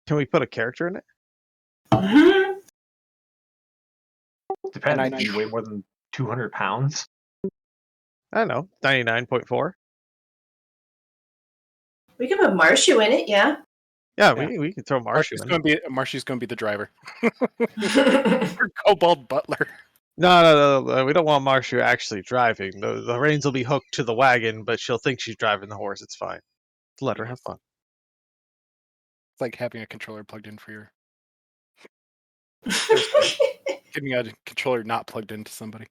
Can we put a character in it? Depends. Do you weigh more than 200 pounds? I don't know, 99.4. We can put Marshu in it, yeah. Yeah, we can throw Marshu in. Marshu's going to be the driver. Or Kobold Butler. No, we don't want Marshu actually driving. The reins will be hooked to the wagon, but she'll think she's driving the horse. It's fine. Let her have fun. It's like having a controller plugged in for your... Getting a controller not plugged into somebody.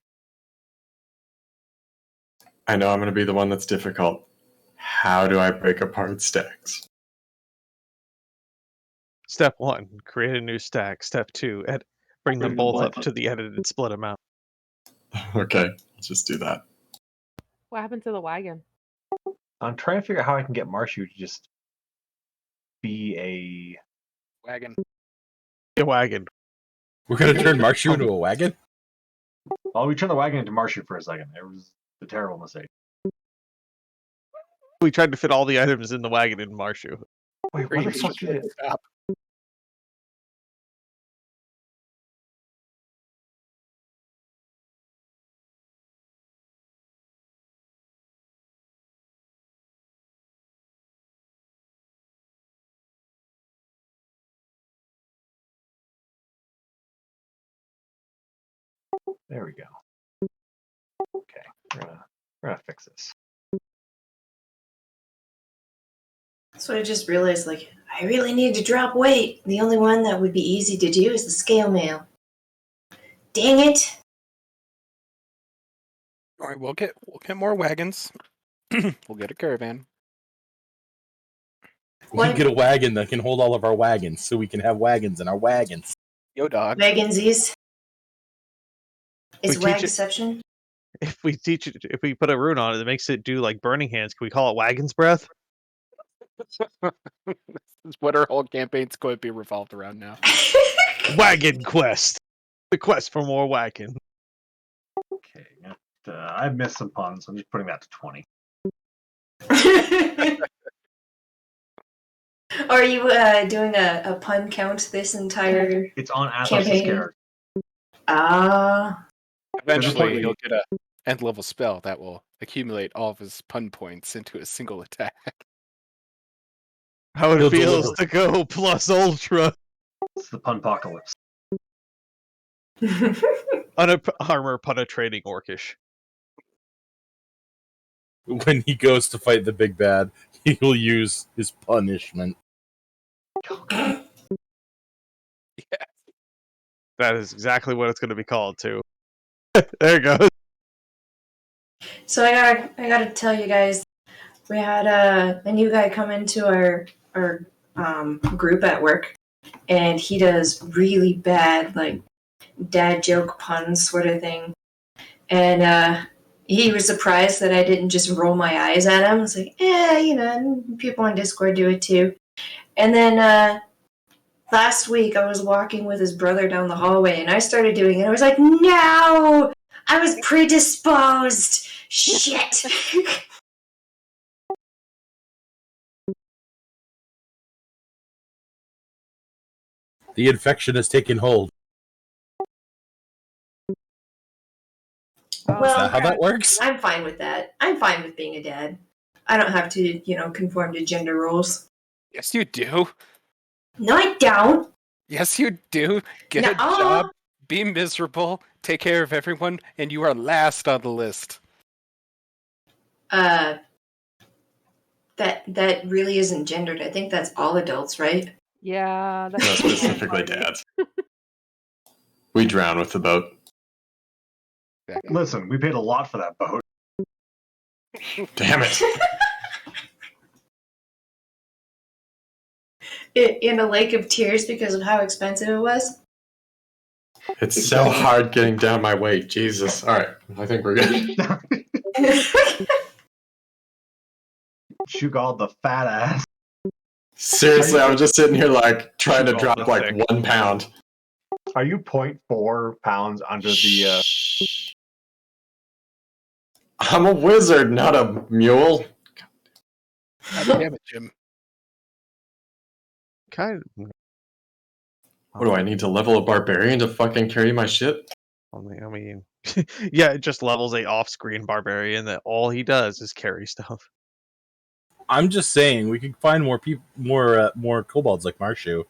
I know I'm going to be the one that's difficult. How do I break apart stacks? Step 1, create a new stack. Step 2, bring them both up to the edited split amount. Okay, let's just do that. What happened to the wagon? I'm trying to figure out how I can get Marshu to just be a wagon. A wagon. We're going to turn Marshu into a wagon? Well, we turned the wagon into Marshu for a second. It was a terrible mistake. We tried to fit all the items in the wagon in Marshu. Wait, what the fuck did it stop? There we go. Okay, we're gonna fix this. So I just realized, like, I really need to drop weight. The only one that would be easy to do is the scale mail. Dang it! All right, we'll get more wagons. We'll get a caravan. We can get a wagon that can hold all of our wagons, so we can have wagons in our wagons. Yo, dog. Wagonsies. Is We teach Wagception? If we put a rune on it that makes it do like burning hands, can we call it Wagon's Breath? This is what our whole campaign's going to be revolved around now. Wagon Quest. The quest for more wagon. Okay, I've missed some puns. I'm just putting that to 20. Are you doing a pun count this entire It's on Atlas's campaign? character. Eventually, he'll get a end-level spell that will accumulate all of his pun points into a single attack. How it feels to go plus ultra. It's the punpocalypse. Armor penetrating orcish. When he goes to fight the big bad, he will use his punishment. Yeah. That is exactly what it's going to be called too. There it goes. So I gotta tell you guys, we had a new guy come into our group at work, and he does really bad like dad joke puns sort of thing, and he was surprised that I didn't just roll my eyes at him. I was like, people on Discord do it too. And then last week I was walking with his brother down the hallway, and I started doing it. I was like, no, I was predisposed. Shit. The infection has taken hold. Well, Is that how that works? I'm fine with that. I'm fine with being a dad. I don't have to, conform to gender roles. Yes, you do. No, I don't. Yes, you do. Get a job, be miserable, take care of everyone, and you are last on the list. That really isn't gendered. I think that's all adults, right? Yeah, Not specifically dads. We drown with the boat. Listen, we paid a lot for that boat. Damn it. In a lake of tears because of how expensive it was. It's so hard getting down my weight. Jesus. All right. I think we're good. Shugald the fat ass. Seriously, I was just sitting here like trying to drop like 1 pound. Are you 0.4 pounds under the... I'm a wizard, not a mule. God damn it, Jim. Kind of. What do I need to level a barbarian to fucking carry my shit? I mean, yeah, it just levels a off-screen barbarian that all he does is carry stuff. I'm just saying we could find more people, more kobolds like Marshu,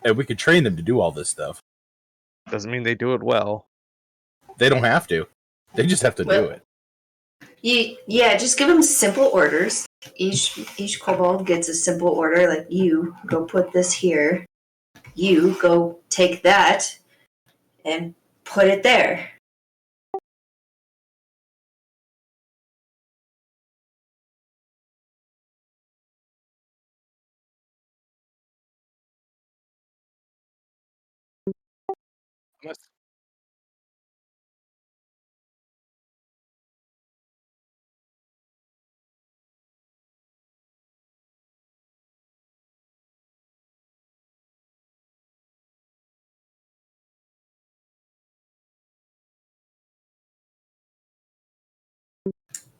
and we could train them to do all this stuff. Doesn't mean they do it well. They don't have to. They just have to do it. Yeah, just give them simple orders. Each kobold gets a simple order, like you go put this here, you go take that, and put it there.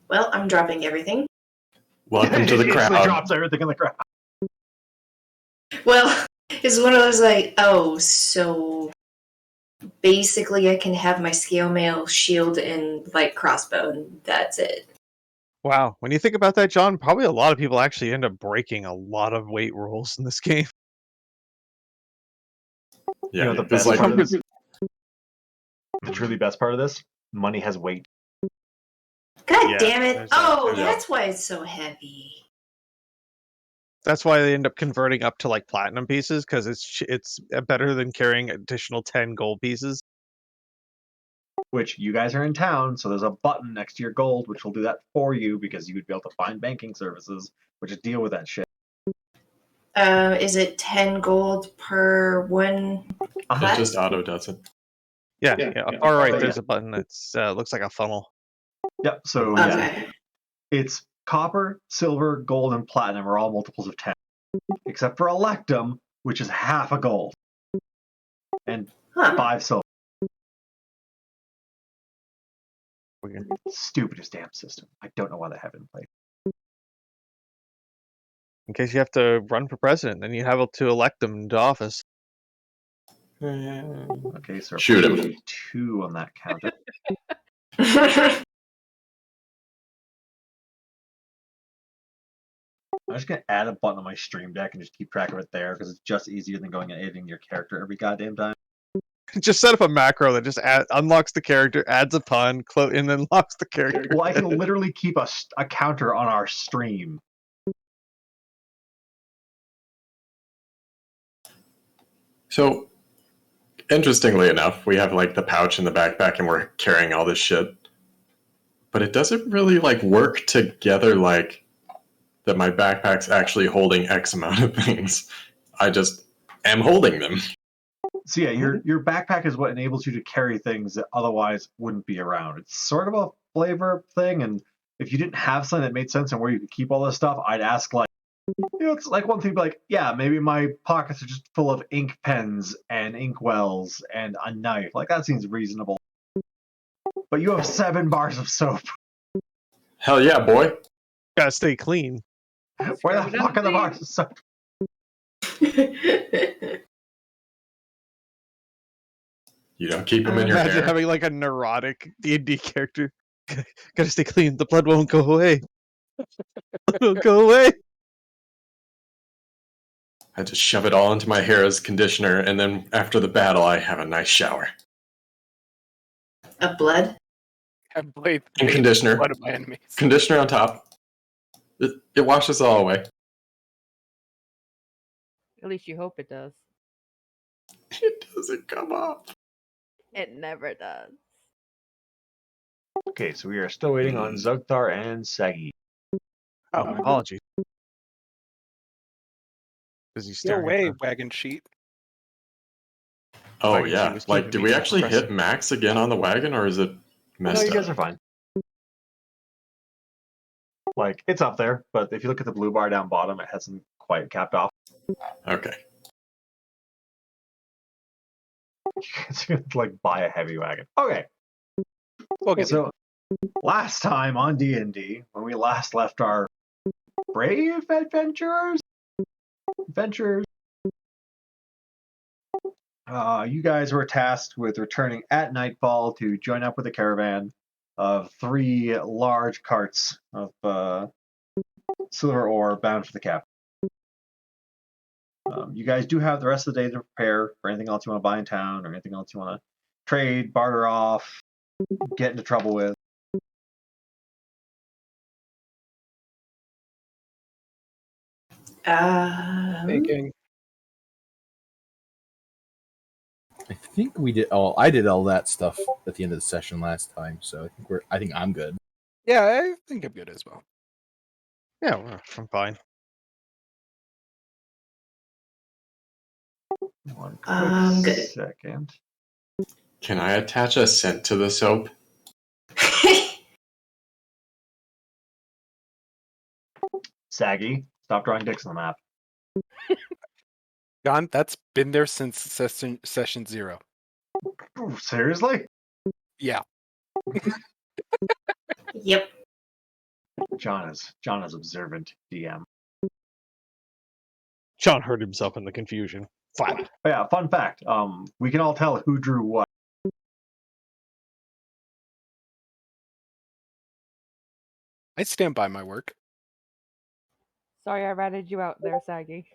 Well, I'm dropping everything. Welcome to the He instantly crowd. drops everything in the crowd. Well, it's one of those like, oh, so basically I can have my scale mail, shield, and light crossbow, and that's it. Wow, when you think about that, John, probably a lot of people actually end up breaking a lot of weight rules in this game. Yeah, You know, the it's best like part of this, the truly best part of this, money has weight. God Yeah, damn it! there's that. Oh, Yeah. that's why it's so heavy. That's why they end up converting up to like platinum pieces because it's better than carrying additional 10 gold pieces. Which you guys are in town, so there's a button next to your gold, which will do that for you because you would be able to find banking services, which is deal with that shit. Is it 10 gold per one? it just auto does it. Yeah, far right, But there's a button that's looks like a funnel. Yep. So Okay. it's copper, silver, gold, and platinum are all multiples of 10, except for electum, which is half a gold and Huh. 5 silver. Weird. Stupidest damn system. I don't know why they have it in place. In case you have to run for president, then you have to elect them into office. Okay, so Shoot him. 2 on that counter. I'm just gonna add a button on my stream deck and just keep track of it there because it's just easier than going and editing your character every goddamn time. Just set up a macro that just unlocks the character, adds a pun, and then locks the character. Well, I can literally keep a counter on our stream. So, interestingly enough, we have like the pouch and the backpack, and we're carrying all this shit. But it doesn't really like work together like that my backpack's actually holding X amount of things. I just am holding them. So yeah, your backpack is what enables you to carry things that otherwise wouldn't be around. It's sort of a flavor thing, and if you didn't have something that made sense and where you could keep all this stuff, I'd ask like, it's like one thing, like, yeah, maybe my pockets are just full of ink pens and ink wells and a knife. Like that seems reasonable. But you have 7 bars of soap. Hell yeah, boy. Gotta stay clean. Where the fuck are the bars of soap? You don't keep them in your Imagine hair. having like a neurotic D&D character. Gotta stay clean. The blood won't go away. It won't go away. I just shove it all into my hair as conditioner, and then after the battle, I have a nice shower. A blood? I've played And conditioner. one of my enemies. Conditioner on top. It washes it all away. At least you hope it does. It doesn't come off. It never does. Okay, so we are still waiting on Zugthar and Sagi. Oh, my apologies. Busy Go staring. away, wagon sheet. Oh Wagon yeah. sheet was Like, keeping do me we from actually pressing. hit max again on the wagon, or is it No, messed you guys up? are fine. Like, it's up there, but if you look at the blue bar down bottom, it hasn't quite capped off. Okay. It's gonna like buy a heavy wagon. Okay. We'll get So last time on D&D, when we last left our brave adventurers, You guys were tasked with returning at nightfall to join up with a caravan of 3 large carts of silver ore bound for the capital. You guys do have the rest of the day to prepare for anything else you want to buy in town or anything else you want to trade, barter off, get into trouble with. Thinking. I think we did. Oh, I did all that stuff at the end of the session last time, so I think I'm good. Yeah, I think I'm good as well. Yeah, I'm fine. One quick Good. second. Can I attach a scent to the soap? Saggy, stop drawing dicks on the map. John, that's been there since session 0. Ooh, seriously? Yeah. Yep. John is observant DM. John hurt himself in the confusion. Flap. But yeah, fun fact. We can all tell who drew what. I stand by my work. Sorry, I ratted you out there, Saggy.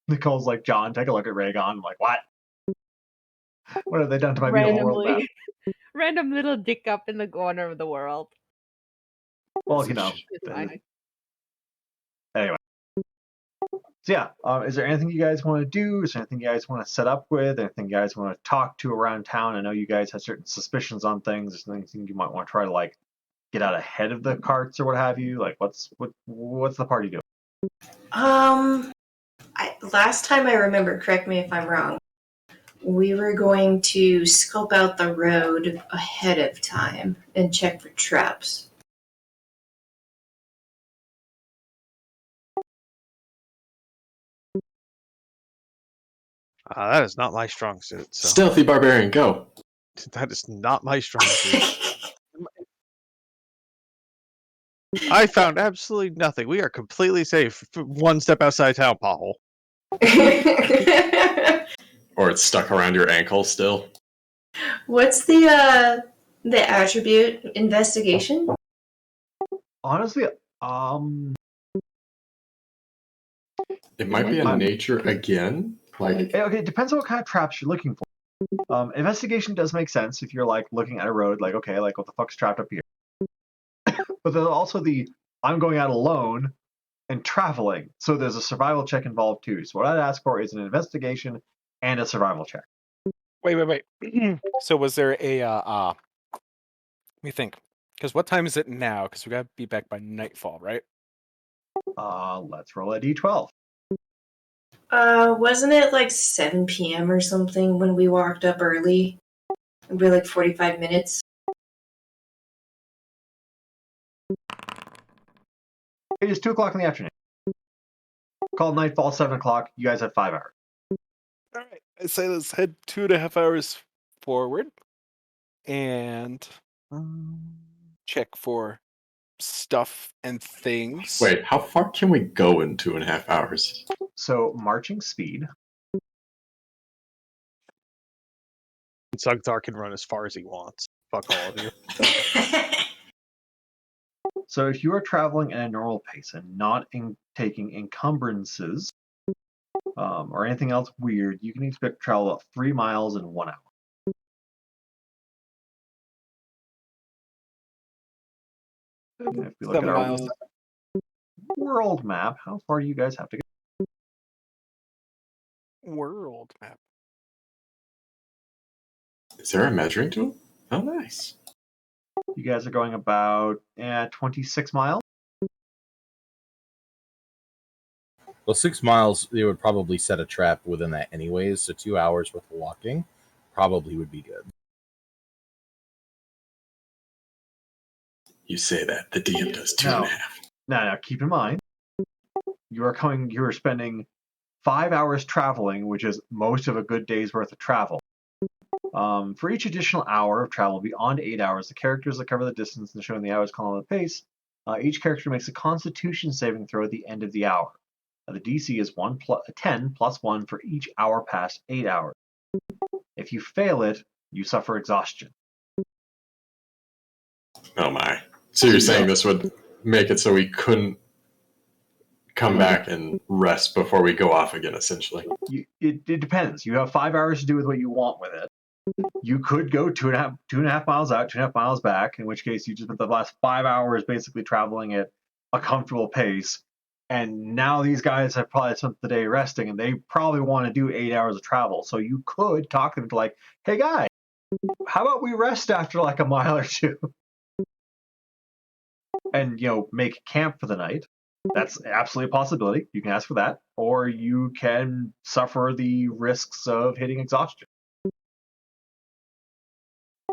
Nicole's like, John, take a look at Raygon. I'm like, what? What have they done to my beautiful world map? Random little dick up in the corner of the world. Well, you know. It's fine. Anyway. So yeah, is there anything you guys want to do? Is there anything you guys want to set up with? Anything you guys want to talk to around town? I know you guys have certain suspicions on things. Is there anything you might want to try to like get out ahead of the carts or what have you? Like, what's the party doing? Last time I remember, correct me if I'm wrong, we were going to scope out the road ahead of time and check for traps. That is not my strong suit. So. Stealthy barbarian, go. That is not my strong suit. I found absolutely nothing. We are completely safe. One step outside town, pothole. Or it's stuck around your ankle still. What's the attribute? Investigation? Honestly, It might be a nature again. Like, okay, it depends on what kind of traps you're looking for. Investigation does make sense if you're like looking at a road, like, okay, like what the fuck's trapped up here? But there's also I'm going out alone and traveling. So there's a survival check involved too. So what I'd ask for is an investigation and a survival check. Wait. So was there a let me think. Because what time is it now? Because we gotta be back by nightfall, right? Let's roll a d12. Wasn't it like 7 p.m. or something when we walked up early? It'd be like 45 minutes. It is 2 o'clock in the afternoon. Call nightfall, 7 o'clock. You guys have 5 hours. All right. I say let's head 2.5 hours forward and check for stuff and things. wait, how far can we go in 2.5 hours? So marching speed. Sugthar can run as far as he wants. Fuck all of you. So if you are traveling at a normal pace and not taking encumbrances or anything else weird, you can expect to travel about 3 miles in 1 hour. If we look 7 at our miles. world map, how far do you guys have to go? World map. Is there a measuring tool? Oh, nice. You guys are going about 26 miles. Well, 6 miles, they would probably set a trap within that anyways, so 2 hours worth of walking probably would be good. You say that. The DM does 2.5. Now, keep in mind, you are spending 5 hours traveling, which is most of a good day's worth of travel. For each additional hour of travel beyond 8 hours, the characters that cover the distance and showing the hours column of the pace, each character makes a Constitution saving throw at the end of the hour. The DC is 10 plus 1 for each hour past 8 hours. If you fail it, you suffer exhaustion. Oh my. So you're saying this would make it so we couldn't come back and rest before we go off again, essentially. It depends. You have 5 hours to do with what you want with it. You could go two and a half miles out, 2.5 miles back, in which case you just spent the last 5 hours basically traveling at a comfortable pace. And now these guys have probably spent the day resting, and they probably want to do 8 hours of travel. So you could talk them to like, hey guys, how about we rest after like a mile or two? And make camp for the night. That's absolutely a possibility. You can ask for that, or you can suffer the risks of hitting exhaustion.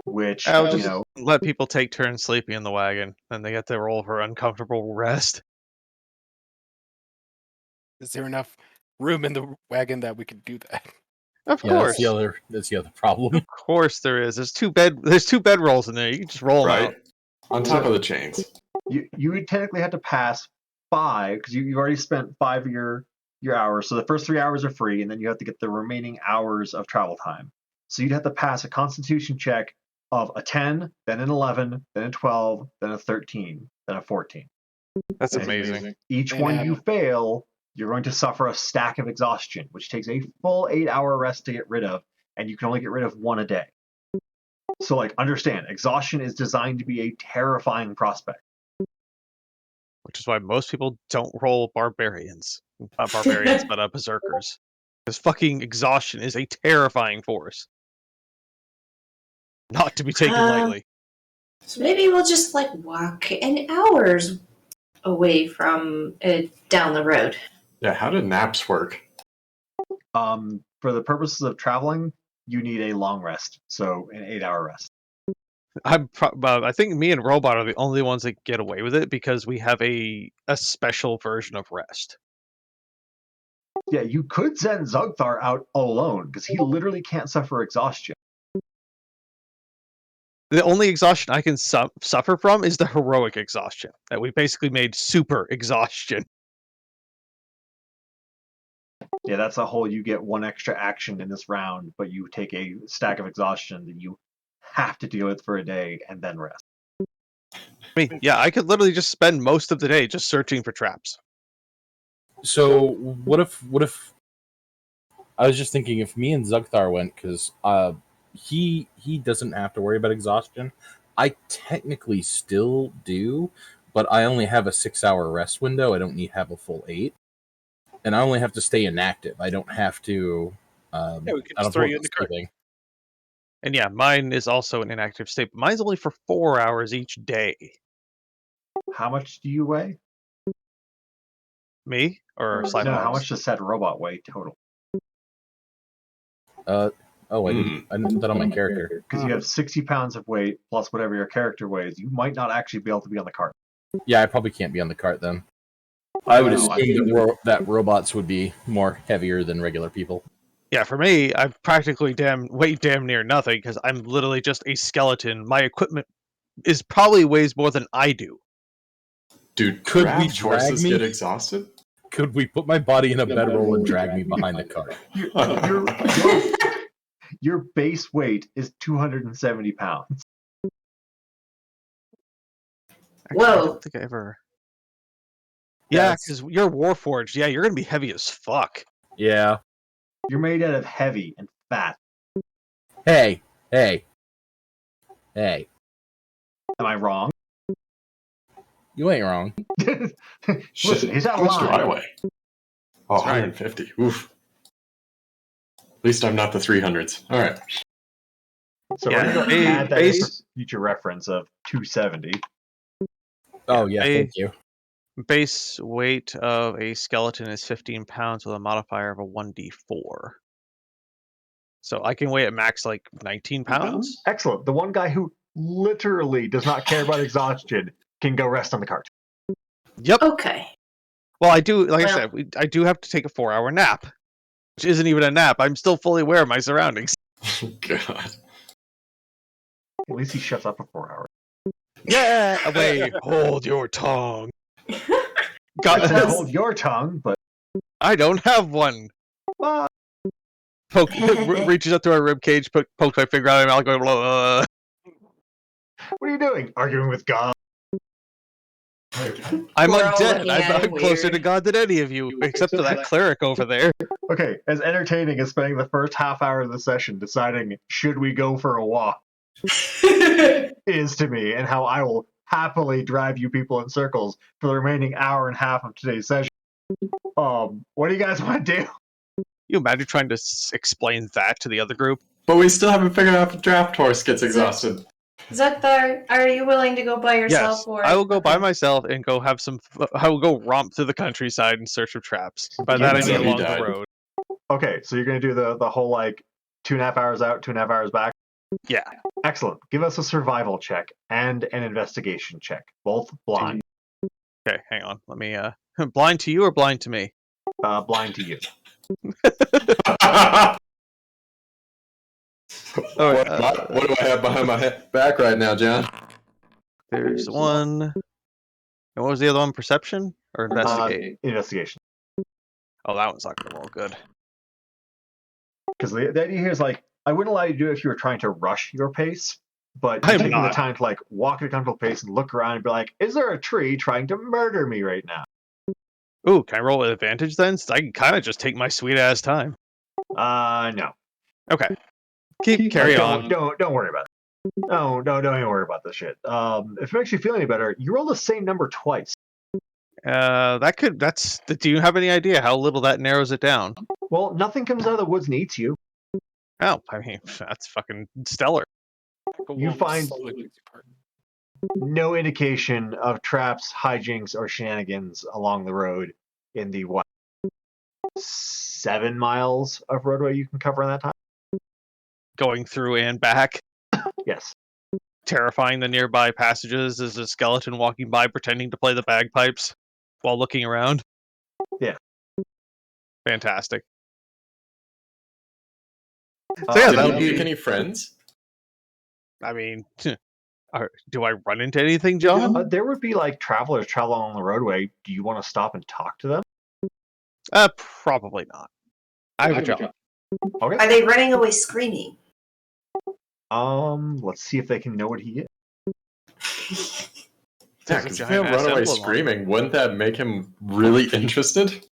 Which I'll just let people take turns sleeping in the wagon, and they get to roll for uncomfortable rest. Is there enough room in the wagon that we could do that? Of Yeah, course, that's the other problem. of course there is. There's two bed rolls in there. You can just roll them out. Right? On top of the chains. you would technically have to pass 5 because you've already spent 5 of your hours. So the first 3 hours are free, and then you have to get the remaining hours of travel time. So you'd have to pass a Constitution check of a 10, then an 11, then a 12, then a 13, then a 14. That's And amazing. Each one you fail, you're going to suffer a stack of exhaustion, which takes a full 8-hour rest to get rid of, and you can only get rid of 1 a day. So, understand, exhaustion is designed to be a terrifying prospect. Which is why most people don't roll barbarians. Not barbarians, but berserkers. Because fucking exhaustion is a terrifying force. Not to be taken lightly. So maybe we'll just walk an hours away from down the road. Yeah, how do naps work? For the purposes of traveling, you need a long rest, so an 8-hour rest. I think me and Robot are the only ones that get away with it because we have a special version of rest. Yeah, you could send Zugthar out alone because he literally can't suffer exhaustion. The only exhaustion I can suffer from is the heroic exhaustion that we basically made super exhaustion. Yeah, that's a whole you get 1 extra action in this round, but you take a stack of exhaustion that you have to deal with for a day and then rest. I could literally just spend most of the day just searching for traps. So what if I was just thinking if me and Zugthar went, because he doesn't have to worry about exhaustion. I technically still do, but I only have a 6-hour rest window. I don't need to have a full 8, and I only have to stay inactive. I don't have to. We can just throw you in the cart. And yeah, mine is also an inactive state, but mine's only for 4 hours each day. How much do you weigh? Me or Slime No, Dogs? how much does said robot weigh total? I didn't put that on my character. Because you have 60 pounds of weight plus whatever your character weighs. You might not actually be able to be on the cart. Yeah, I probably can't be on the cart then. I would No, assume that robots would be more heavier than regular people. Yeah, for me, I'm practically weigh damn near nothing because I'm literally just a skeleton. My equipment probably weighs more than I do. Dude, Could we draft drag horses me? get exhausted? Could we put my body in a bedroll and drag me behind the cart? Your base weight is 270 pounds. Actually, I Whoa. don't think I ever. Yeah, because you're Warforged. Yeah, you're gonna be heavy as fuck. Yeah. You're made out of heavy and fat. Hey. Am I wrong? You ain't wrong. Listen, he's out How of much do line. I weigh? Oh, 150. Oof. At least I'm not the 300s. All right. So Yeah, we're going to add that base- in for future reference of 270. Oh yeah, thank you. Base weight of a skeleton is 15 pounds with a modifier of a 1d4. So I can weigh at max 19 pounds. Excellent. The one guy who literally does not care about exhaustion can go rest on the cart. Yep. Okay. Well, I do. I Well- said, I do have to take a 4-hour nap, which isn't even a nap. I'm still fully aware of my surroundings. God. At least he shuts up for 4 hours. Yeah. Wait. Hold your tongue. I said hold your tongue, but I don't have one. well, reaches up to our rib cage, pokes my finger out of my mouth, going, What are you doing? Arguing with God? I'm We're all undead. looking at I'm him closer to weird. God than any of you, except for that cleric over there. Okay, as entertaining as spending the first half hour of the session deciding should we go for a walk is to me, and how I will happily drive you people in circles for the remaining hour and a half of today's session. What do you guys want to do? You imagine trying to explain that to the other group? But we still haven't figured out if the draft horse gets exhausted. Zukthar, are you willing to go by yourself? Yes, Or I will go by okay. myself and go have some. I will go romp through the countryside in search of traps. By that I So mean he along the died. road. Okay, so you're gonna do the whole like 2.5 hours out, 2.5 hours back. Yeah. Excellent. Give us a survival check and an investigation check, both blind. Okay, hang on. Let me. Blind to you or blind to me? Blind to you. All what, right, what do I have behind my back right now, John? there's one. And what was the other one? Perception or investigate? Investigation. Oh, that one's not gonna roll good. Because the idea here is like, I wouldn't allow you to do it if you were trying to rush your pace, but I'm you're taking the not. time to like walk at a comfortable pace and look around and be like, is there a tree trying to murder me right now? Ooh, can I roll with advantage then? So I can kind of just take my sweet ass time. No. Okay. Carry on. Don't worry about it. No, don't even worry about this shit. If it makes you feel any better, you roll the same number twice. Do you have any idea how little that narrows it down? Well, nothing comes out of the woods and eats you. Oh, I mean, that's fucking stellar. You find no indication of traps, hijinks, or shenanigans along the road in the 7 miles of roadway you can cover in that time? Going through and back, Yes. terrifying the nearby passages as a skeleton walking by pretending to play the bagpipes while looking around. Yeah. Fantastic. So yeah, Did that'll you be. make any friends? I mean, do I run into anything, John? There would be like travelers traveling along the roadway. Do you want to stop and talk to them? Probably not. I have a job. Okay. Are they running away screaming? Let's see if they can know what he is. Yeah, There's a because if giant they ass run away emblem on screaming, wouldn't that make him really interested?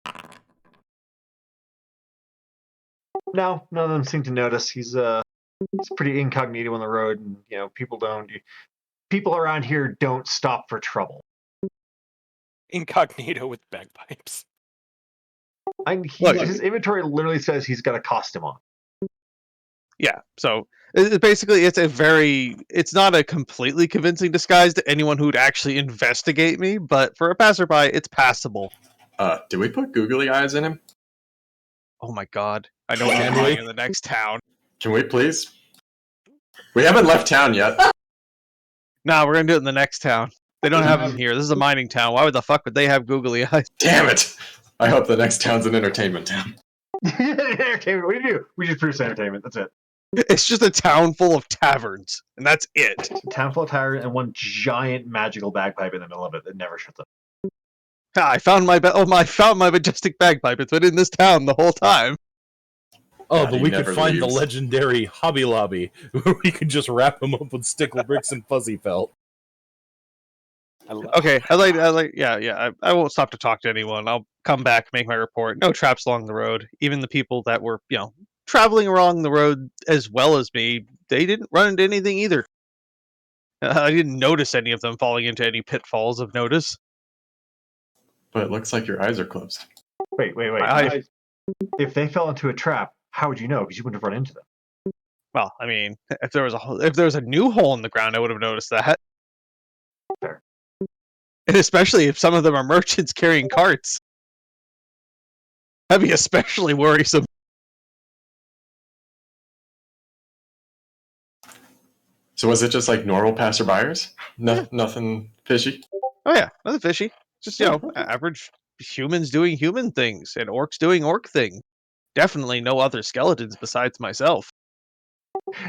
No, none of them seem to notice. He's pretty incognito on the road, and people around here don't stop for trouble. Incognito with bagpipes. Look, His inventory literally says he's got a costume on. Yeah, so basically it's not a completely convincing disguise to anyone who'd actually investigate me, but for a passerby, it's passable. Did we put googly eyes in him? Oh my god, I know what you're doing in the next town. Can we please? We haven't left town yet. Nah, we're gonna do it in the next town. They don't have them here. This is a mining town. Why the fuck would they have googly eyes? Damn it! I hope the next town's an entertainment town. Entertainment. What do you do? We just produce entertainment. That's it. It's just a town full of taverns, and that's it. A town full of tires and one giant magical bagpipe in the middle of it that never shuts up. I found my majestic bagpipe. It's been in this town the whole time. Oh, God, but he we could never find the leaves. legendary Hobby Lobby, where we could just wrap him up with stickle bricks and fuzzy felt. Okay, I won't stop to talk to anyone. I'll come back, make my report. No traps along the road. Even the people that were, traveling along the road as well as me, they didn't run into anything either. I didn't notice any of them falling into any pitfalls of notice. But it looks like your eyes are closed. Wait. If they fell into a trap, how would you know? Because you wouldn't have run into them. Well, I mean, if there was a new hole in the ground, I would have noticed that. Fair. And especially if some of them are merchants carrying carts. That'd be especially worrisome. So was it just like normal passerbyers? Nothing fishy? Oh yeah, nothing fishy. Just, average humans doing human things and orcs doing orc things. Definitely no other skeletons besides myself.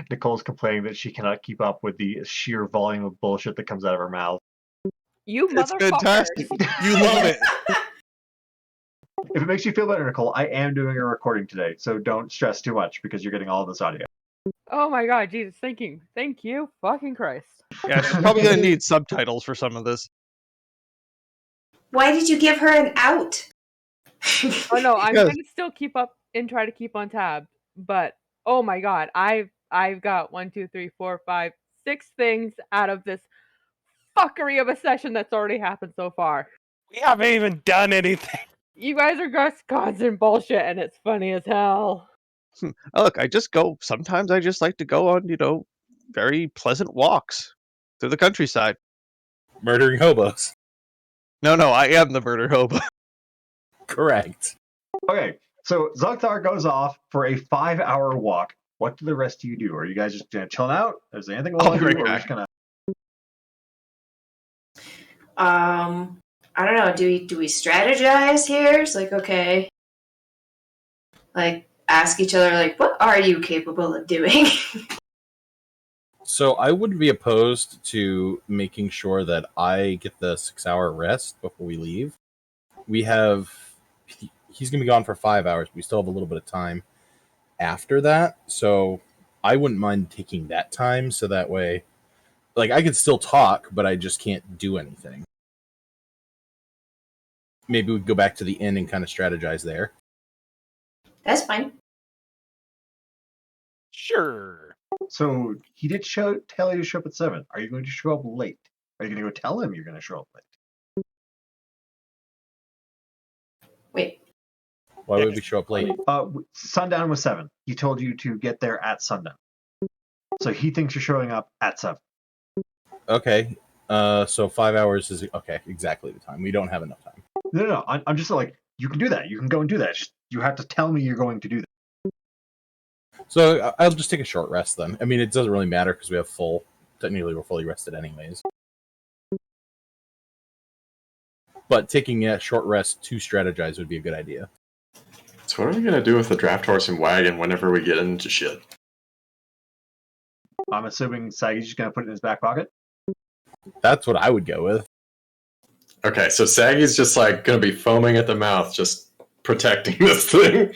Nicole's complaining that she cannot keep up with the sheer volume of bullshit that comes out of her mouth. You It's motherfuckers. fantastic. You love it. If it makes you feel better, Nicole, I am doing a recording today, so don't stress too much because you're getting all of this audio. Oh my god, Jesus, thank you, fucking Christ. Yeah, she's probably gonna need subtitles for some of this. Why did you give her an out? Oh no, I'm Because- gonna still keep up and try to keep on tab. But oh my god, I've got 1, 2, 3, 4, 5, 6 things out of this fuckery of a session that's already happened so far. We haven't even done anything. You guys are just constant bullshit, and it's funny as hell. Oh, look, sometimes I just like to go on, very pleasant walks through the countryside. Murdering hobos. No, I am the murder hobo. Correct. Okay, so Zugthar goes off for a 5-hour walk. What do the rest of you do? Are you guys just chilling out? Is there anything we I'll want be to do? right Or are we back. just gonna... I don't know. Do we strategize here? It's like, okay, like ask each other, like, what are you capable of doing? So I wouldn't be opposed to making sure that I get the 6-hour rest before we leave. We have he's going to be gone for 5 hours. We still have a little bit of time after that, so I wouldn't mind taking that time so that way, like, I could still talk, but I just can't do anything. Maybe we could go back to the inn and kind of strategize there. That's fine. Sure. So he did tell you to show up at 7. Are you going to show up late? Are you going to go tell him you're going to show up late? Wait, Why would we show up late? Sundown was 7. He told you to get there at sundown. So he thinks you're showing up at 7. Okay, so 5 hours is okay, exactly the time. We don't have enough time. No. I'm just like, you can do that. You can go and do that. Just, you have to tell me you're going to do that. So I'll just take a short rest then. I mean, it doesn't really matter because we have technically we're fully rested anyways. But taking a short rest to strategize would be a good idea. So what are we gonna do with the draft horse and wagon whenever we get into shit? I'm assuming Saggy's just going to put it in his back pocket. That's what I would go with. Okay, so Saggy's just like gonna be foaming at the mouth, just protecting this thing.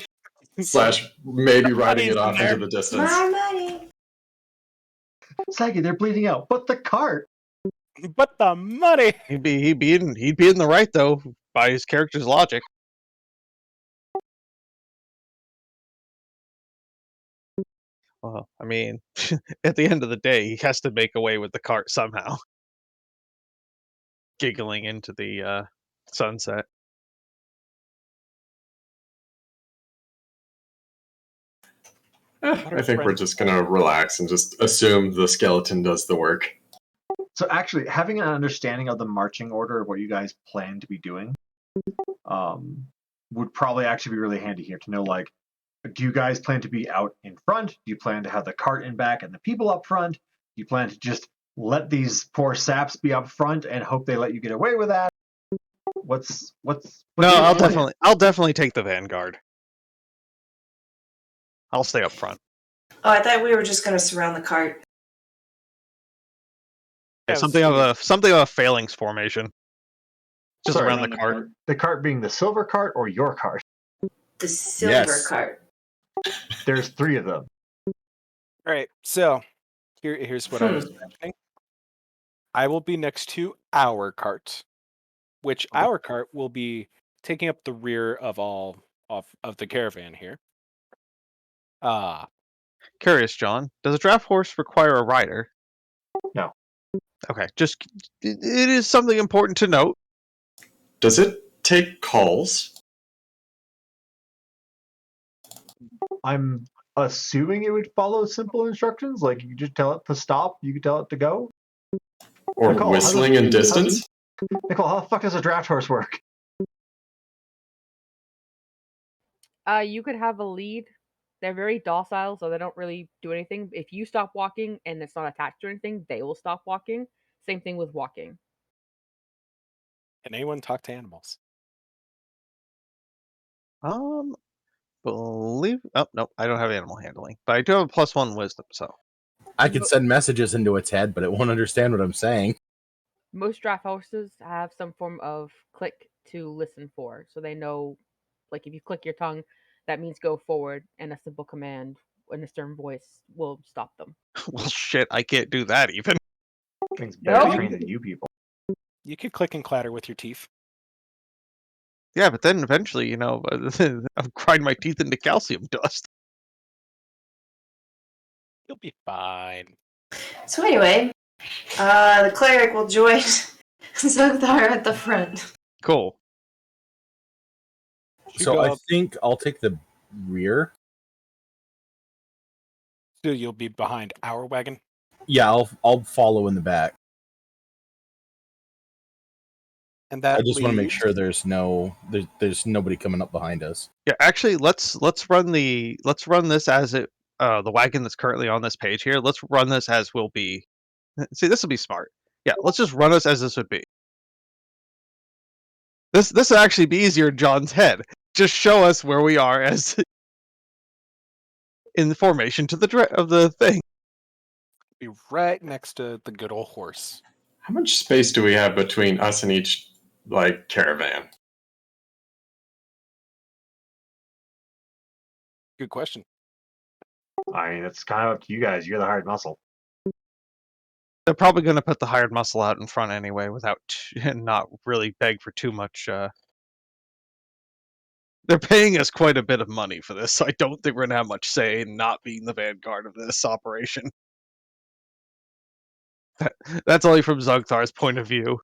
/ maybe riding it off into the distance. my money. Saggy, they're bleeding out. But the cart. But the money. He'd be in the right though by his character's logic. Well, I mean, at the end of the day, he has to make away with the cart somehow. Giggling into the sunset. I think we're just gonna relax and just assume the skeleton does the work. So actually, having an understanding of the marching order of what you guys plan to be doing would probably actually be really handy here to know, like, do you guys plan to be out in front? Do you plan to have the cart in back and the people up front? Do you plan to just let these poor saps be up front and hope they let you get away with that? What's No, your I'll plan? definitely take the vanguard. I'll stay up front. Oh, I thought we were just going to surround the cart. Yeah, Yeah, something of a phalanx formation. Just Sorry, around the cart. The cart being the silver cart or your cart? The silver Yes. cart. There's 3 of them. All right, so here's what I was mentioning. I will be next to our cart, which our cart will be taking up the rear of all of the caravan here. Curious, John. Does a draft horse require a rider? No. Okay, it is something important to note. Does it take calls? I'm assuming it would follow simple instructions. Like, you could just tell it to stop, you could tell it to go. Or Nicole, how whistling does- in distance? Nicole, how the fuck does a draft horse work? You could have a lead. They're very docile, so they don't really do anything. If you stop walking and it's not attached to anything, they will stop walking. Same thing with walking. Can anyone talk to animals? Believe. Oh no, I don't have animal handling, but I do have a +1 wisdom. So I can send messages into its head, but it won't understand what I'm saying. Most draft horses have some form of click to listen for, so they know Like if you click your tongue, that means go forward, and a simple command in a stern voice will stop them. Well, shit, I can't do that even. Things better No. trained than you people. You could click and clatter with your teeth. Yeah, but then eventually, I'll grind my teeth into calcium dust. You'll be fine. So anyway, the cleric will join Zogthar at the front. Cool. So I Shugo, think I'll take the rear. so you'll be behind our wagon. Yeah, I'll follow in the back. And that I just want to make leaves- sure there's nobody coming up behind us. Yeah, actually, let's run this as it the wagon that's currently on this page here. Let's run this as will be. See, this would be smart. Yeah, let's just run us as this would be. This would actually be easier in John's head. Just show us where we are as in the formation to of the thing. be right next to the good old horse. How much space do we have between us and each like caravan? Good question. I mean, it's kind of up to you guys. You're the hired muscle. They're probably going to put the hired muscle out in front anyway, without and not really beg for too much. They're paying us quite a bit of money for this, so I don't think we're going to have much say in not being the vanguard of this operation. That's only from Zugthar's point of view.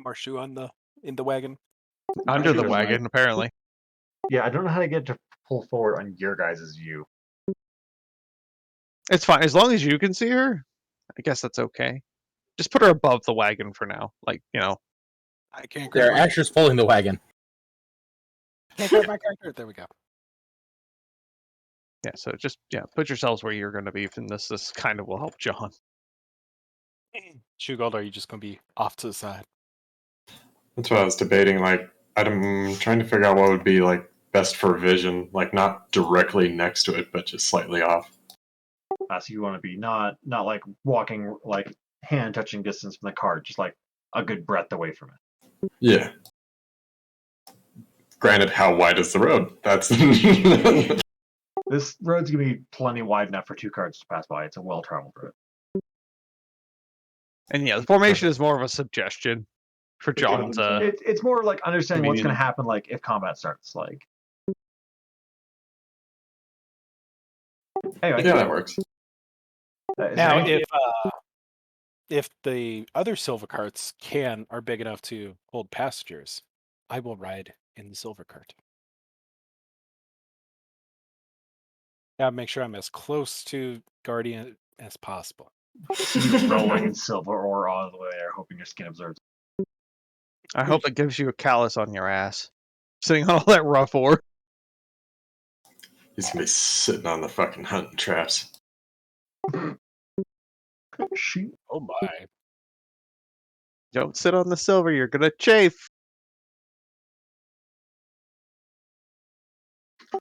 Marshu in the wagon. Under the Actually, wagon, apparently. Yeah, I don't know how to get to pull forward on your guys' view. It's fine. As long as you can see her, I guess that's okay. Just put her above the wagon for now. Like, I can't grab There, my, Asher's pulling the wagon. can't grab my character. There we go. yeah, so just, put yourselves where you're going to be, and this kind of will help John. Shugold, are you just going to be off to the side? That's what I was debating. Like, I'm trying to figure out what would be like best for vision. Like, not directly next to it, but just slightly off. So you want to be not like walking like hand touching distance from the cart, just like a good breadth away from it. Yeah. Granted, how wide is the road? That's This road's gonna be plenty wide enough for two carts to pass by. It's a well traveled road. And yeah, the formation is more of a suggestion for John's. It's more like understanding what's Convenient. gonna happen like if combat starts. Like anyway, yeah, that works. is Now, there any- if the other silver carts are big enough to hold passengers, I will ride in the silver cart. Yeah, make sure I'm as close to Guardian as possible. you rolling silver ore all the way there, hoping your skin absorbs. I hope it gives you a callus on your ass. Sitting on all that rough ore. He's gonna be sitting on the fucking hunting traps. Shoot. Oh my. Don't sit on the silver, you're gonna chafe.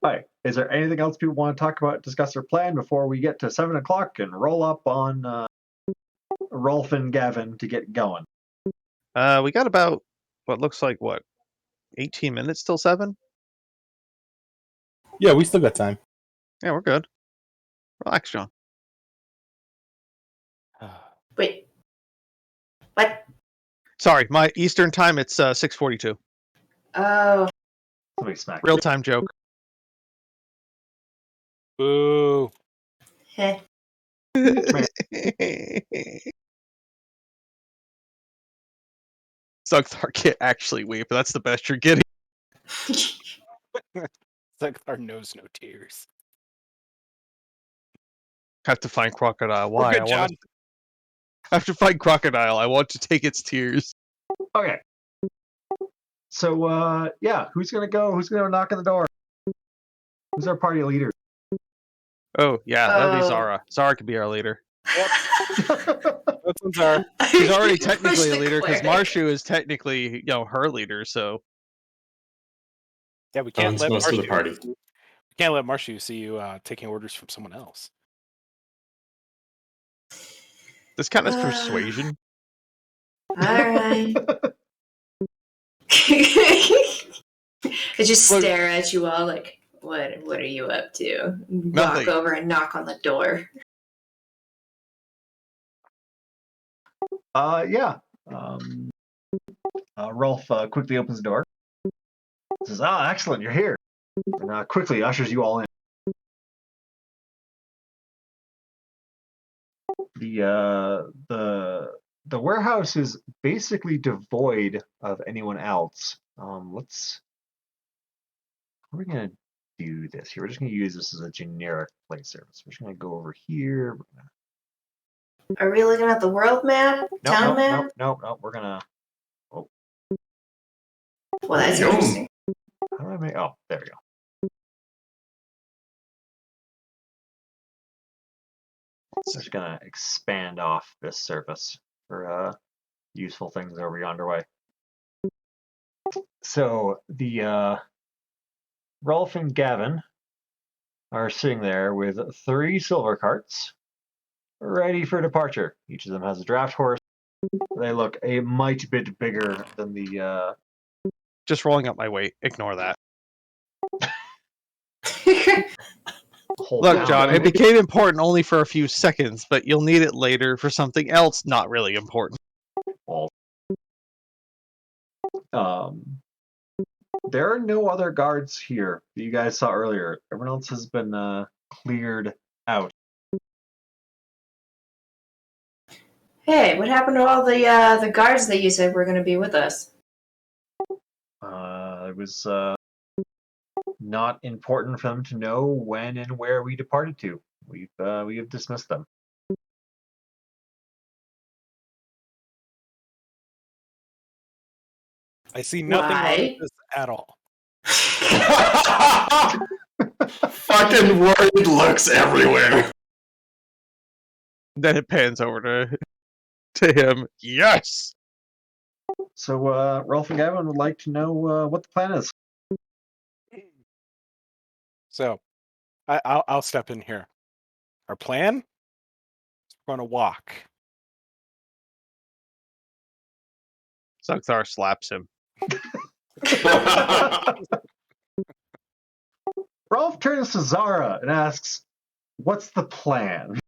Hi. Is there anything else people want to talk about, discuss their plan before we get to 7 o'clock and roll up on Rolf and Gavin to get going? We got about what looks like 18 minutes till 7? Yeah, we still got time. Yeah, we're good. Relax, John. Wait. What? Sorry, my Eastern time it's 6:42. Oh. Somebody smack. Real time joke. Boo. Heh. Zugthar can't actually weep, but that's the best you're getting. Zugthar knows no tears. Have to find Crocodile. We're Why? good, John. I have to find Crocodile. I want to take its tears. Okay. So yeah, who's gonna go? Who's gonna knock on the door? Who's our party leader? Oh, yeah, that'd be Oh. Zara. Zara could be our leader. Those ones are. She's already Push technically a the leader because cleric. Marshu is technically, her leader, so. Yeah, we can't Owns let most of the Marshu. party. We can't let Marshu see you taking orders from someone else. This kind of persuasion. All right. I just Look- stare at you all like, what are you up to? Walk Nothing. over and knock on the door. Yeah. Rolf quickly opens the door. Says, excellent, you're here. And quickly ushers you all in. The warehouse is basically devoid of anyone else. How are we gonna do this here? We're just gonna use this as a generic play service. We're just gonna go over here. Are we looking at the world map? Town map? No. We're gonna. Well, that's Yum. interesting. How do I make? Oh, there we go. So just gonna expand off this surface for useful things over yonder way. So the Rolf and Gavin are sitting there with 3 silver carts ready for departure. Each of them has a draft horse. They look a mite bit bigger than the Just rolling up my weight. Ignore that. whole Look, town. John, it became important only for a few seconds, but you'll need it later for something else not really important. There are no other guards here that you guys saw earlier. Everyone else has been cleared out. Hey, what happened to all the guards that you said were going to be with us? It was not important for them to know when and where we departed to. We have dismissed them. I see nothing wrong Why? with this at all. Fucking worried looks everywhere. Then it pans over to him. Yes! So Rolf and Gavin would like to know what the plan is. So, I'll step in here. Our plan is we're going to walk. Zugthar slaps him. Rolf turns to Zara and asks, "What's the plan?"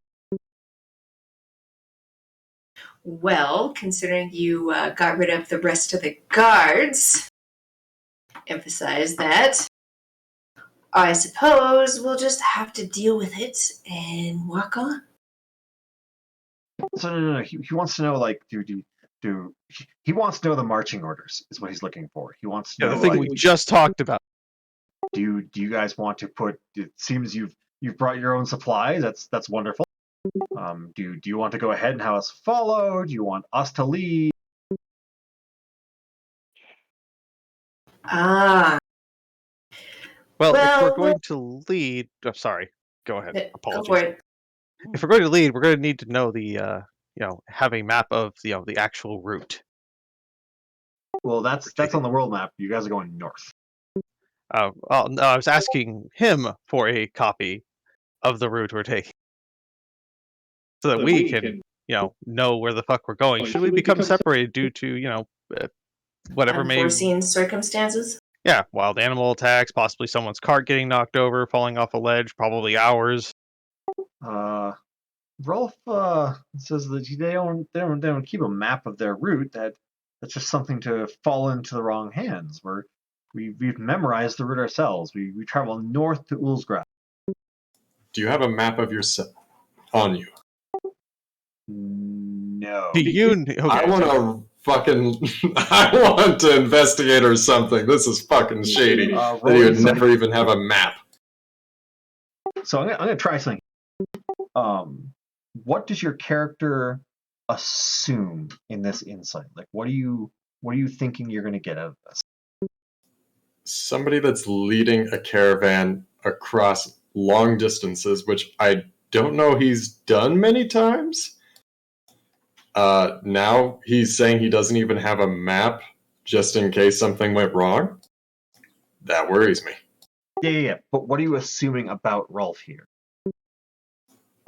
Well, considering you got rid of the rest of the guards, emphasize that, I suppose we'll just have to deal with it and walk on. So no. He wants to know like he wants to know the marching orders is what he's looking for. He wants to Yeah, know the thing like, we just talked about. do you guys want to put? It seems you've brought your own supplies. That's wonderful. Do you want to go ahead and have us follow? Do you want us to lead? Ah. Well, if Well, we're going to lead... Oh, sorry. Go ahead. Go Apologies. for it. If we're going to lead, we're going to need to know the, have a map of, the actual route. Well, that's on the world map. You guys are going north. Well, no, I was asking him for a copy of the route we're taking. So that we can, know where the fuck we're going. Should we become separated due to, whatever may... Unforeseen circumstances? Yeah, wild animal attacks, possibly someone's cart getting knocked over, falling off a ledge, probably ours. Rolf says that they don't keep a map of their route. That's just something to fall into the wrong hands. We've memorized the route ourselves. We travel north to Ulsgrad. Do you have a map of yourself on you? No. Do you... Okay, I want to fucking... I want to investigate or something. This is fucking shady. That you would never even have a map. So I'm gonna try something. What does your character assume in this insight? Like, what are you thinking you're gonna get out of this? Somebody that's leading a caravan across long distances, which I don't know he's done many times. Now he's saying he doesn't even have a map just in case something went wrong. That worries me. Yeah. But what are you assuming about Rolf here?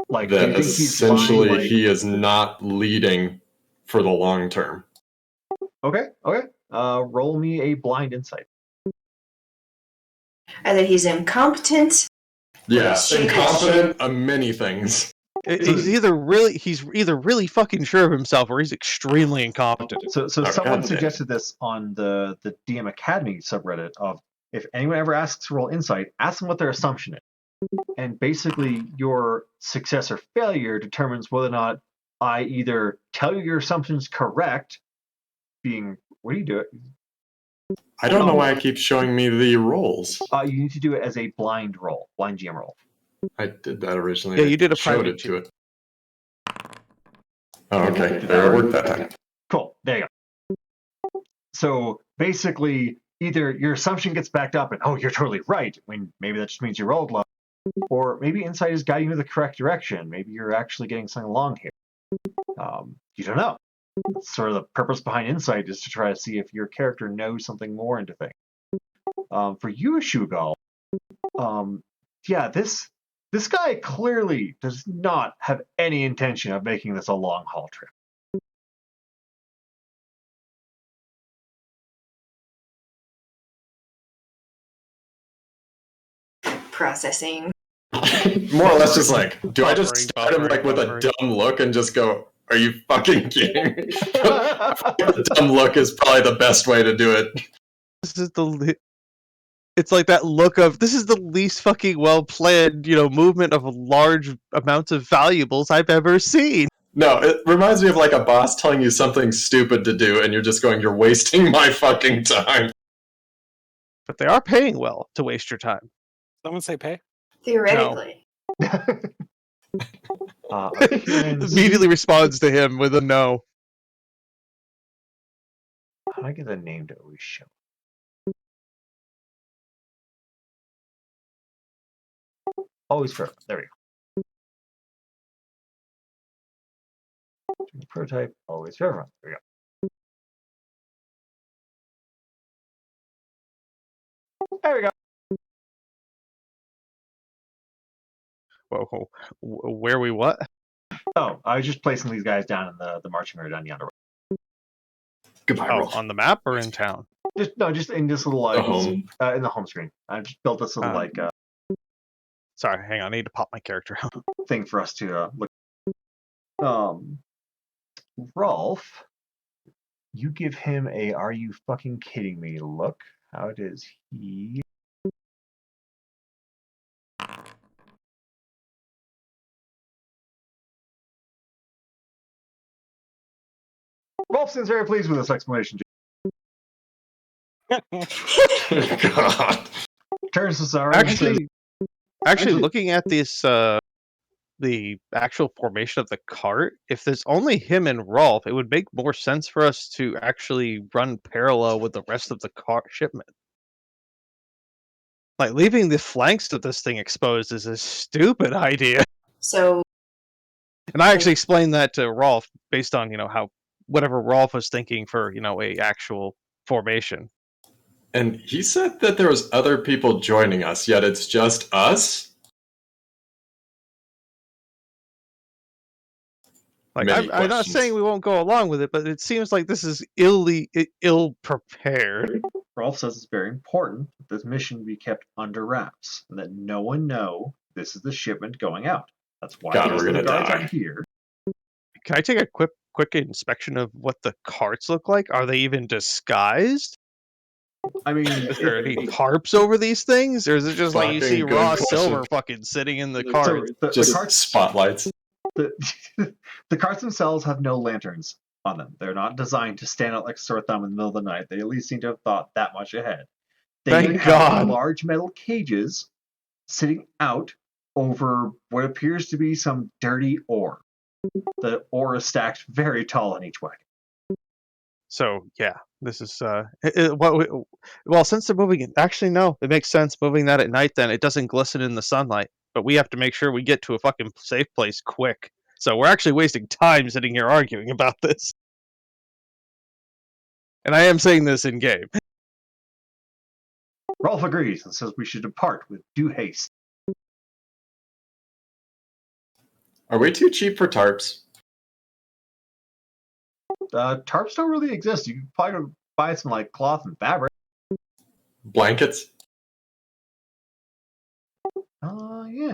Like, do That you think he's essentially fine, like... he is not leading for the long term. Okay. Roll me a blind insight. Either he's incompetent. Yeah, Shit. incompetent of many things. He's either really fucking sure of himself or he's extremely incompetent. So Oh, someone goddamn. suggested this on the DM Academy subreddit of if anyone ever asks to roll insight, ask them what their assumption is. And basically your success or failure determines whether or not I either tell you your assumption's correct, being what do you do it? I don't know why it keeps showing me the rolls. You need to do it as a blind roll, blind GM roll. I did that originally. Yeah, you did a showed private it to it. Oh, okay. Did There that it worked work? that time. Cool. There you go. So basically, either your assumption gets backed up and, oh, you're totally right. I mean, maybe that just means you rolled low. Or maybe insight is guiding you in the correct direction. Maybe you're actually getting something along here. You don't know. That's sort of the purpose behind insight is to try to see if your character knows something more into things. For you, Shugal, yeah, this guy clearly does not have any intention of making this a long haul trip. Processing. More or less just like, do I just Buffering, start him like with a buffering. dumb look and just go, are you fucking kidding me? The dumb look is probably the best way to do it. This is it's like that look of this is the least fucking well planned, movement of large amounts of valuables I've ever seen. No, it reminds me of like a boss telling you something stupid to do and you're just going, you're wasting my fucking time. But they are paying well to waste your time. Someone say pay? Theoretically. Appearance. Immediately responds to him with a no. How do I get a name to always show? Always forever. There we go. Prototype, always forever. There we go. There we go. Whoa, where we what? Oh, I was just placing these guys down in the marching order down yonder. Goodbye, Oh, Rolf. on the map or in town? Just in this little like home. In the home screen. I just built this little Sorry, hang on. I need to pop my character out. thing for us to look. Rolf, you give him a "Are you fucking kidding me?" look. How does he? Rolf seems very pleased with this explanation. God. Turns to Zara. and says, Actually, looking at this, the actual formation of the cart, if there's only him and Rolf, it would make more sense for us to actually run parallel with the rest of the cart shipment. Like, leaving the flanks of this thing exposed is a stupid idea. So And I actually explained that to Rolf based on, how whatever Rolf was thinking for, a actual formation. And he said that there was other people joining us, yet it's just us? Like, Many I'm not questions. saying we won't go along with it, but it seems like this is ill prepared. Rolf says it's very important that this mission be kept under wraps and that no one know this is the shipment going out. That's why God, there's we're the gonna guards die. out here. Can I take a quick inspection of what the carts look like? Are they even disguised? I mean, Is there any tarps over these things, or is it just like you see Fucking good raw question. silver fucking sitting in the so cart? the Just carts, spotlights. the, the carts themselves have no lanterns on them. They're not designed to stand out like a sore thumb in the middle of the night. They at least seem to have thought that much ahead. They Thank have God. large metal cages sitting out over what appears to be some dirty ore. The ore is stacked very tall in each wagon. So yeah, this is well, since they're moving it, actually no, it makes sense moving that at night. Then it doesn't glisten in the sunlight, but we have to make sure we get to a fucking safe place quick. So we're actually wasting time sitting here arguing about this. And I am saying this in game. Rolf agrees and says we should depart with due haste. Are we too cheap for tarps? Tarps don't really exist. You can probably go buy some like cloth and fabric. Blankets. Yeah.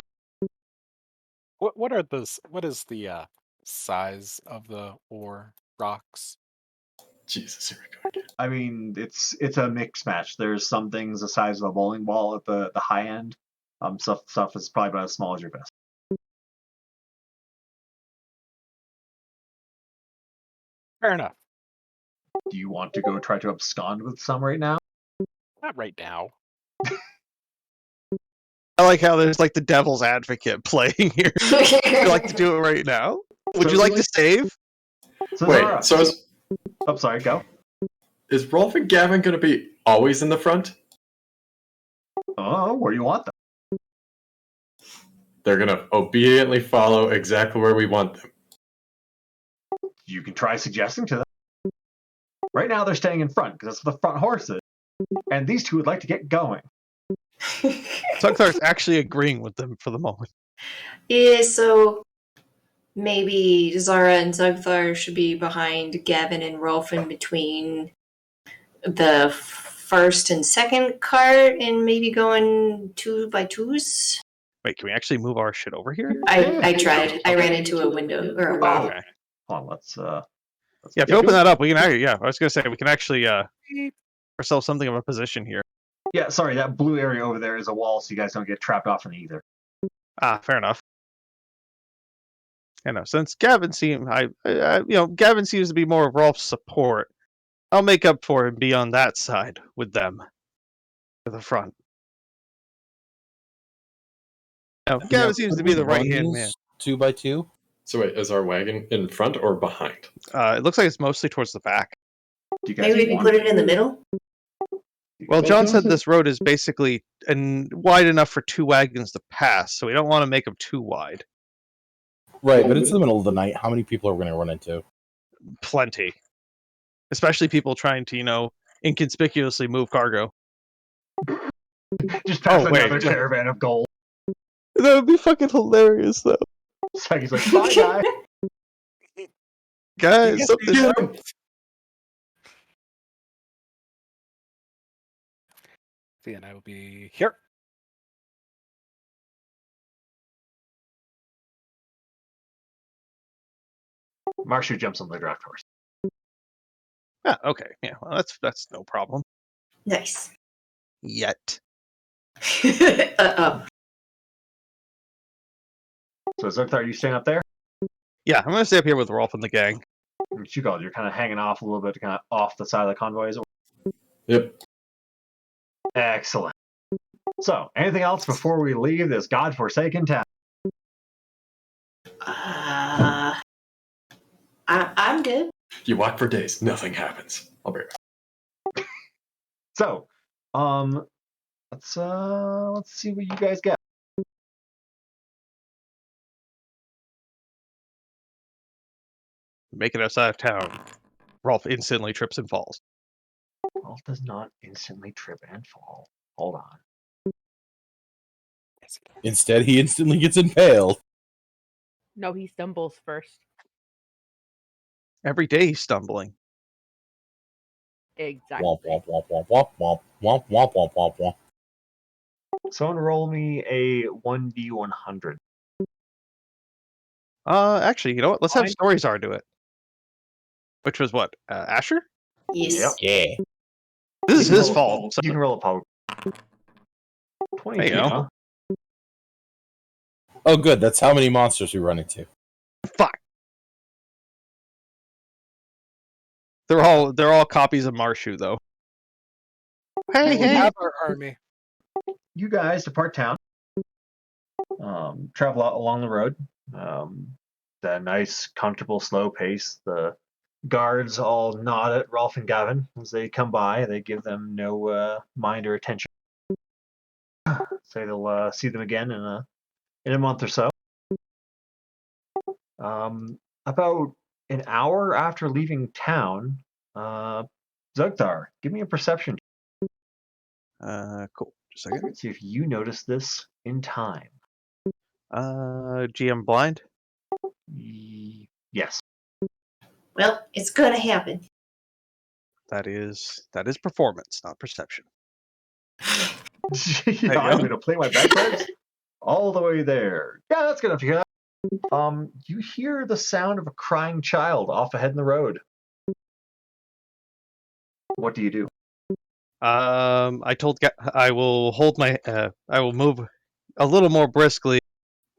What are those? What is the size of the ore rocks? Jesus, here we go again. I mean, it's a mix match. There's some things the size of a bowling ball at the high end. Stuff is probably about as small as your fist. Fair enough. Do you want to go try to abscond with some right now? Not right now. I like how there's like the devil's advocate playing here. Would you like to do it right now? Would you like to save? So Wait, Zara, so I'm sorry, go. is Rolf and Gavin going to be always in the front? Oh, where do you want them? They're going to obediently follow exactly where we want them. You can try suggesting to them. Right now, they're staying in front because that's what the front horse is, and these two would like to get going. Zugthar's actually agreeing with them for the moment. Yeah, so maybe Zara and Zugthar should be behind Gavin and Rolf in between the first and second cart and maybe going 2 by 2s. Wait, can we actually move our shit over here? I tried. I ran into a window or a wall. Okay. Hold on, let's Yeah, if you open that up, we can actually, I was going to say, we can actually ourselves something of a position here. Yeah, sorry, that blue area over there is a wall, so you guys don't get trapped off in either. Ah, fair enough. I know, since Gavin Gavin seems to be more of Rolf's support, I'll make up for it and be on that side with them. To the front. Now, Gavin seems to be the right-hand man. 2 by 2. So wait, is our wagon in front or behind? It looks like it's mostly towards the back. Do you guys Maybe we can want put it in the middle. Well, John said this road is basically wide enough for 2 wagons to pass, so we don't want to make them too wide. Right, but it's the middle of the night. How many people are we going to run into? Plenty. Especially people trying to, inconspicuously move cargo. just pass Oh, wait, another wait. caravan of gold? That would be fucking hilarious, though. So he's like, bye, guy. Guys, something... And I will be here. Marshu jumps on the draft horse. Yeah, okay. Yeah, well, that's no problem. Nice. Yet. Uh-oh. So Zugthar, are you staying up there? Yeah, I'm going to stay up here with Rolf and the gang. What you call it? You're kind of hanging off a little bit, kind of off the side of the convoy, is it? Yep. Excellent. So, anything else before we leave this godforsaken town? I'm good. You walk for days, nothing happens. I'll be right back. So, let's see what you guys get. Make it outside of town. Rolf instantly trips and falls. Rolf does not instantly trip and fall. Hold on. Instead, he instantly gets impaled. No, he stumbles first. Every day he's stumbling. Exactly. Womp, womp, womp, womp, womp, womp, womp, womp, womp, womp, womp. Someone roll me a 1d100. Actually, you know what? Let's have Fine. Storyzar do it. Which was what? Asher? Yes. Yep. Yeah. This is You can his roll a fault. So, You can roll a power. 22. There you go. Huh? Oh, good. That's how many monsters we run into. fuck. They're all copies of Marshu, though. Hey, We hey. have our army. You guys depart town. Travel out along the road. The nice, comfortable, slow pace. The guards all nod at Rolf and Gavin as they come by. They give them no mind or attention. Say they'll see them again in a month or so. About an hour after leaving town, Zugthar, give me a perception. Cool. Just a second. Let's see if you notice this in time. GM blind. Yes. Well, it's gonna happen. that is performance, not perception. Gee, There you I'm go. gonna play my bagpipes all the way there. Yeah, that's good enough to hear that. You hear the sound of a crying child off ahead in the road. What do you do? I will hold my. I will move a little more briskly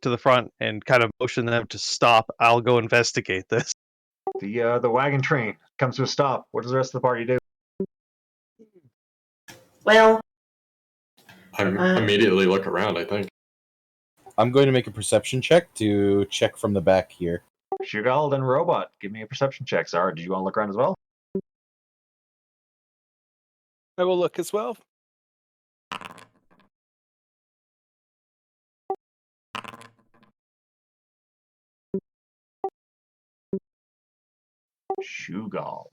to the front and kind of motion them to stop. I'll go investigate this. The wagon train comes to a stop. What does the rest of the party do? Well, I immediately look around, I think. I'm going to make a perception check to check from the back here. Shugald and Robot, give me a perception check. Zara, did you want to look around as well? I will look as well. Shugald.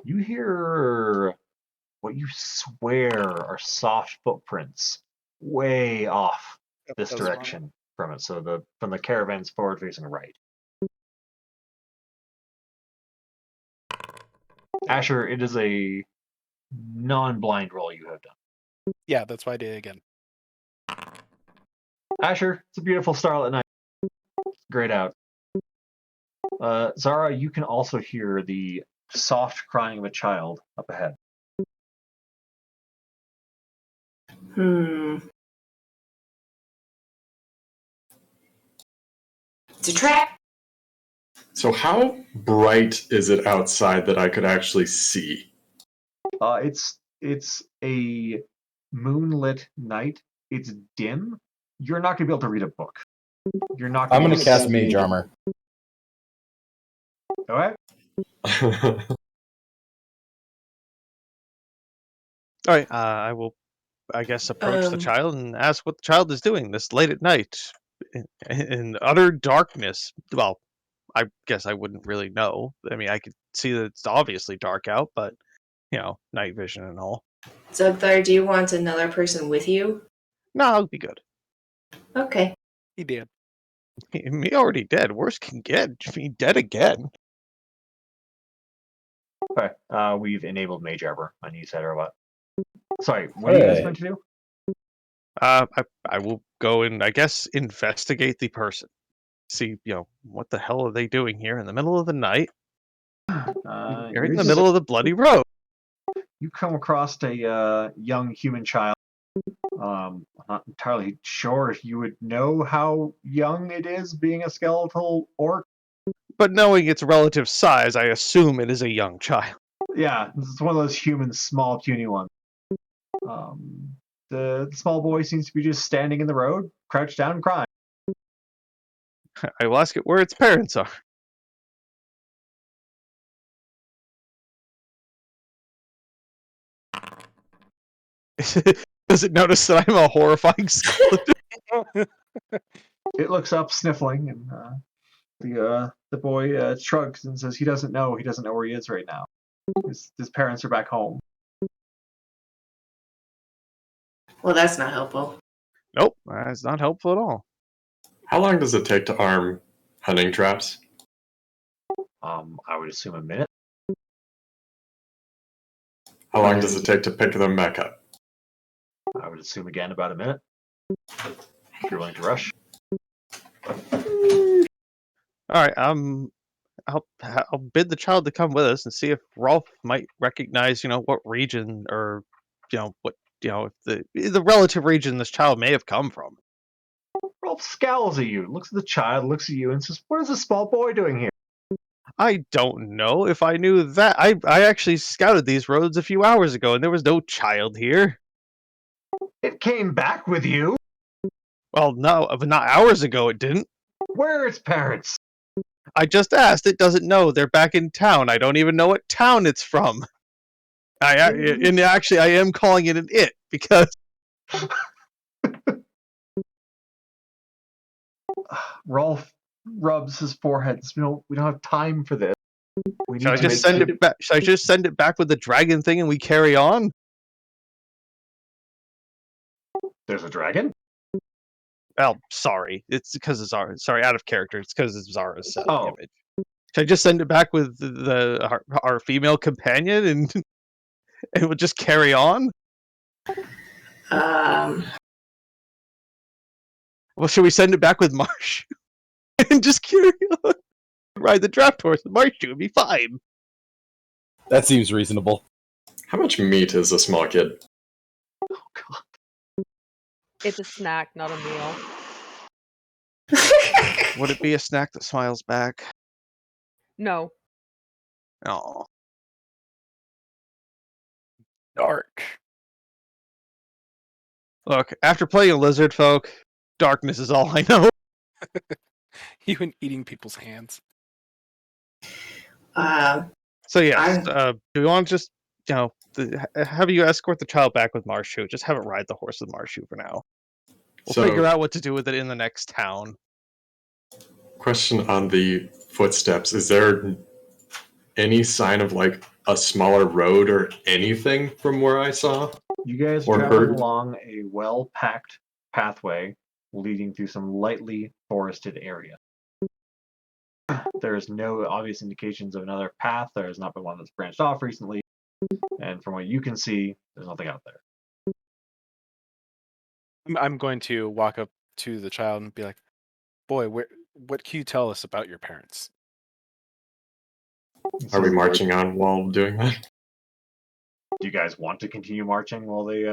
You hear what you swear are soft footprints way off this Those are- direction from it. So from the caravan's forward facing right. Asher, it is a non-blind roll you have done. Yeah, that's why I did it again. Asher, it's a beautiful starlit night. Great out. Zara, you can also hear the soft crying of a child up ahead. It's a trap. So how bright is it outside that I could actually see? It's a moonlit night. It's dim. You're not going to be able to read a book. You're not. I'm going able to cast Mage Armor. All right. All right. I will, I guess, approach the child and ask what the child is doing this late at night in utter darkness. Well, I guess I wouldn't really know. I mean, I could see that it's obviously dark out, but night vision and all. Zugthar, do you want another person with you? No, I'll be good. Okay. He did. Me already dead. Worse can get. Me dead again. Okay. We've enabled Mage Arbor on you, said Robot. Sorry. What are you guys Hey. going to do? I will go and, I guess, investigate the person. See, what the hell are they doing here in the middle of the night? You're in the middle of the bloody road. You come across a young human child. I'm not entirely sure if you would know how young it is, being a skeletal orc. But knowing its relative size, I assume it is a young child. Yeah, it's one of those human, small, puny ones. The small boy seems to be just standing in the road, crouched down, and crying. I will ask it where its parents are. Does it notice that I'm a horrifying skeleton? It looks up, sniffling, and the boy shrugs and says he doesn't know. He doesn't know where he is right now. His parents are back home. Well, that's not helpful. Nope, that's not helpful at all. How long does it take to arm hunting traps? I would assume a minute. How long does it take to pick them back up? I would assume again about a minute. If you're willing to rush. All right, I'll bid the child to come with us and see if Rolf might recognize, what region or, what, if the relative region this child may have come from. Rolf scowls at you, looks at the child, looks at you, and says, "What is this small boy doing here?" I don't know. If I knew that, I actually scouted these roads a few hours ago, and there was no child here. It came back with you. Well, no, but not hours ago. It didn't. Where are its parents? I just asked. It doesn't know. They're back in town. I don't even know what town it's from. And actually, I am calling it an it because Rolf rubs his forehead. We don't have time for this. We need should I to just send it back? Should I just send it back with the dragon thing and we carry on? There's a dragon? Well, sorry. It's because of Zara. Sorry, out of character. It's because of Zara's Oh. image. Should I just send it back with our female companion and and we'll just carry on? Um, Well, should we send it back with Marsh and just carry on? Ride the draft horse with Marsh, it would be fine. That seems reasonable. How much meat is a small kid? Oh god. It's a snack, not a meal. Would it be a snack that smiles back? No. Oh, Dark. look, after playing a lizard folk, darkness is all I know. Even eating people's hands. So yes, I'm- do we want to just have you escort the child back with Marshu? Just have it ride the horse with Marshu for now. We'll So- figure out what to do with it in the next town. Question on the footsteps. Is there any sign of like a smaller road or anything from where I saw? You guys Or are traveling herd. along a well-packed pathway leading through some lightly forested area. There is no obvious indications of another path. There has not been one that's branched off recently. And from what you can see, there's nothing out there. I'm going to walk up to the child and be like, "Boy, what can you tell us about your parents?" Are we marching on while doing that? Do you guys want to continue marching while they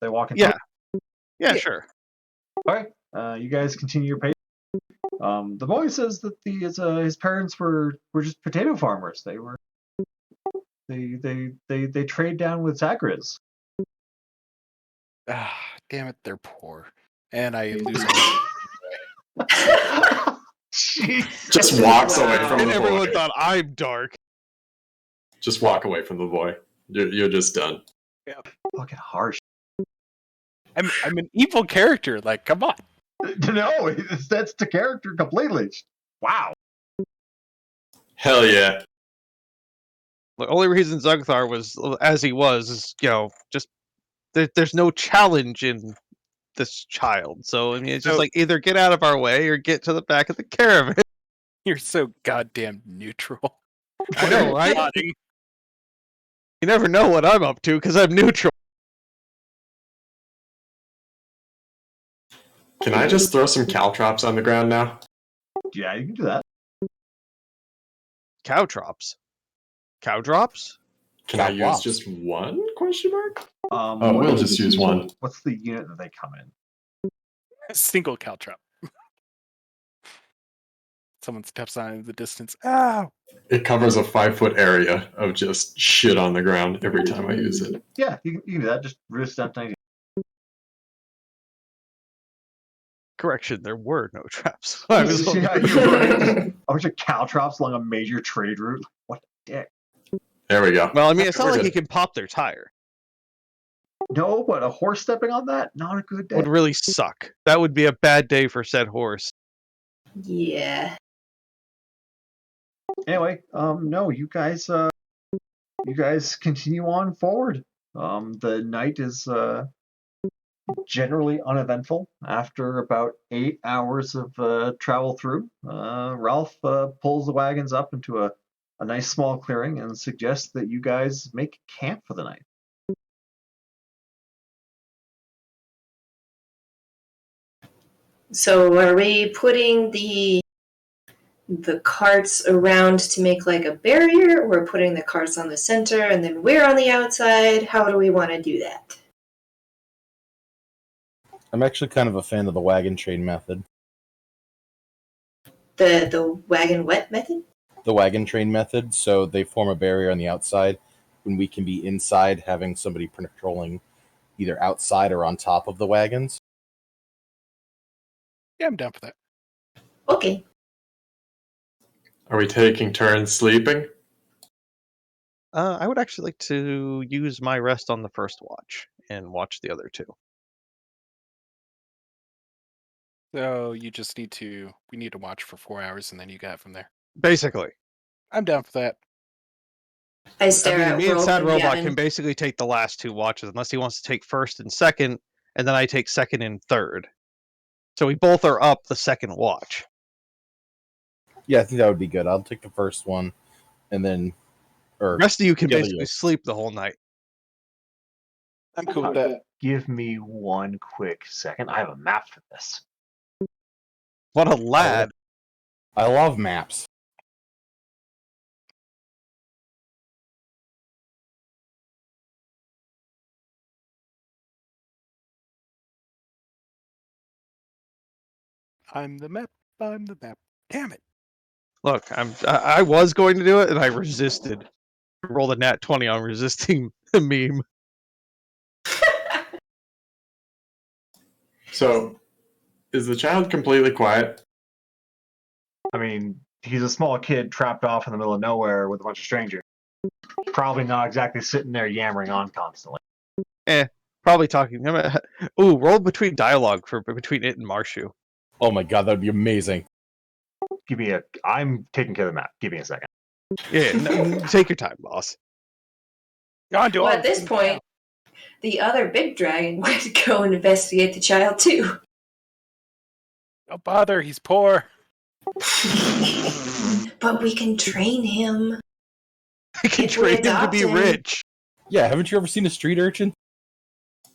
walk in? Yeah, yeah, sure. All right. You guys continue your pace. The boy says that his parents were just potato farmers. They trade down with Zagriz. Ah, damn it, they're poor, and I lose. Jeez. Just walks away from And the everyone boy. thought I'm dark. Just walk away from the boy. You're just done. Fucking harsh. I'm an evil character. Like, come on. No, that's the character completely. Wow. Hell yeah. The only reason Zugthar was as he was is, just there's no challenge in this child. So I mean, it's just So- like either get out of our way or get to the back of the caravan. You're so goddamn neutral. I know, right? Nodding. You never know what I'm up to because I'm neutral. Can I just throw some caltrops on the ground now? Yeah, you can do that. Cow drops. Cow drops? Can I use Caltrops. just one? Question mark? Oh, we'll just use one. What's the unit that they come in? Single caltrop. Someone steps on it in the distance. Ow! It covers a 5-foot area of just shit on the ground every time I use it. Yeah, you can do that. Just wrist down tiny. Correction, there were no traps. I was Yeah, you're right. A bunch of caltrops along a major trade route. What a dick. There we go. Well, I mean, it's not We're like good. he can pop their tire. No, but a horse stepping on that? Not a good day. Would really suck. That would be a bad day for said horse. Yeah. Anyway, no, you guys continue on forward. The night is generally uneventful. After about 8 hours of travel through, Ralph pulls the wagons up into a nice small clearing and suggests that you guys make camp for the night. So are we putting the carts around to make like a barrier, or putting the carts on the center and then we're on the outside? How do we want to do that? I'm actually kind of a fan of the wagon train method. The wagon wet method? The wagon train method, so they form a barrier on the outside when we can be inside having somebody patrolling either outside or on top of the wagons. Yeah, I'm down for that. Okay. Are we taking turns sleeping? I would actually like to use my rest on the first watch and watch the other two. So you just need to. We need to watch for 4 hours, and then you got it from there. Basically. I'm down for that. I stare I mean, at me and Rolf Sad and Robot Gavin. can basically take the last two watches unless he wants to take first and second, and then I take second and third. So we both are up the second watch. Yeah, I think that would be good. I'll take the first one, and then, The rest of you can together, basically yeah. sleep the whole night. I'm cool with that. Give me one quick second. I have a map for this. What a lad! I love maps. I'm the map. I'm the map. Damn it. Look, I was going to do it, and I resisted. Rolled a nat 20 on resisting the meme. So, is the child completely quiet? I mean, he's a small kid trapped off in the middle of nowhere with a bunch of strangers. Probably not exactly sitting there yammering on constantly. Probably talking. Ooh, roll between dialogue for between it and Marshu. Oh my god, that'd be amazing. I'm taking care of the map. Give me a second. Yeah, take your time, boss. God, do Well, all at the this things point, now. the other big dragon would go and investigate the child too. Don't bother. He's poor. But we can train him. I can If we train him to be adopt him. rich. Yeah, haven't you ever seen a street urchin?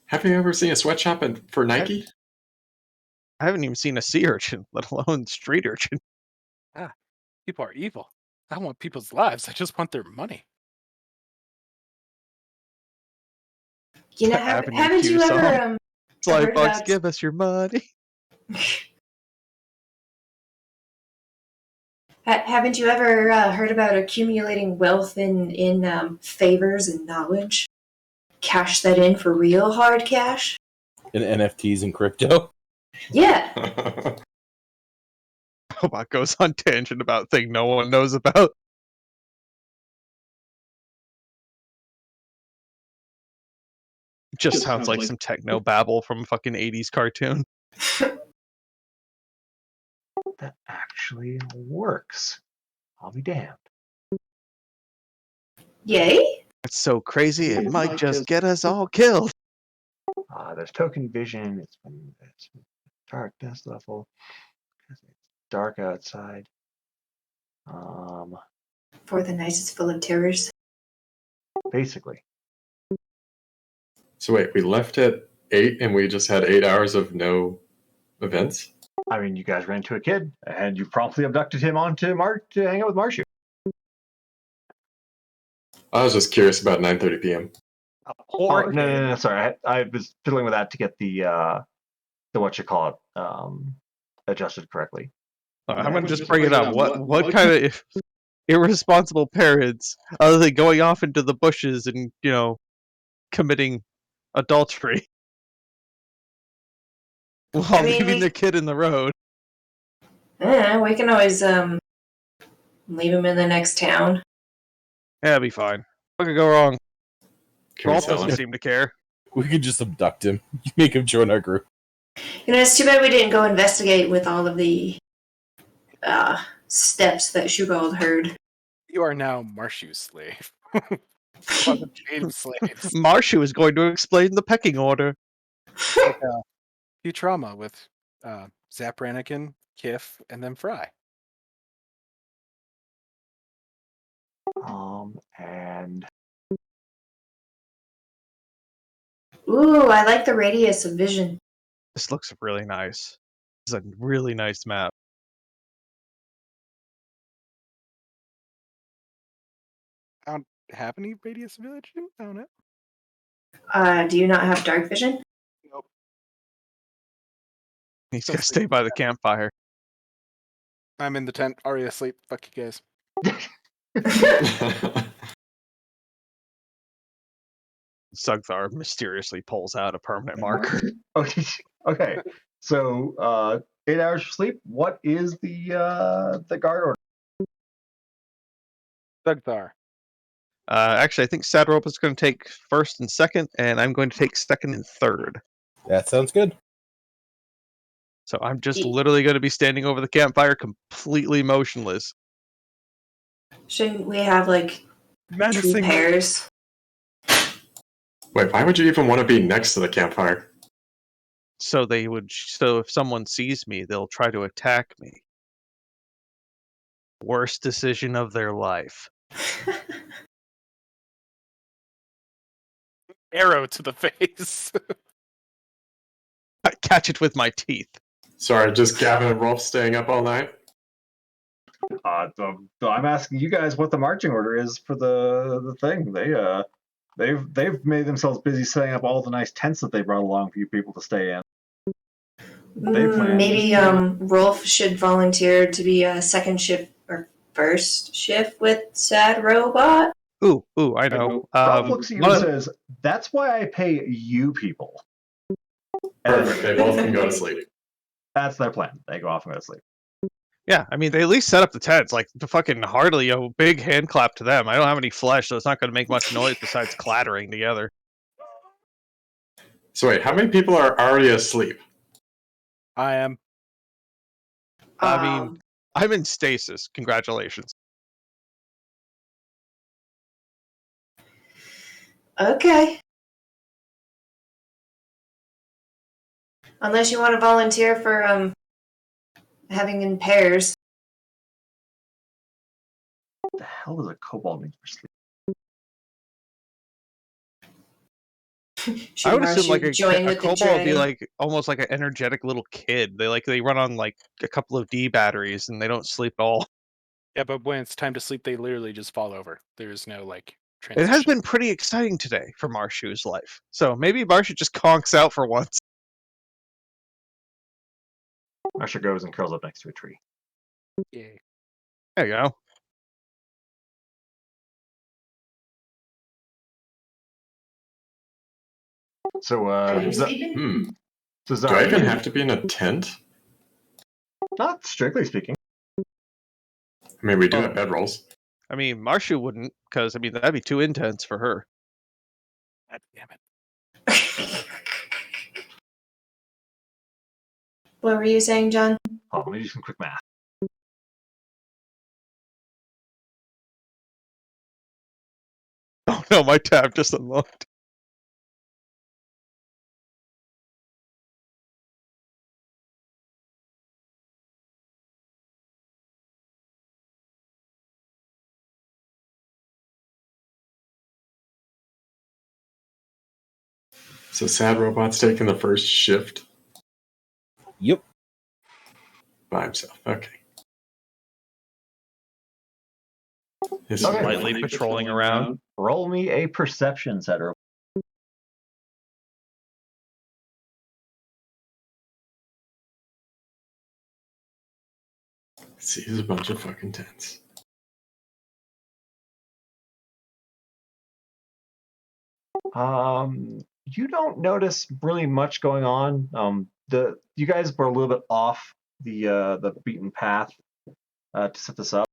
Have you ever seen a sweatshop for Nike? I haven't even seen a sea urchin, let alone street urchin. People are evil. I don't want people's lives. I just want their money. You know, Avenue haven't Q you song. ever Sly heard Bucks, about- give us your money. Haven't you ever heard about accumulating wealth in favors and knowledge? Cash that in for real hard cash? In NFTs and crypto? Yeah. Robot goes on tangent about thing no one knows about. Just sounds like some techno babble from a fucking 80s cartoon. That actually works. I'll be damned. Yay? It's so crazy, it might just get us all killed. There's token vision. It's dark dust level. It's dark outside. For the night is full of terrors. Basically. So wait, we left at 8 and we just had 8 hours of no events? I mean, you guys ran into a kid, and you promptly abducted him onto to hang out with Marshu. I was just curious about 9:30 p.m. A poor No. Sorry, I was fiddling with that to get the adjusted correctly. I'm gonna just bring it up. What kind of irresponsible parents, other than going off into the bushes and, committing adultery while leaving their kid in the road? We can always leave him in the next town. Yeah, it'll be fine. What could go wrong? Can we Rolf tell doesn't him? seem to care. We could just abduct him. Make him join our group. It's too bad we didn't go investigate with all of the steps that Shugald heard. You are now Marshu's slave. Wasn't chain slaves. Marshu is going to explain the pecking order. Like, Futurama with Zap Rannigan, Kif, and then Fry. And Ooh, I like the radius of vision. This looks really nice. This is a really nice map. I don't have any radius vision. I don't know. Do you not have dark vision? Nope. He's Still got to stay by the campfire. I'm in the tent, already asleep. Fuck you guys. Sugthar mysteriously pulls out a permanent marker. Okay. So 8 hours of sleep. What is the guard order? Thugthar. Actually, I think Sadrope is going to take first and second, and I'm going to take second and third. That sounds good. So I'm just literally going to be standing over the campfire completely motionless. Shouldn't we have like 2 pairs? Wait, why would you even want to be next to the campfire? So if someone sees me, they'll try to attack me. Worst decision of their life. Arrow to the face. I catch it with my teeth. Sorry, just Gavin and Rolf staying up all night. So I'm asking you guys what the marching order is for the thing. They've made themselves busy setting up all the nice tents that they brought along for you people to stay in. They plan. Maybe Rolf should volunteer to be a second shift or first shift with Sad Robot. Ooh, I know. Rolf looks at you one and of- says, "That's why I pay you people." Perfect. They both can go to sleep. That's their plan. They go off and go to sleep. Yeah, I mean, they at least set up the tents. Like, the fucking hardly a big hand clap to them. I don't have any flesh, so it's not going to make much noise besides clattering together. So wait, how many people are already asleep? I am. I mean, I'm in stasis. Congratulations. Okay. Unless you want to volunteer for having in pairs. What the hell does a kobold need for sleep? Should I would assume like join a with the kobold would be train? like almost like an energetic little kid. They run on like a couple of D batteries and they don't sleep at all. Yeah, but when it's time to sleep, they literally just fall over. There is no like It transition. has been pretty exciting today for Marshu's life. So maybe Marshu just conks out for once. Marsha goes and curls up next to a tree. Yeah. There you go. So, Are you sleeping? So Do I Zara, even have to be in a tent? not strictly speaking. I mean, we do have bedrolls. I mean, Marshu wouldn't, because I mean that'd be too intense for her. God damn it. What were you saying, John? Oh, let me do some quick math. Oh no, my tab just unlocked. So Sad Robot's taking the first shift Yep. by himself. Okay. He's Okay. Lightly patrolling around. Roll me a perception, Cedro. sees a bunch of fucking tents. You don't notice really much going on. You guys were a little bit off the beaten path to set this up.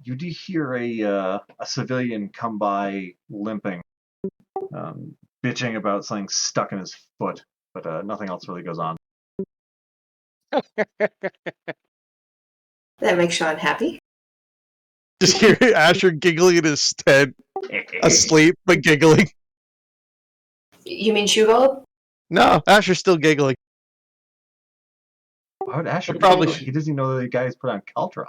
You do hear a civilian come by limping, bitching about something stuck in his foot, but nothing else really goes on. That makes Sean happy. Just hear Asher giggling in his tent, asleep but giggling. You mean Shoegold? No, Asher's still giggling. Why would Asher Probably he doesn't even know that the guys put on Caltra.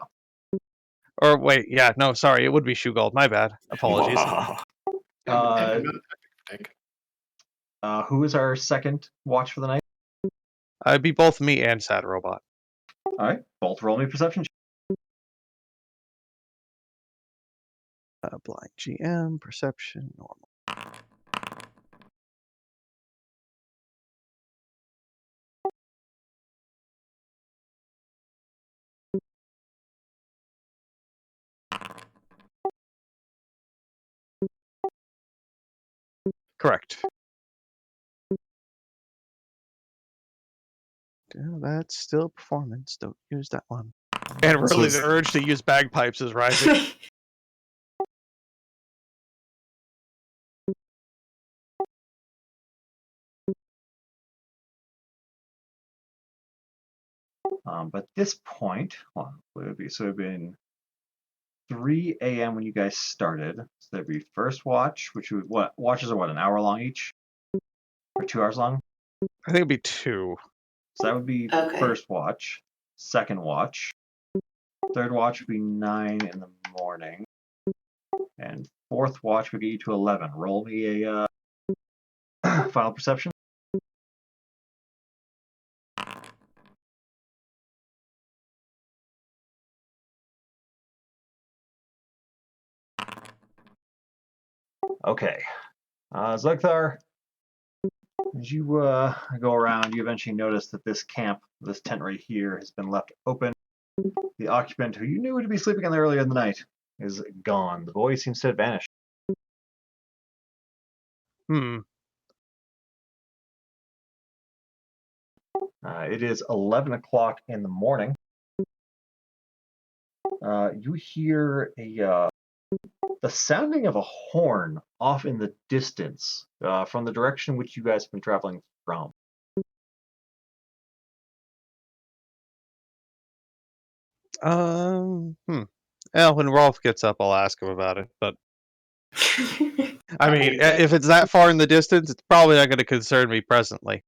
Or wait, yeah, no, sorry, it would be Shoegold. My bad. Apologies. Who is our second watch for the night? It'd be both me and Sad Robot. All right, both roll me perception. Blind GM, perception, normal. Correct. Yeah, that's still performance. Don't use that one. And really, the urge to use bagpipes is rising. But at this point, hold on, what would it be? So it would have been 3 a.m. when you guys started. So that'd be first watch, which would watches are an hour long each, or 2 hours long. I think it'd be 2. So that would be Okay. first watch, second watch, third watch would be 9 in the morning. And fourth watch would get you to 11. Roll me a final perception. Okay. Zugthar, as you go around, you eventually notice that this camp, this tent right here, has been left open. The occupant, who you knew to be sleeping in there earlier in the night, is gone. The boy seems to have vanished. Hmm. It is 11 o'clock in the morning. You hear the sounding of a horn off in the distance from the direction which you guys have been traveling from. Well, when Rolf gets up, I'll ask him about it. But I mean, if it's that far in the distance, it's probably not going to concern me presently.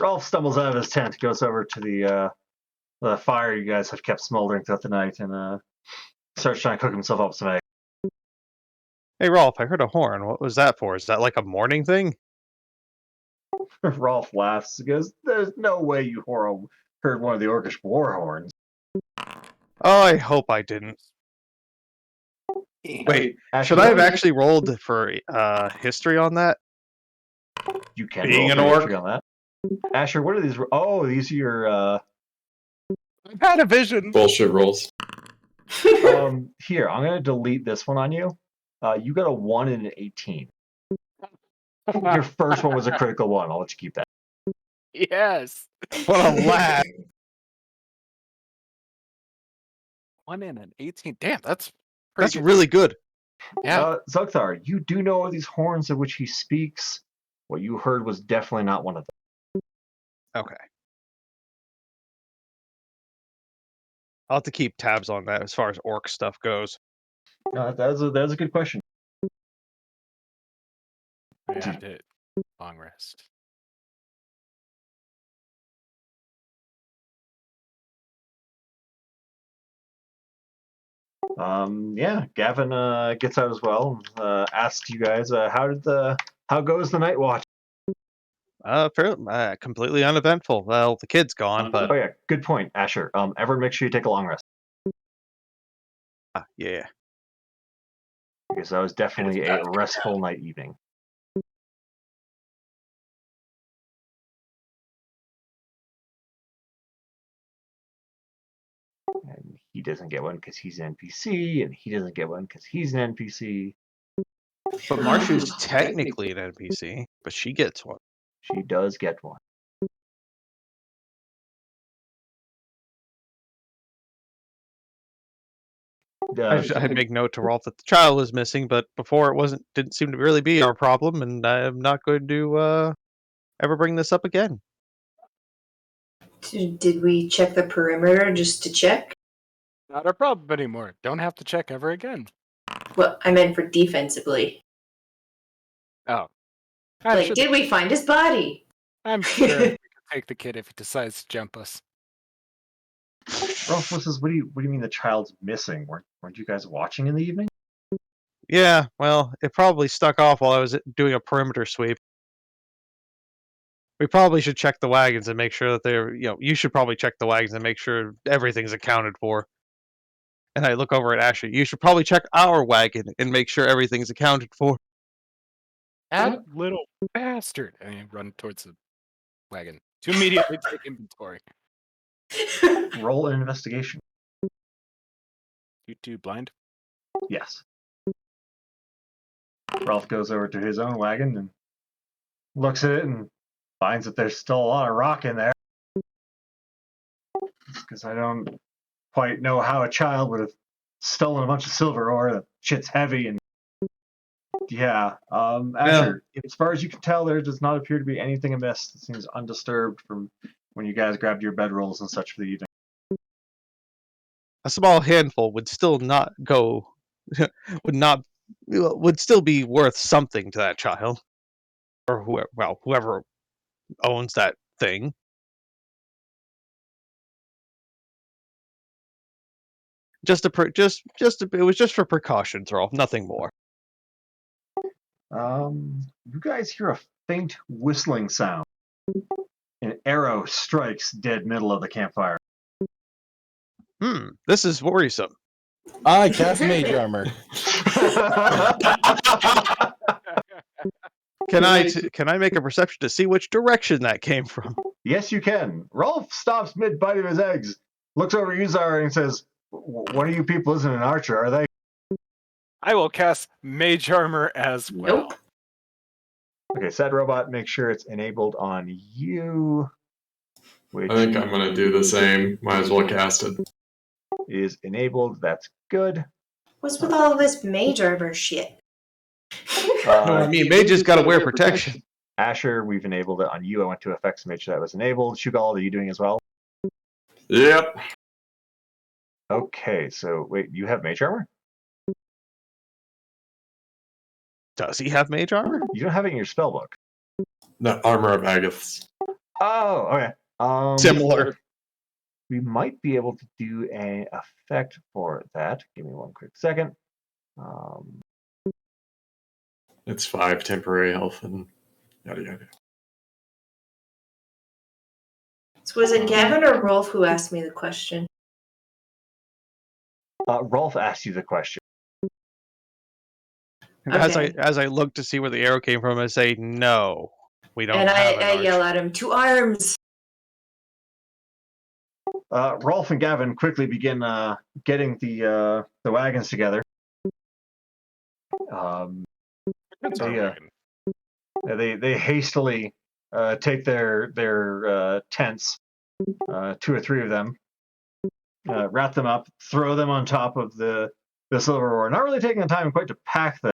Rolf stumbles out of his tent, goes over to the fire you guys have kept smoldering throughout the night, and starts trying to cook himself up some eggs. Hey, Rolf, I heard a horn. What was that for? Is that like a morning thing? Rolf laughs because there's no way you heard one of the Orcish war horns. Oh, I hope I didn't. Wait, Asher, should I have what is- actually rolled for history on that? You can being roll an for orc? history on that. Asher, what are these? Oh, these are your. I've had a vision. Bullshit rolls. Here, I'm gonna delete this one on you. You got a 1 and an 18. Your first one was a critical one. I'll let you keep that. Yes. What a lad! 1 in an 18. Damn, that's That's pretty good. really good. Yeah. Zugthar, you do know these horns of which he speaks. What you heard was definitely not one of them. Okay. I'll have to keep tabs on that as far as orc stuff goes. That was a good question. I have to long rest. Yeah, Gavin gets out as well. Asks you guys, how goes the night watch? Completely uneventful. Well, the kid's gone, but Oh yeah, good point, Asher. Everyone, make sure you take a long rest yeah. because that was definitely a restful night evening. And he doesn't get one because he's an NPC, and he doesn't get one because he's an NPC. But Marsha's technically an NPC, but she gets one. She does get one. I'd make note to Rolf that the child was missing, but before didn't seem to really be our problem, and I'm not going to ever bring this up again. Did we check the perimeter just to check? Not a problem anymore. Don't have to check ever again. Well, I meant for defensively. Oh. Like, did we find his body? I'm sure we can take the kid if he decides to jump us. Rolf says, "What do you mean the child's missing? Weren't you guys watching in the evening?" Yeah, well, it probably stuck off while I was doing a perimeter sweep. We probably should check the wagons and make sure that you should probably check the wagons and make sure everything's accounted for. And I look over at Ashley. You should probably check our wagon and make sure everything's accounted for. That little bastard. And I run towards the wagon to immediately take inventory. Roll an investigation. You two blind? Yes. Ralph goes over to his own wagon and looks at it and finds that there's still a lot of rock in there. Because I don't quite know how a child would have stolen a bunch of silver ore. That shit's heavy and yeah. Asher, as far as you can tell, there does not appear to be anything amiss. It seems undisturbed from when you guys grabbed your bedrolls and such for the evening. A small handful would still not go, would still be worth something to that child, or whoever owns that thing. It was just for precautions, Rolf. Nothing more. You guys hear a faint whistling sound. An arrow strikes dead middle of the campfire. This is worrisome. I cast mage armor. Can I make a perception to see which direction that came from? Yes, you can. Rolf stops mid bite of his eggs, looks over at Uzar and says, "One of you people isn't an archer, are they?" I will cast mage armor as well. Nope. Okay, said robot, make sure it's enabled on you. Which I think I'm gonna do the same. Might as well cast it. is enabled. That's good. What's with all this mage armor shit? No, I mean, mages got to wear protection. Asher, we've enabled it on you. I went to effects and made sure that was enabled. Shugal, are you doing as well? Yep. Okay, so wait, you have mage armor? Does he have mage armor? You don't have it in your spell book. The armor of Agath's. Oh, okay. Similar. We might be able to do an effect for that. Give me one quick second. It's 5 temporary health and yada yada. So was it Gavin or Rolf who asked me the question? Rolf asked you the question. Okay. As I look to see where the arrow came from, I say, no, we don't And have I an yell archer. at him, 2 arms! Rolf and Gavin quickly begin getting the wagons together. That's our wagon. They hastily take their tents, 2 or 3 of them, wrap them up, throw them on top of the silver ore. Not really taking the time quite to pack them,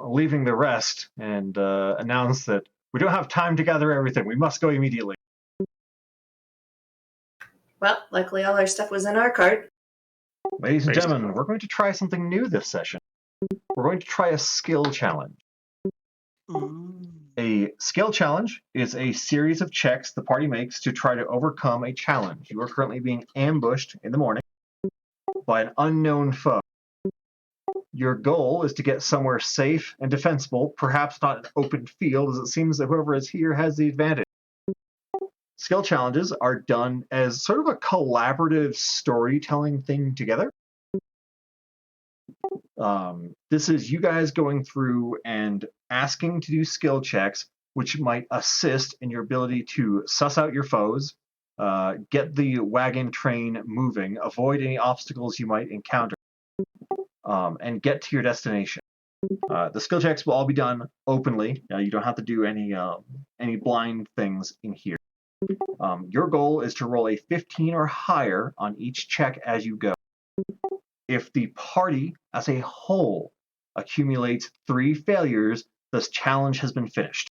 leaving the rest, and announce that we don't have time to gather everything. We must go immediately. Well, luckily all our stuff was in our cart. Ladies and gentlemen, we're going to try something new this session. We're going to try a skill challenge. A skill challenge is a series of checks the party makes to try to overcome a challenge. You are currently being ambushed in the morning by an unknown foe. Your goal is to get somewhere safe and defensible, perhaps not an open field, as it seems that whoever is here has the advantage. Skill challenges are done as sort of a collaborative storytelling thing together. This is you guys going through and asking to do skill checks, which might assist in your ability to suss out your foes, get the wagon train moving, avoid any obstacles you might encounter, and get to your destination. The skill checks will all be done openly. You don't have to do any blind things in here. Your goal is to roll a 15 or higher on each check as you go. If the party as a whole accumulates 3 failures, this challenge has been finished.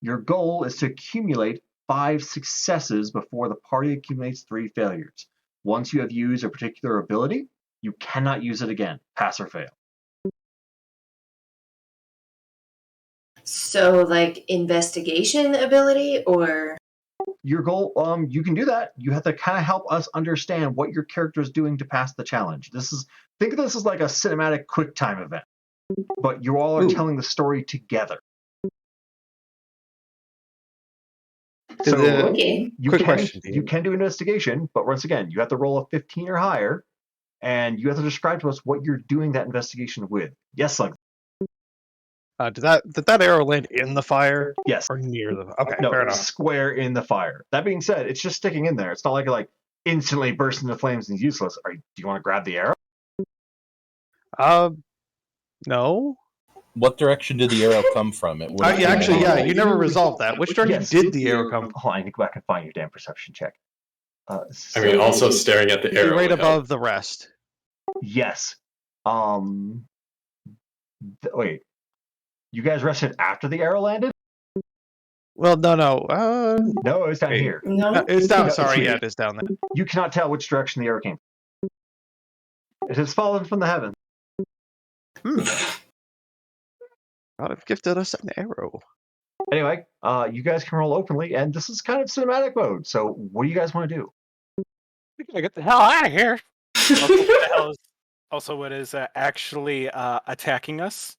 Your goal is to accumulate 5 successes before the party accumulates 3 failures. Once you have used a particular ability, you cannot use it again, pass or fail. So, like, investigation ability, or? Your goal, you can do that. You have to kind of help us understand what your character is doing to pass the challenge. Think of this as like a cinematic quick time event, but you all are telling the story together. So Okay. Question. You can do investigation, but once again, you have to roll a 15 or higher, and you have to describe to us what you're doing that investigation with. Yes, like Did that arrow land in the fire? yes. Or near the? Okay, No, fair it's enough. square in the fire. That being said, it's just sticking in there. It's not like it like instantly bursts into flames and is useless. Do you want to grab the arrow? No. What direction did the arrow come from? It You never resolved that. Which direction did the arrow come from? Hold on, I need to go back and find your damn perception check. I mean, also staring at the arrow. Right would help. above the rest. Yes. Wait. You guys rested after the arrow landed? Well, no. No, it was down Wait. here. No. It's down. No, Sorry, it's yeah, here. it is down there. You cannot tell which direction the arrow came from. It has fallen from the heavens. God have gifted us an arrow. Anyway, you guys can roll openly, and this is kind of cinematic mode. So, what do you guys want to do? We gotta get the hell out of here. Also, what is actually attacking us?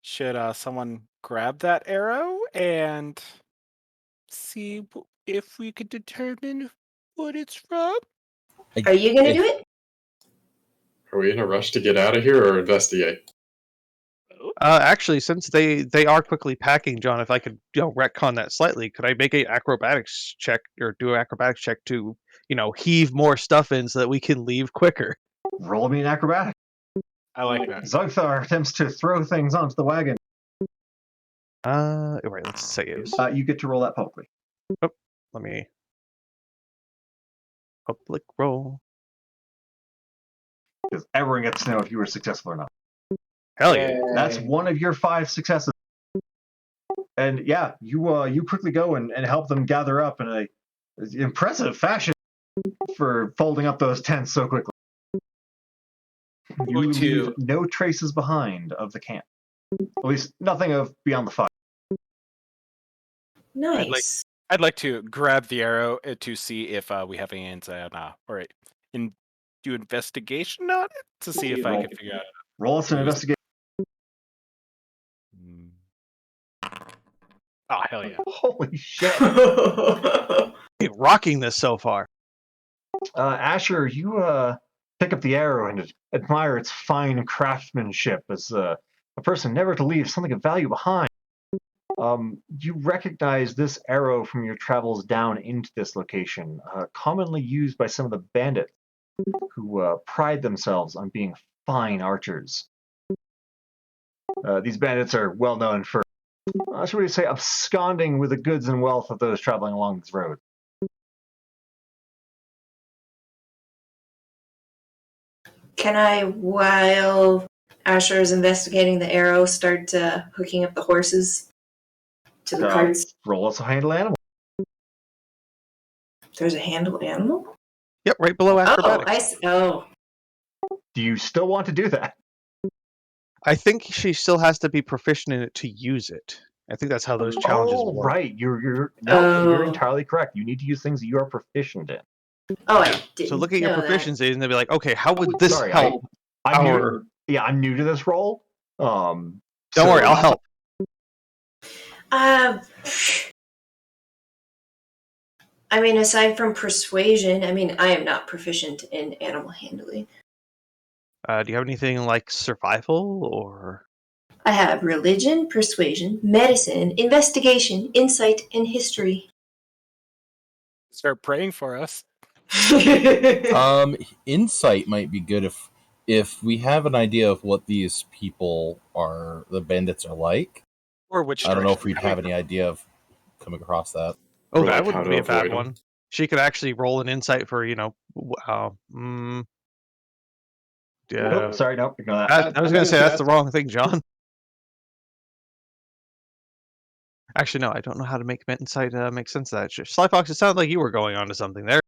Should someone grab that arrow and see if we could determine what it's from? Are you gonna do it? Are we in a rush to get out of here or investigate? Actually, since they are quickly packing, John, if I could retcon that slightly, could I make a acrobatics check or do an acrobatics check to heave more stuff in so that we can leave quicker? Roll me an acrobatic. I like that. Zogthar attempts to throw things onto the wagon. Right. Let's say it. You get to roll that publicly. Let me public roll. Because everyone gets to know if you were successful or not. Hell yeah! That's one of your 5 successes. And yeah, you quickly go and help them gather up in a impressive fashion for folding up those tents so quickly. You leave no traces behind of the camp. At least nothing of beyond the fire. Nice. I'd like to grab the arrow to see if we have any insight on, or do investigation on it to see if I can figure out. Roll us an investigation. Oh, hell yeah. Holy shit. Hey, rocking this so far. Asher, you pick up the arrow and admire its fine craftsmanship as a person never to leave something of value behind. You recognize this arrow from your travels down into this location, commonly used by some of the bandits who pride themselves on being fine archers. These bandits are well known for, should we say, absconding with the goods and wealth of those traveling along this road. Can I, while Asher is investigating the arrow, start hooking up the horses to the carts? Roll us a handle animal. There's a handle animal? Yep, right below acrobatics. Oh. Do you still want to do that? I think she still has to be proficient in it to use it. I think that's how those challenges work. Right. You're entirely correct. You need to use things that you are proficient in. Oh, I didn't. So look at your know that. proficiencies and they'll be like, okay, how would this help? I'm new to this role. Don't worry, I'll help. I mean, aside from persuasion, I am not proficient in animal handling. Do you have anything like survival or? I have religion, persuasion, medicine, investigation, insight, and history. Start praying for us. Insight might be good if we have an idea of what these people are, the bandits are like. Or which I don't know if we'd have any idea of coming across that. Oh, Or that like wouldn't how be to a bad avoid 'em. one. She could actually roll an insight for Nope, sorry, nope. Ignore that. I was going to say that's the wrong thing, John. Actually, no, I don't know how to make insight make sense of that. Slyfox, it sounded like you were going on to something there.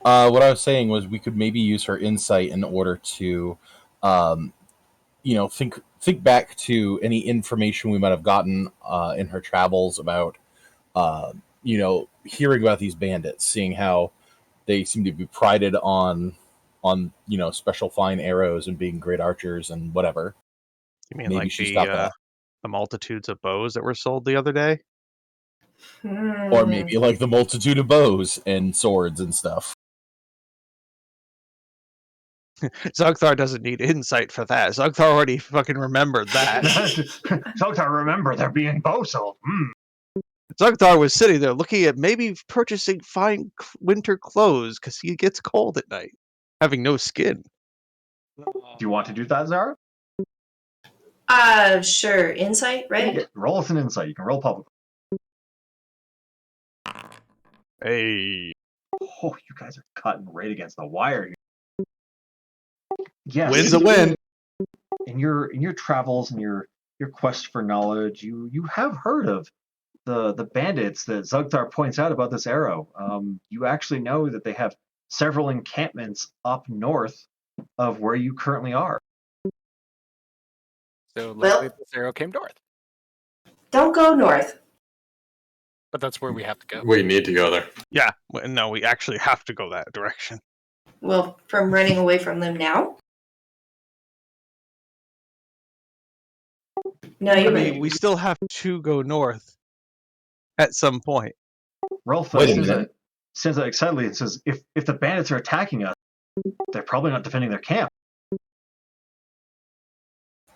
What I was saying was we could maybe use her insight in order to, think back to any information we might have gotten in her travels about, hearing about these bandits, seeing how they seem to be prided on special fine arrows and being great archers and whatever. You mean Maybe like she's got that. the multitudes of bows that were sold the other day? Or maybe like the multitude of bows and swords and stuff. Zogthar doesn't need insight for that. Zogthar already fucking remembered that. Zogthar, remember they're being bow sold. Zogthar was sitting there looking at maybe purchasing fine winter clothes because he gets cold at night, having no skin. Do you want to do that, Zara? Sure. Insight, right? Yeah, roll us an insight. You can roll public. Hey. Oh, you guys are cutting right against the wire here. Yes. Win's a win. In your travels and your quest for knowledge, you have heard of the bandits that Zugthar points out about this arrow. You actually know that they have several encampments up north of where you currently are. So luckily this arrow came north. Don't go north. But that's where we have to go. We need to go there. Yeah, no, we actually have to go that direction. Well, from running away from them now? No, I you mean, we still have to go north at some point. Rolf Wait a says that excitedly and says, if the bandits are attacking us, they're probably not defending their camp.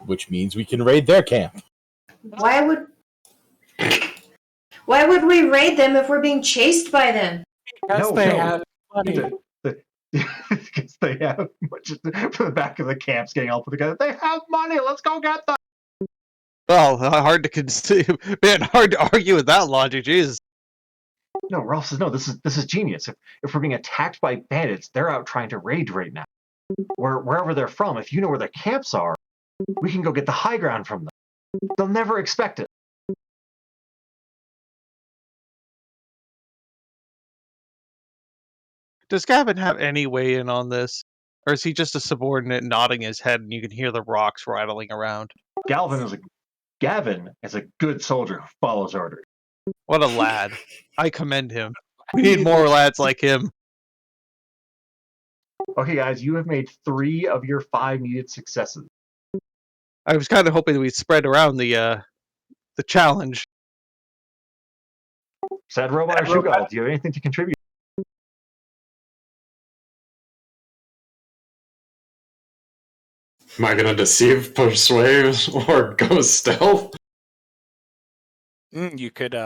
Which means we can raid their camp. Why would we raid them if we're being chased by them? Because they have money. Because they have much from the back of the camps getting all put together. They have money. Let's go get them. Well, hard to conceive. Man, hard to argue with that logic. Jesus. No, Rolf says no. This is genius. If we're being attacked by bandits, they're out trying to raid right now. Wherever they're from, if you know where their camps are, we can go get the high ground from them. They'll never expect it. Does Gavin have any way in on this? Or is he just a subordinate nodding his head and you can hear the rocks rattling around? Gavin is a good soldier who follows orders. What a lad. I commend him. We need more lads like him. Okay, guys, you have made 3 of your 5 needed successes. I was kind of hoping we'd spread around the challenge. Sad Robot or Shugal, do you have anything to contribute? Am I going to deceive, persuade, or go stealth? You could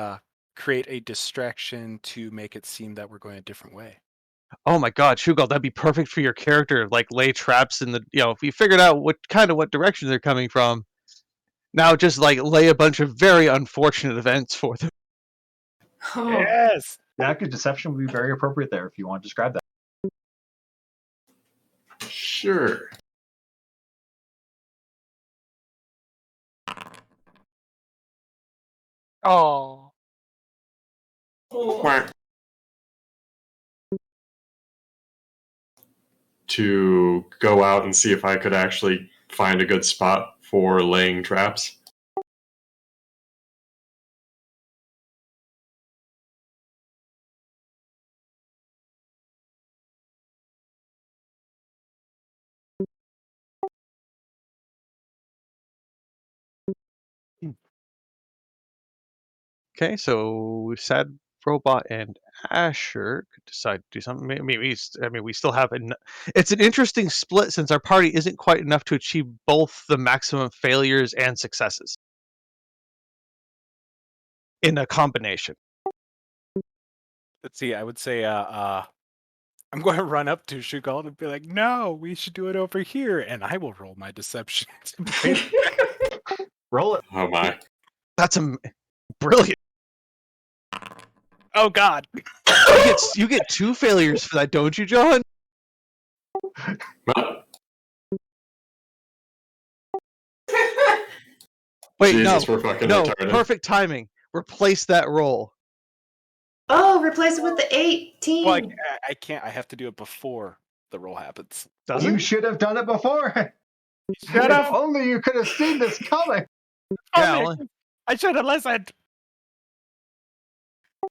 create a distraction to make it seem that we're going a different way. Oh my god, Shugal, that'd be perfect for your character. Like, lay traps in the, if you figured out what direction they're coming from, now just, like, lay a bunch of very unfortunate events for them. Oh. Yes! Yeah, good deception would be very appropriate there if you want to describe that. Sure. Oh. Quack. To go out and see if I could actually find a good spot for laying traps. Okay, so Sad Robot and Asher could decide to do something. Maybe we still have it's an interesting split since our party isn't quite enough to achieve both the maximum failures and successes in a combination. Let's see, I would say I'm going to run up to Shugal and be like, no, we should do it over here, and I will roll my deception. Roll it. Oh my. That's brilliant. Oh god. You get 2 failures for that, don't you, John? Well, Wait, Jesus, we're fucking no, retarded. perfect timing. Replace that roll. Oh, replace it with the 18. Well, I can't. I have to do it before the roll happens. Does You it? should have done it before. Shut If up! only you could have seen this coming. Yeah, Oh, I should have listened.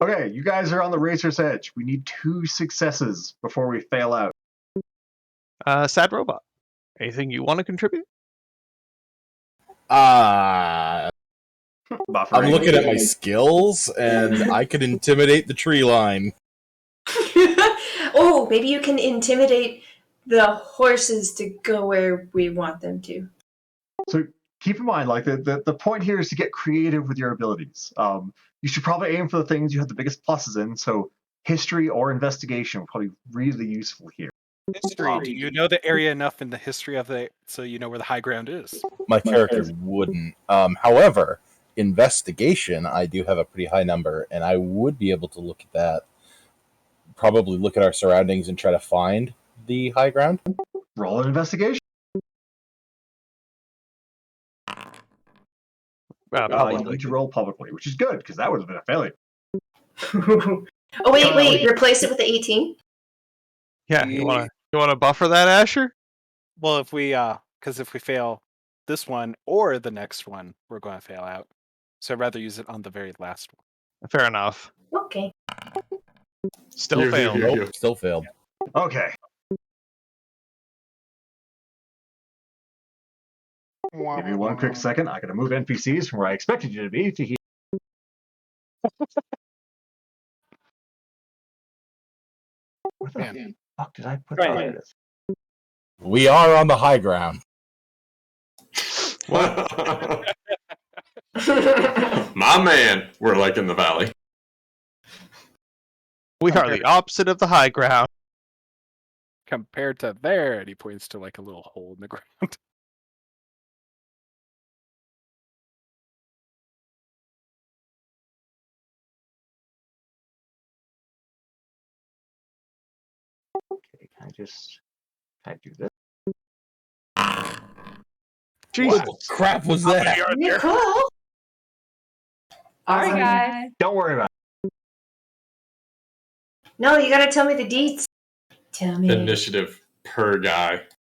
Okay, you guys are on the racer's edge. We need 2 successes before we fail out. Sad Robot. Anything you want to contribute? Buffering. I'm looking at my skills, and I could intimidate the tree line. Oh, maybe you can intimidate the horses to go where we want them to. So keep in mind, like the point here is to get creative with your abilities. You should probably aim for the things you have the biggest pluses in. So history or investigation will probably be really useful here. History. Do you know the area enough in the history of it so you know where the high ground is? My character wouldn't. However, investigation, I do have a pretty high number, and I would be able to look at that. Probably look at our surroundings and try to find the high ground. Roll an investigation. You need to roll publicly, which is good because that would have been a failure. Oh wait, replace it with the 18. Yeah, you want to buffer that, Asher? Well, if we because if we fail this one or the next one, we're going to fail out. So I'd rather use it on the very last one. Fair enough. Okay. Still You- failed. you- Nope, still failed. Okay. Give me one quick second. I gotta move NPCs from where I expected you to be to here. Where the Man. fuck did I put Right. this? We are on the high ground. My man, we're like in the valley. We are the opposite of the high ground. Compared to there, and he points to like a little hole in the ground. Okay, can I do this? Jesus. What crap was that? Nicole. Sorry, Awesome. guys. Don't worry about No, you gotta tell me the deets. Tell me. Initiative per guy. it.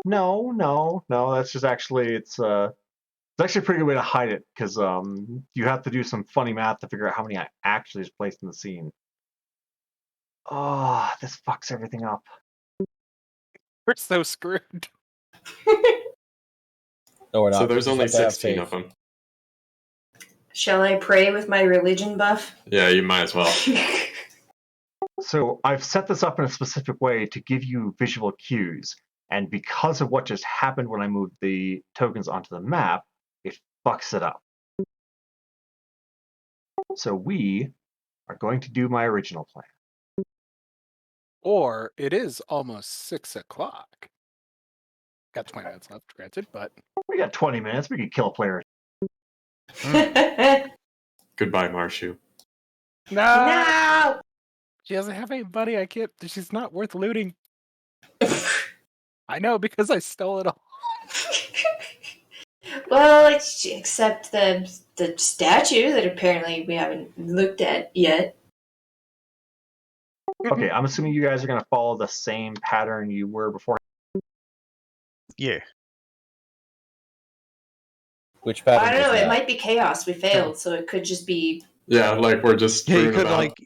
No. That's just actually it's actually a pretty good way to hide it because you have to do some funny math to figure out how many actually is placed in the scene. Oh, this fucks everything up. We're so screwed. No, we're not. So there's We only just have to have 16 faith. of them. Shall I pray with my religion buff? Yeah, you might as well. So I've set this up in a specific way to give you visual cues, and because of what just happened when I moved the tokens onto the map, it fucks it up. So we are going to do my original plan. Or it is almost 6 o'clock. Got 20 minutes left, granted, but We got 20 minutes. We could kill a player. Goodbye, Marshu. No. She doesn't have any money. I can't. She's not worth looting. I know because I stole it all. Well, except the statue that apparently we haven't looked at yet. Okay, I'm assuming you guys are going to follow the same pattern you were before. Yeah. Which pattern? I don't know. was It that? might be chaos. We failed, so it could just be. Yeah, like we're just Yeah, screwing you about.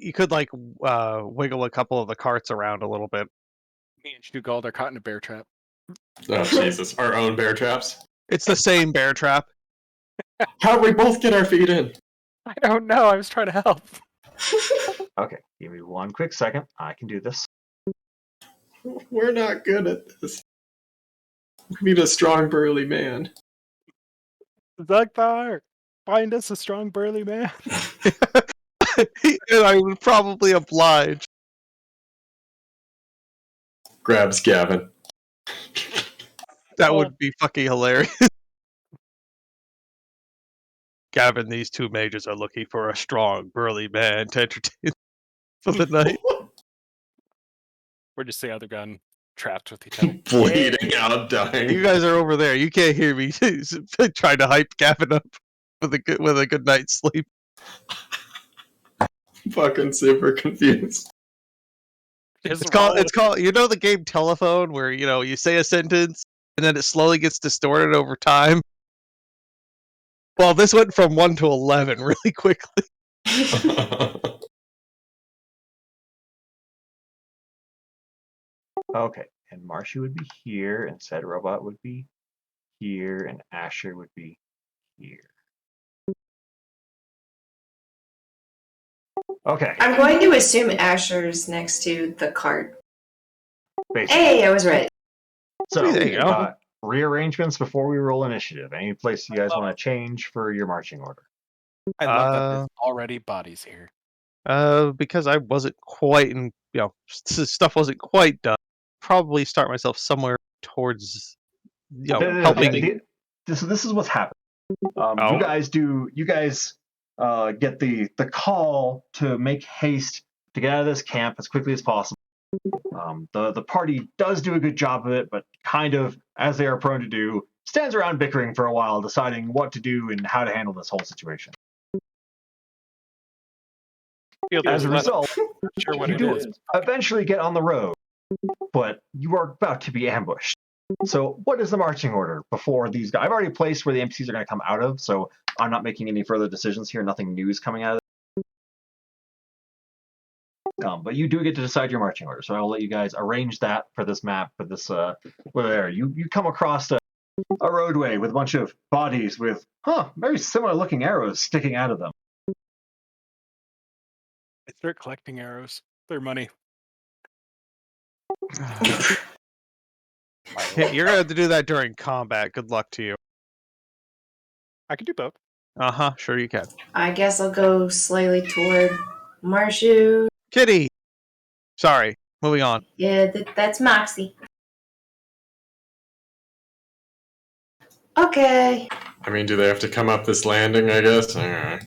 could wiggle a couple of the carts around a little bit. Me and Stu Gold are caught in a bear trap. Oh, Jesus. Our own bear traps. It's the same bear trap. How'd we both get our feet in? I don't know. I was trying to help. Okay, give me one quick second. I can do this. We're not good at this. We need a strong, burly man. Zugthar, find us a strong, burly man. And I would probably oblige. Grabs Gavin. That would be fucking hilarious. Gavin, these two mages are looking for a strong, burly man to entertain for the night. We're just the other gun trapped with each other. Bleeding out, dying. You guys are over there. You can't hear me trying to hype Gavin up with a good night's sleep. Fucking super confused. Just It's called roll. you know the game Telephone where you say a sentence and then it slowly gets distorted over time. Well, this went from 1 to 11 really quickly. Okay, and Marsha would be here, and said robot would be here, and Asher would be here. Okay, I'm going to assume Asher's next to the cart. basically. Hey, I was right. So, There you go. rearrangements before we roll initiative. Any place you guys want to change for your marching order? I love that there's already bodies here. Because I wasn't quite stuff wasn't quite done. Probably start myself somewhere towards helping. This is what's happened. Oh. You guys get the call to make haste to get out of this camp as quickly as possible. The party does do a good job of it, but kind of, as they are prone to do, stands around bickering for a while, deciding what to do and how to handle this whole situation. As a result, Sure what you it do is. eventually get on the road, but you are about to be ambushed. So what is the marching order before these guys? I've already placed where the NPCs are going to come out of, so I'm not making any further decisions here. Nothing new is coming out of it. But you do get to decide your marching order, so I will let you guys arrange that for this map, for this, there. You come across a roadway with a bunch of bodies with, very similar looking arrows sticking out of them. I start collecting arrows. They're money. You're gonna have to do that during combat. Good luck to you. I can do both. Sure you can. I guess I'll go slightly toward Marshu. Kitty! Sorry, moving on. Yeah, that's Moxie. Okay. I mean, do they have to come up this landing, I guess? Alright.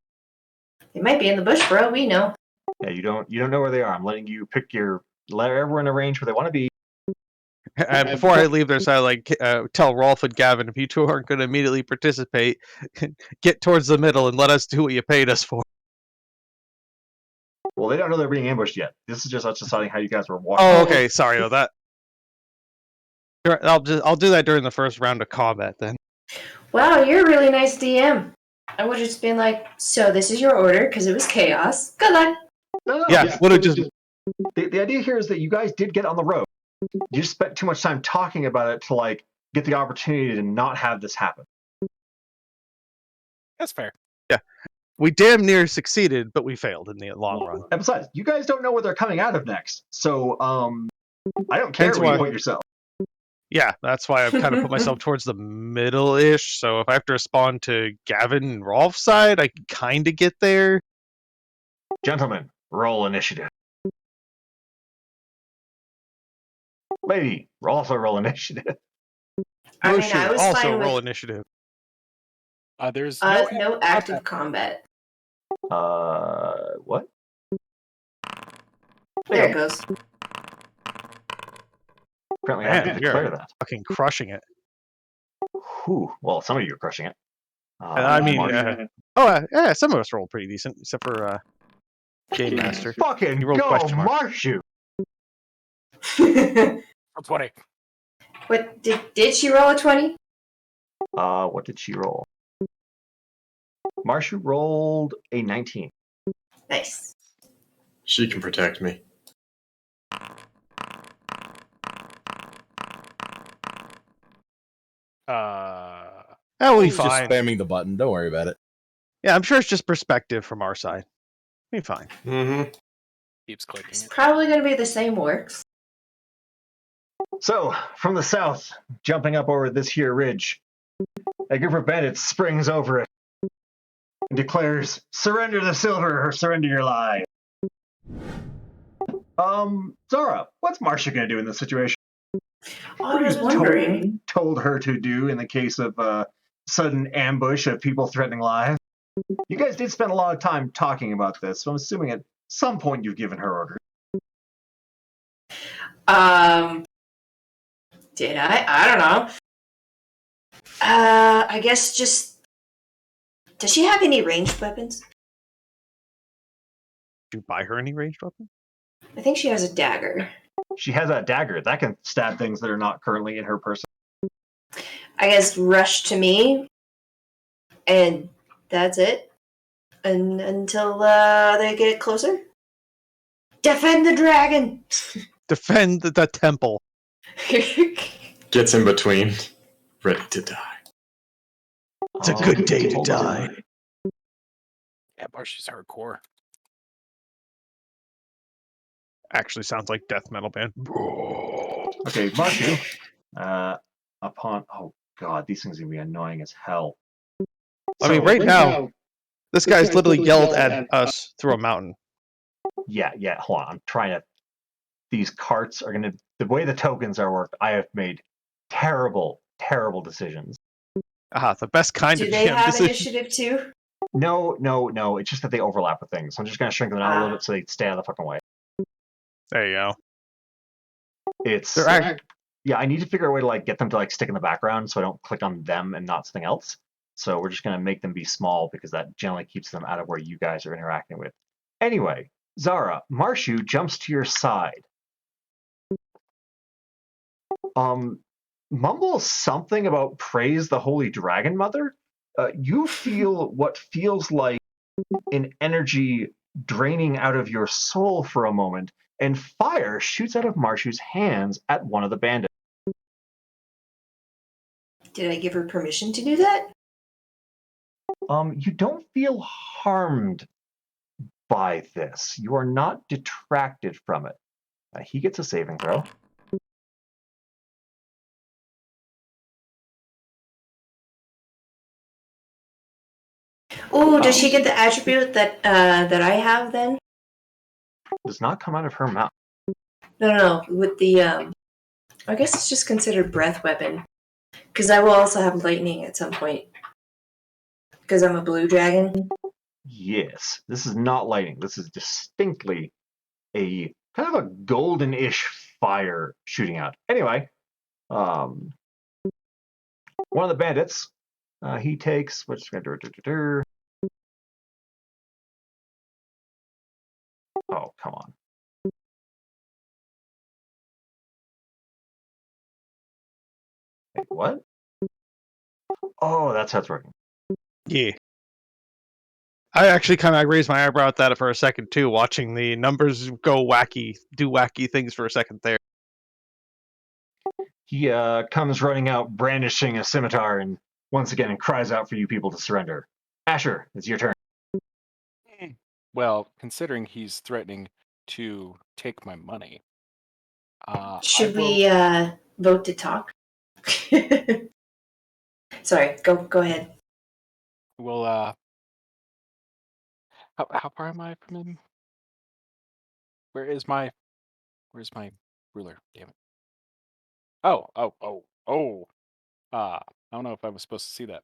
They might be in the bush for all we know. Yeah, you don't know where they are. I'm letting you let everyone arrange where they want to be. And before I leave their side, tell Rolf and Gavin, if you two aren't going to immediately participate, get towards the middle and let us do what you paid us for. Well, they don't know they're being ambushed yet. This is just us deciding how you guys were walking. Oh, okay. Sorry about that. I'll do that during the first round of combat then. Wow, you're a really nice DM. I would have just been like, so this is your order because it was chaos. Good luck. No, Yeah, would have just. The idea here is that you guys did get on the road. You just spent too much time talking about it to get the opportunity to not have this happen. That's fair. Yeah. We damn near succeeded, but we failed in the long run. And besides, you guys don't know where they're coming out of next. So, I don't care where you put yourself. Yeah, that's why I've kind of put myself towards the middle-ish. So if I have to respond to Gavin and Rolf's side, I can kind of get there. Gentlemen, roll initiative. Lady, also roll initiative. I Mushu, was also fine roll with initiative. There's no active combat. What? There it goes. Apparently, I have to Man, you're declare that. fucking crushing it. Whew. Well, some of you are crushing it. I mean, Marsh. yeah, some of us rolled pretty decent, except for Game Master. Fucking You rolled go, question mark. Marshu! 20. What did she roll a 20? What did she roll? Marshu rolled a 19. Nice. She can protect me. That'll be He's just fine. spamming the button. Don't worry about it. Yeah, I'm sure it's just perspective from our side. Be fine. Mm-hmm. Keeps clicking It's it. probably going to be the same works. So, from the south, jumping up over this here ridge, a group of bandits springs over it and declares, "Surrender the silver or surrender your life." Zara, what's Marcia gonna do in this situation? I was wondering. Told her to do in the case of sudden ambush of people threatening lives. You guys did spend a lot of time talking about this, so I'm assuming at some point you've given her orders. Did I? I don't know. I guess just. Does she have any ranged weapons? Did you buy her any ranged weapon? I think she has a dagger. She has a dagger that can stab things that are not currently in her person. I guess rush to me, and that's it. And until they get closer. Defend the dragon. Defend the temple. Gets in between. Ready to die. It's a good day to die. Yeah, Marshy's hardcore. Actually sounds like death metal band. Okay, Marshu. Oh god, these things are gonna be annoying as hell. I mean, right now, this guy's literally yelled at us through a mountain. Yeah, hold on. I'm trying to. These carts are gonna. The way the tokens are worked, I have made terrible decisions. The best kind Do of they GM have decision. initiative too? No. It's just that they overlap with things. So I'm just gonna shrink them down a little bit so they stay out of the fucking way. There you go. It's They're yeah. I need to figure out a way to get them to stick in the background so I don't click on them and not something else. So we're just gonna make them be small because that generally keeps them out of where you guys are interacting with. Anyway, Zara, Marshu jumps to your side. mumbles something about praise the Holy Dragon Mother. You feel what feels like an energy draining out of your soul for a moment, and fire shoots out of Marshu's hands at one of the bandits. Did I give her permission to do that? You don't feel harmed by this. You are not detracted from it. He gets a saving throw. Oh, does she get the attribute that I have then? Does not come out of her mouth. No. With the I guess it's just considered breath weapon. Because I will also have lightning at some point. Because I'm a blue dragon. Yes, this is not lightning. This is distinctly a kind of a golden-ish fire shooting out. Anyway, one of the bandits, he takes what's going to do. Oh, come on. Wait, what? Oh, that's how it's working. Yeah. I actually kind of raised my eyebrow at that for a second too, watching the numbers do wacky things for a second there. He comes running out, brandishing a scimitar, and once again cries out for you people to surrender. Asher, it's your turn. Well, considering he's threatening to take my money, Should we vote to talk? Sorry, go ahead. will how far am I from him? Where's my ruler? Damn it! Oh. I don't know if I was supposed to see that.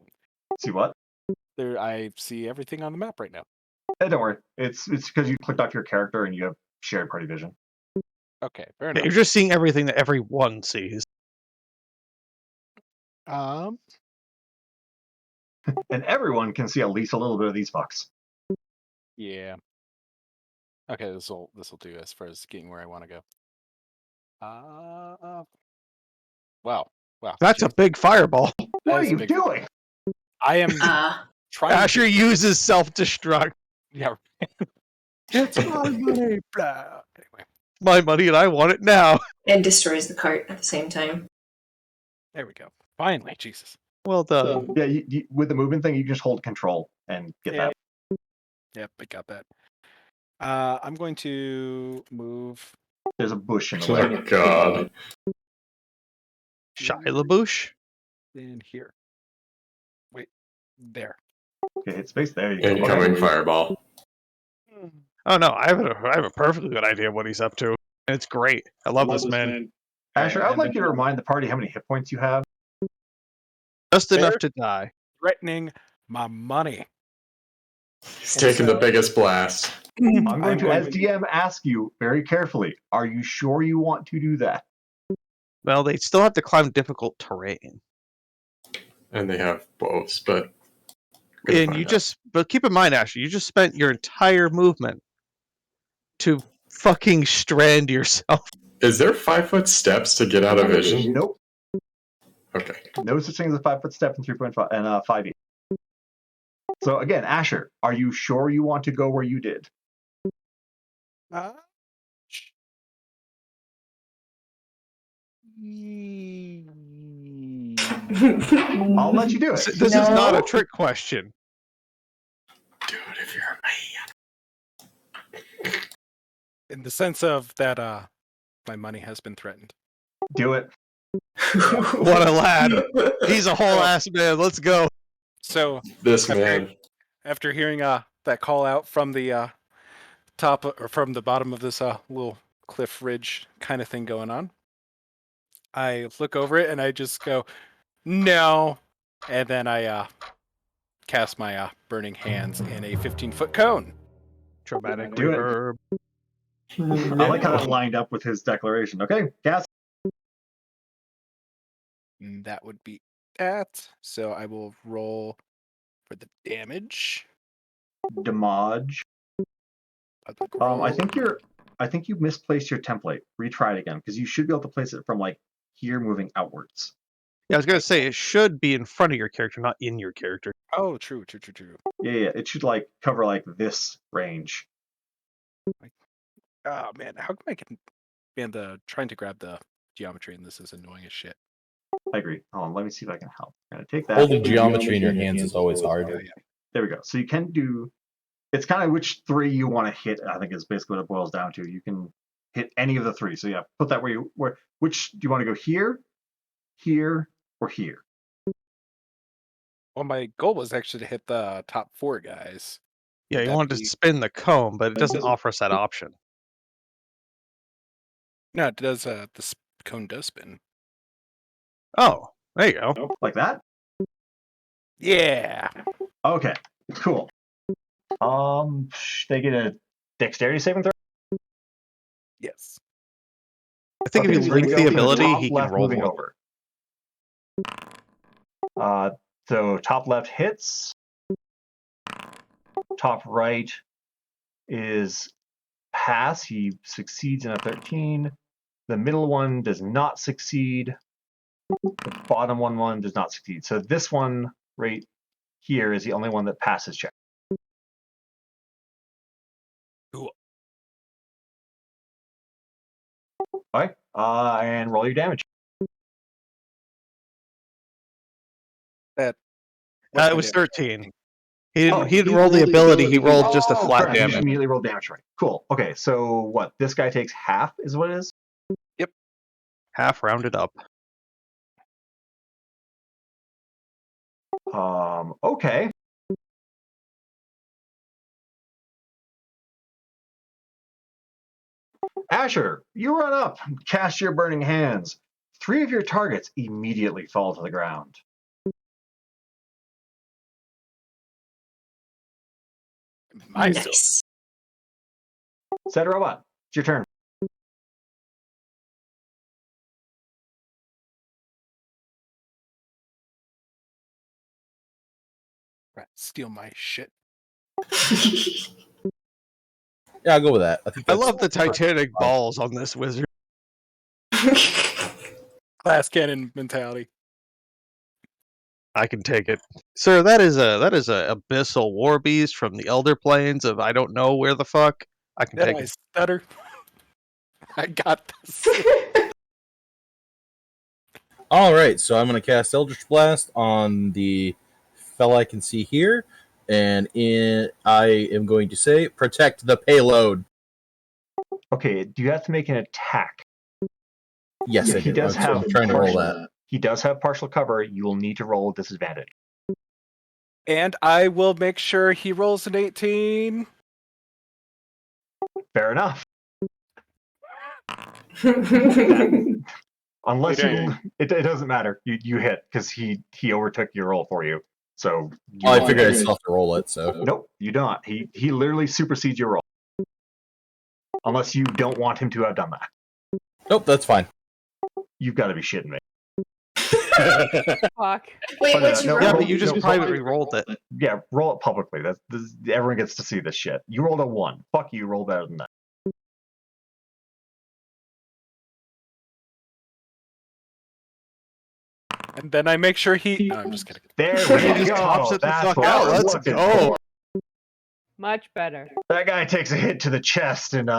See what? There, I see everything on the map right now. Don't worry. It's because you clicked off your character and you have shared party vision. Okay, fair Yeah, enough. you're just seeing everything that everyone sees. And everyone can see at least a little bit of these fucks. Yeah. Okay, this will do as far as getting where I want to go. Wow. That's a geez. big fireball. What That are is a you big- doing? I am trying. Asher uses self-destruct. Yeah. It's my money. Blah. Anyway, My money and I want it now. and destroys the cart at the same time. there we go. Finally, Jesus. Well done. Yeah, you, with the movement thing, you can just hold control and get that. Yep, I got that. I'm going to move There's a bush in the Oh way. my god. Shia LaBouche. in here. Wait, there. Okay, hit space. There you go. Incoming Okay. fireball. Oh no, I have a perfectly good idea of what he's up to. It's great. I love this man. Asher, I would like you to remind the party how many hit points you have. Just enough Fair. to die. Threatening my money. He's taking the biggest blast. I'm going to, as DM, ask you very carefully, are you sure you want to do that? Well, they still have to climb difficult terrain. And they have bows, but And but keep in mind, Asher, you just spent your entire movement to fucking strand yourself. is there 5-foot steps to get out of vision? Nope. Okay. No such thing as a 5-foot step and 3.5 and 5e. So again, Asher, are you sure you want to go where you did? Uh, I'll let you do it. This is not a trick question. Do it if you're a man. in the sense of that, my money has been threatened. Do it. What a lad. He's a whole ass man. Let's go. So This man. after hearing that call out from the top or from the bottom of this little cliff ridge kind of thing going on, I look over it and I just go, no, and then I cast my burning hands in a 15-foot cone. Traumatic Do it. reverb. I like how that lined up with his declaration. Okay, cast. And that would be that. So I will roll for the damage. Damage. I think you misplaced your template. Retry it again because you should be able to place it from like here moving outwards. Yeah, I was gonna say it should be in front of your character, not in your character. Oh, true. Yeah, it should like cover like this range. Oh man, how come I can? Man, trying to grab the geometry in this is annoying as shit. I agree. Hold on, let me see if I can help. I'm gonna take that. Holding geometry in your hands is always hard. There we go. So you can do. It's kind of which 3 you want to hit. I think is basically what it boils down to. You can hit any of the 3. So yeah, put that where. Which do you want to go here, here, or here? Well, my goal was actually to hit the top 4 guys. Yeah, you That'd wanted to be- spin the comb, but it doesn't offer us that option. No, it does. Cone does spin. Oh, there you go. Like that. Yeah. Okay, cool. They get a dexterity saving throw. Yes. I think Okay, if so you we're link gonna the go ability, top he can left roll moving more. over. So top left hits. Top right is pass. He succeeds in a 13. The middle one does not succeed. The bottom one does not succeed. So this one right here is the only one that passes check. Cool. All right. And roll your damage. That. It was 13. He didn't. Oh, he didn't roll the ability. He rolled just a Oh, flat correct. You just damage. immediately roll damage, right? Cool. Okay, so what? This guy takes half, is what it is? Half rounded up. Okay. Asher, you run up, cast your burning hands. 3 of your targets immediately fall to the ground. Nice. Said robot, it's your turn. Right. Steal my shit. Yeah, I'll go with that. I think I that's love the Titanic balls on this wizard. Glass cannon mentality. I can take it, sir. That is a abyssal war beast from the Elder Planes of I don't know where the fuck. I can Did take I it. stutter? I got this. All right, so I'm going to cast Eldritch Blast on the fella I can see here, and I am going to say, protect the payload. Okay, do you have to make an attack? Yes, I He do. does I'm have trying to roll partial, that. He does have partial cover. You will need to roll a disadvantage. And I will make sure he rolls an 18. Fair enough. Unless you, it doesn't matter. You hit because he overtook your roll for you. So you I figured I still have to roll it. So nope, you don't. He literally supersedes your roll. Unless you don't want him to have done that. nope, that's fine. You've got to be shitting me. Fuck. Wait, Oh, what'd you no, roll? Yeah, but you just no, privately rolled it. Yeah, roll it publicly. Everyone gets to see this shit. You rolled a 1. Fuck you, roll better than that. And then I make sure he. I'm just kidding. There He we just go. tops it the That's fuck what out. I was Let's looking go. for. Much better. That guy takes a hit to the chest and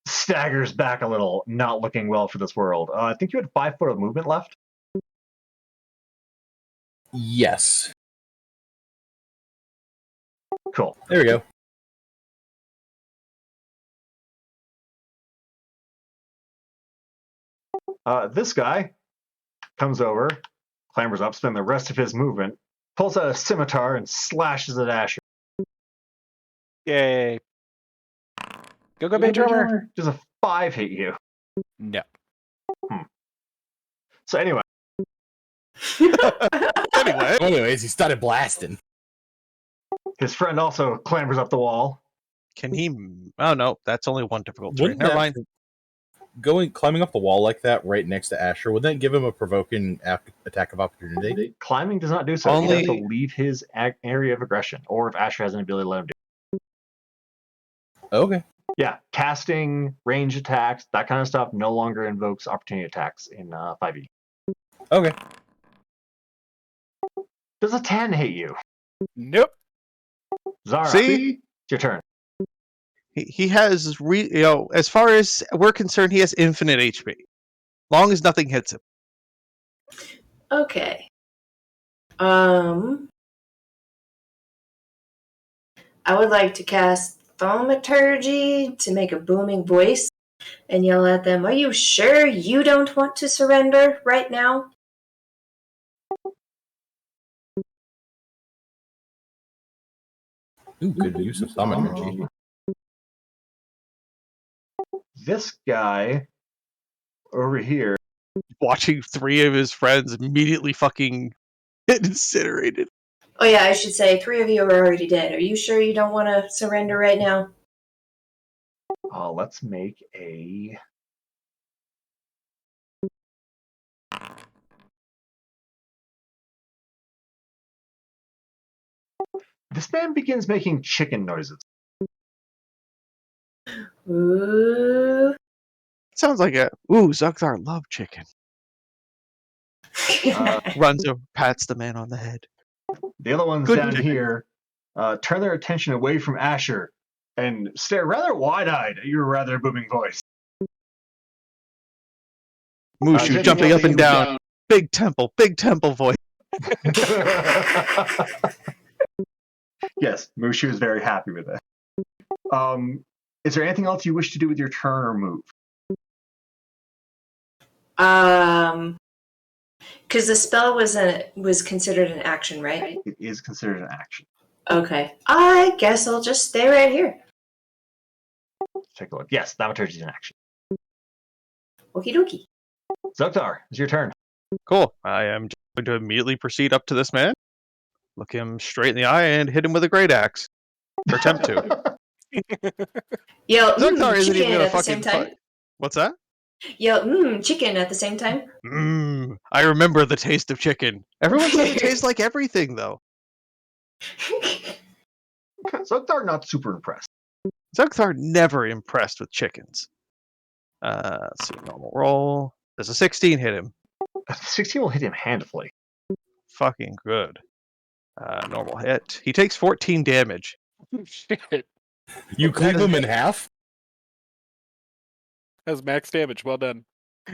staggers back a little, not looking well for this world. I think you had 5 foot of movement left. Yes. Cool. There we go. This guy comes over, clambers up, spends the rest of his movement, pulls out a scimitar and slashes at Asher. Yay. Go, Mage Armor. Does a 5 hit you? No. So anyway, Anyway, Anyways, he started blasting. his friend also clambers up the wall. can he? Oh no, that's only one difficult terrain. Wouldn't Never that- mind. Climbing up the wall like that right next to Asher, would that give him a provoking attack of opportunity? Climbing does not do so. He has to leave his area of aggression, or if Asher has an ability to let him do it. Okay. Yeah, casting, range attacks, that kind of stuff no longer invokes opportunity attacks in 5e. Okay. Does a 10 hit you? Nope. Zara, See? it's your turn. He has, as far as we're concerned, he has infinite HP. Long as nothing hits him. Okay. I would like to cast Thaumaturgy to make a booming voice and yell at them, "Are you sure you don't want to surrender right now?" Ooh, good use of thaumaturgy. This guy over here. Watching 3 of his friends immediately fucking get incinerated. Oh yeah, I should say 3 of you are already dead. Are you sure you don't want to surrender right now? Let's make a. This man begins making chicken noises. Ooh. Sounds like Zugthar love chicken. Runs over, pats the man on the head. The other ones Good down chicken. here turn their attention away from Asher and stare rather wide-eyed at your rather booming voice. Mushu jumping up and down. Big temple voice. Yes, Mushu is very happy with it. Is there anything else you wish to do with your turn or move? Because the spell was considered an action, right? It is considered an action. Okay. I guess I'll just stay right here. Let's take a look. Yes, thaumaturgy is an action. Okie dokie. Zugthar, it's your turn. Cool. I am going to immediately proceed up to this man, look him straight in the eye, and hit him with a great axe. Or attempt to. Yell, Zugthar isn't even chicken gonna at the same fucking time. What's that? Yell, chicken at the same time. I remember the taste of chicken. Everyone says it tastes like everything, though. Zugthar not super impressed. Zugthar never impressed with chickens. Let's see, normal roll. Does a 16 hit him? 16 will hit him handfully. Fucking good. Normal hit. He takes 14 damage. Shit. You cleave him in half? That's max damage. Well done.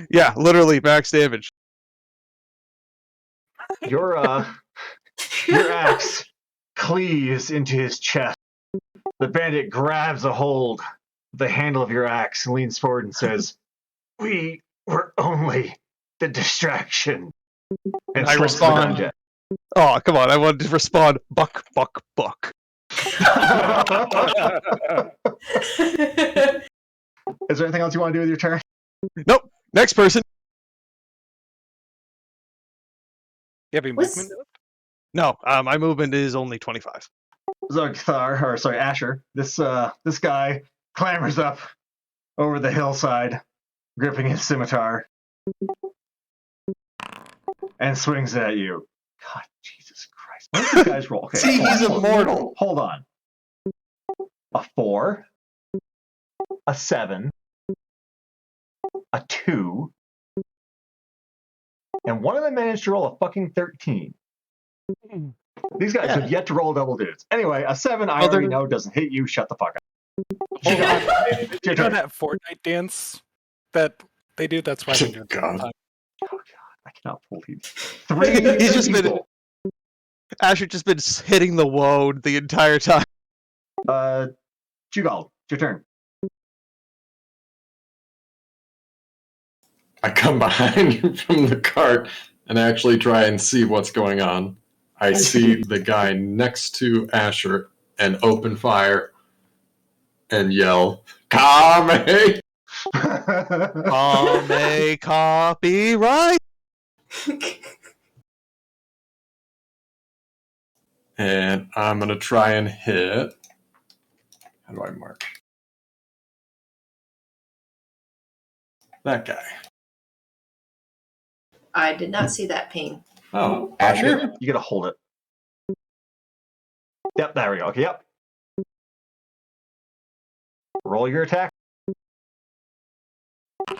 Yeah, literally max damage. Your axe cleaves into his chest. The bandit grabs a hold of the handle of your axe and leans forward and says, "We were only the distraction." And I slumps to the ground respond. jet. Oh, come on. I wanted to respond. Buck, buck, buck. Is there anything else you want to do with your turn? Nope. Next person. You have any What's- movement? No, my movement is only 25. Asher. This guy clambers up over the hillside, gripping his scimitar, and swings at you. God, Jesus Christ! What did these guys roll? Okay, See, he's immortal. Hold on. A 4, a 7, a 2, and one of them managed to roll a fucking 13. These guys have yet to roll double digits. Anyway, a 7 I already know doesn't hit you. Shut the fuck up. Hold on. Your You know turn. that Fortnite dance that they do? That's why they do it. God. Oh God, I cannot believe 3 He's just been- people. Asher just been hitting the woad the entire time. Jugal, it's your turn. I come behind you from the cart and actually try and see what's going on. I see the guy next to Asher and open fire and yell, "Kame!" A copyright. And I'm going to try and hit. How do I mark? That guy. I did not see that pain. Oh, Asher? You gotta hold it. Yep, there we go. Okay, yep. Roll your attack.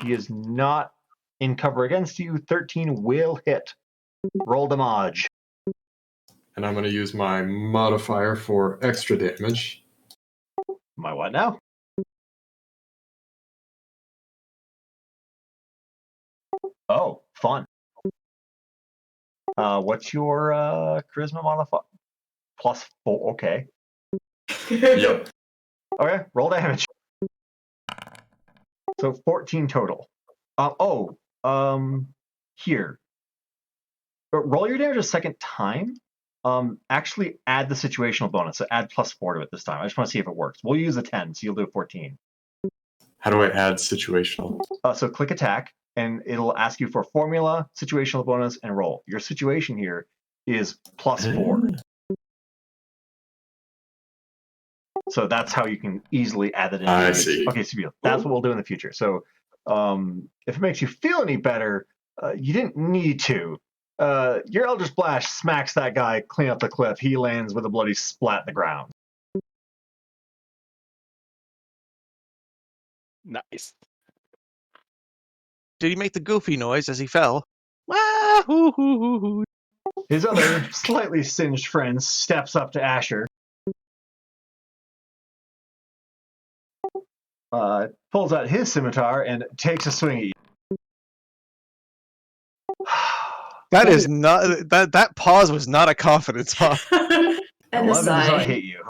He is not in cover against you. 13 will hit. Roll damage. And I'm going to use my modifier for extra damage. My what now? Oh, fun. What's your charisma modifier? +4. Okay. Yep. Okay, roll damage. So 14 total. Here. But roll your damage a second time. Actually add the situational bonus. So add +4 to it this time. I just want to see if it works. We'll use a 10, so you'll do 14. How do I add situational? So click attack, and it'll ask you for formula, situational bonus, and roll. Your situation here is +4. So that's how you can easily add it in. I see. Okay, so that's what we'll do in the future. So if it makes you feel any better, you didn't need to. Your Eldritch Blast smacks that guy clean up the cliff. He lands with a bloody splat in the ground. Nice. Did he make the goofy noise as he fell? Wah, hoo, hoo, hoo, hoo. His other slightly singed friend steps up to Asher. Pulls out his scimitar and takes a swing at you. That is not that pause was not a confidence pause. And the 11 does not sigh. hit you.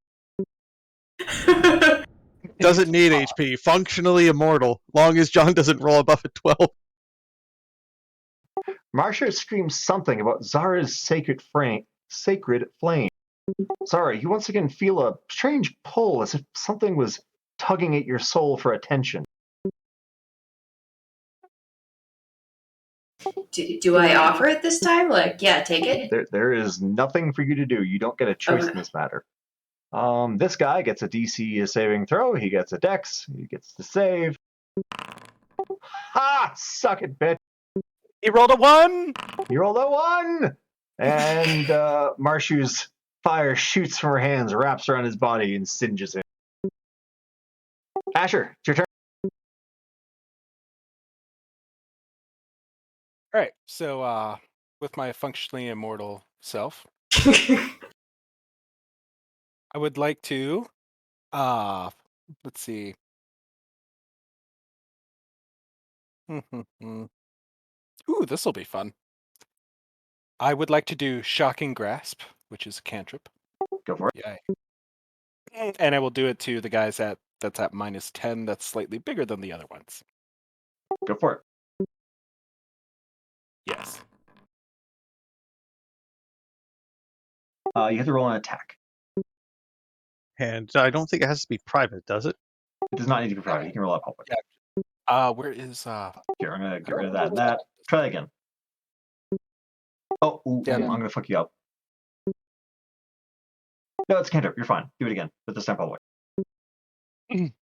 Doesn't need HP. Functionally immortal. Long as John doesn't roll above a 12. Marsha screams something about Zara's sacred flame. Zara, you once again feel a strange pull, as if something was tugging at your soul for attention. Do I offer it this time? Like, yeah, take it. There is nothing for you to do. You don't get a choice in this matter. This guy gets a DC saving throw. He gets a dex. He gets to save. Ha! Suck it, bitch. He rolled a 1. You rolled a 1! And Marshu's fire shoots from her hands, wraps around his body, and singes him. Asher, it's your turn. All right. So with my functionally immortal self, I would like to let's see. Ooh, this will be fun. I would like to do Shocking Grasp, which is a cantrip. Go for it. Yay. And I will do it to the guys that's at -10. That's slightly bigger than the other ones. Go for it. Yes. You have to roll an attack. And I don't think it has to be private, does it? It does not need to be private. You can roll out public. Yeah. Where is Here, I'm gonna get rid of that and that. Try that again. Oh, Yeah, I'm gonna fuck you up. No, it's cantrip. You're fine. Do it again, but this time public.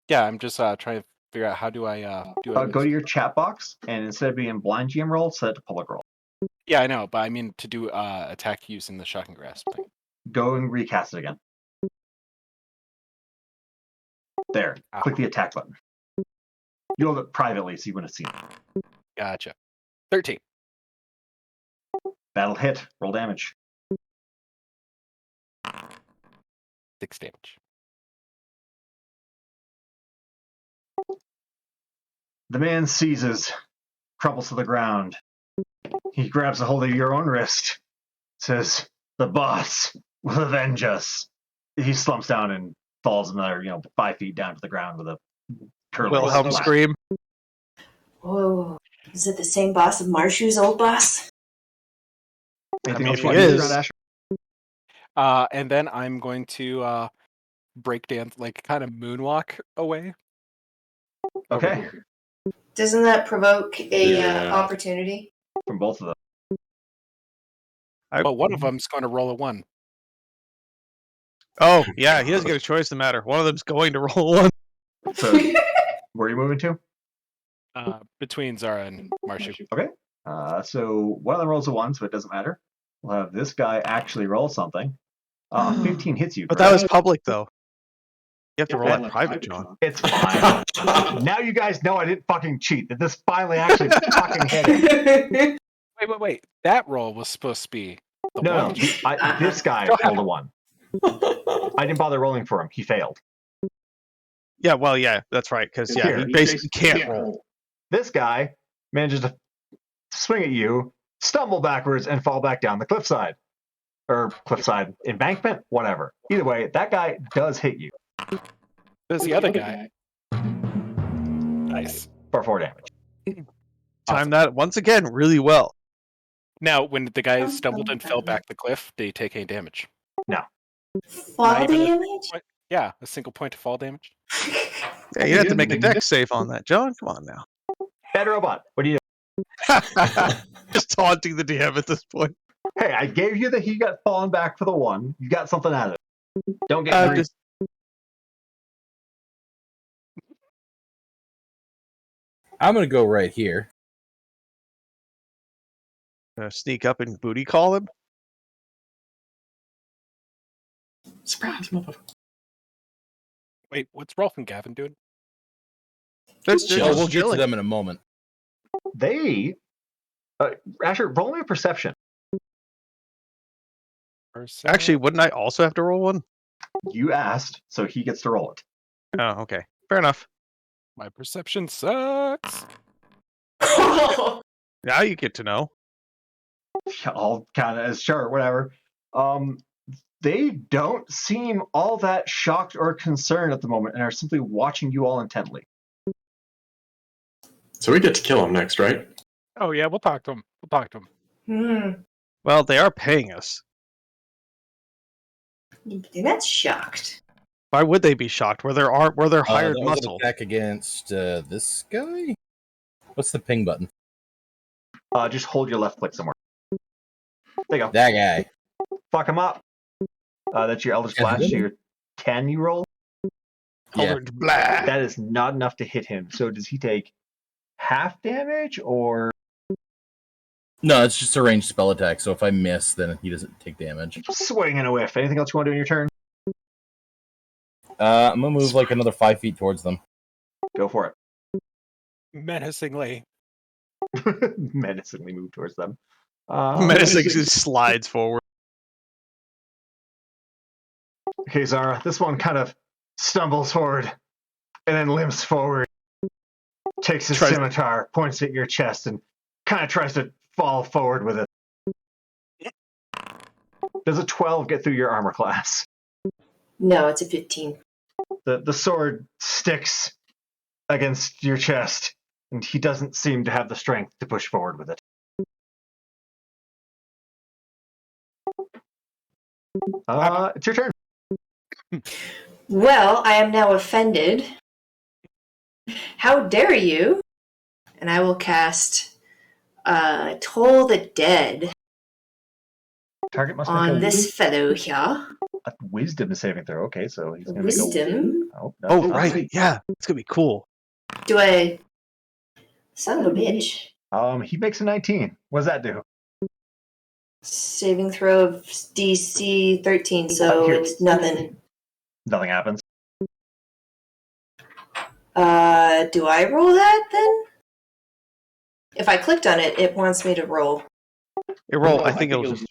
Yeah, I'm just trying to figure out how do I do it. Go to your chat box, and instead of being blind GM roll, set it to public roll. Yeah, I know, but I mean to do attack using the Shocking Grasp thing. Go and recast it again. There. Click the attack button. You rolled it privately, so you wouldn't have seen it. Gotcha. 13. That'll hit. Roll damage. 6 damage. The man seizes, crumples to the ground. He grabs a hold of your own wrist, says, "The boss will avenge us." He slumps down and falls another, 5 feet down to the ground with a curling Wilhelm splat. scream. Whoa. Is it the same boss of Marshu's old boss? Anything I mean, else if you he want to do is- around Asher? And then I'm going to break dance, like kind of moonwalk away. Okay. Doesn't that provoke a Yeah. opportunity? From both of them. But one of them's going to roll a 1. Oh, yeah, he doesn't get a choice no matter. One of them's going to roll one. So, where are you moving to? Between Zara and Marshu. Okay. So one of them rolls a 1, so it doesn't matter. We'll have this guy actually roll something. 15 hits you. But that was correct? public, though. You have to roll Okay. that private, John. It's fine. Now you guys know I didn't fucking cheat. That this finally actually fucking hit it. Wait. That roll was supposed to be The No, one? this guy rolled a 1. I didn't bother rolling for him. He failed. Yeah, well, yeah, that's right. Because yeah, he basically can't roll. This guy manages to swing at you, stumble backwards, and fall back down the cliffside. Or cliffside embankment, whatever. Either way, that guy does hit you. There's the other guy. Nice. For 4 damage. Time that once again really well. Now, when the guy stumbled and fell back the cliff, did he take any damage? Fall Not even a damage? point? Yeah, a single point of fall damage. Yeah, you have to make a dex save on that, John. Come on now. Bad robot, what do you Just taunting the DM at this point. Hey, I gave you that he got fallen back for the 1. You got something out of it. Don't get greedy. Just I'm gonna go right here. sneak up and booty call him. Surprise, motherfucker. Wait, what's Rolf and Gavin doing? They're Chill. just We'll get to chilling. them in a moment. They Asher, roll me a perception. Actually, wouldn't I also have to roll one? You asked, so he gets to roll it. Oh, okay. Fair enough. My perception sucks. Now you get to know. I'll kind of sure, whatever. They don't seem all that shocked or concerned at the moment, and are simply watching you all intently. So we get to kill him next, right? Oh yeah, we'll talk to him. We'll talk to him. Well, they are paying us. They're not shocked. Why would they be shocked? Where there hired That was an muscle. attack against this guy. What's the ping button? Just hold your left click somewhere. There you go. That guy. Fuck him up. That's your Eldritch Can Blast. hit So him. your 10 you roll. Yeah. Colored black. That is not enough to hit him. So does he take half damage or No, it's just a ranged spell attack. So if I miss, then he doesn't take damage. swing and a whiff? Anything else you want to do in your turn? I'm gonna move like another 5 feet towards them. Go for it. Menacingly. Menacingly move towards them. Menacing just slides forward. Okay, Zara, this one kind of stumbles forward and then limps forward, takes his scimitar, points at your chest, and kind of tries to fall forward with it. Does a 12 get through your armor class? No, it's a 15. The sword sticks against your chest, and he doesn't seem to have the strength to push forward with it. It's your turn. Well, I am now offended. How dare you? And I will cast Toll the Dead Target must on make this fellow here. a wisdom saving throw. Okay, so he's going to make a Wisdom? Oh, no, Oh, right. Yeah. It's going to be cool. Do I... Son of a bitch. He makes a 19. What does that do? Saving throw of DC 13, so Here. it's nothing. Nothing happens. Do I roll that then? If I clicked on it, it wants me to roll. It roll. I think it'll just.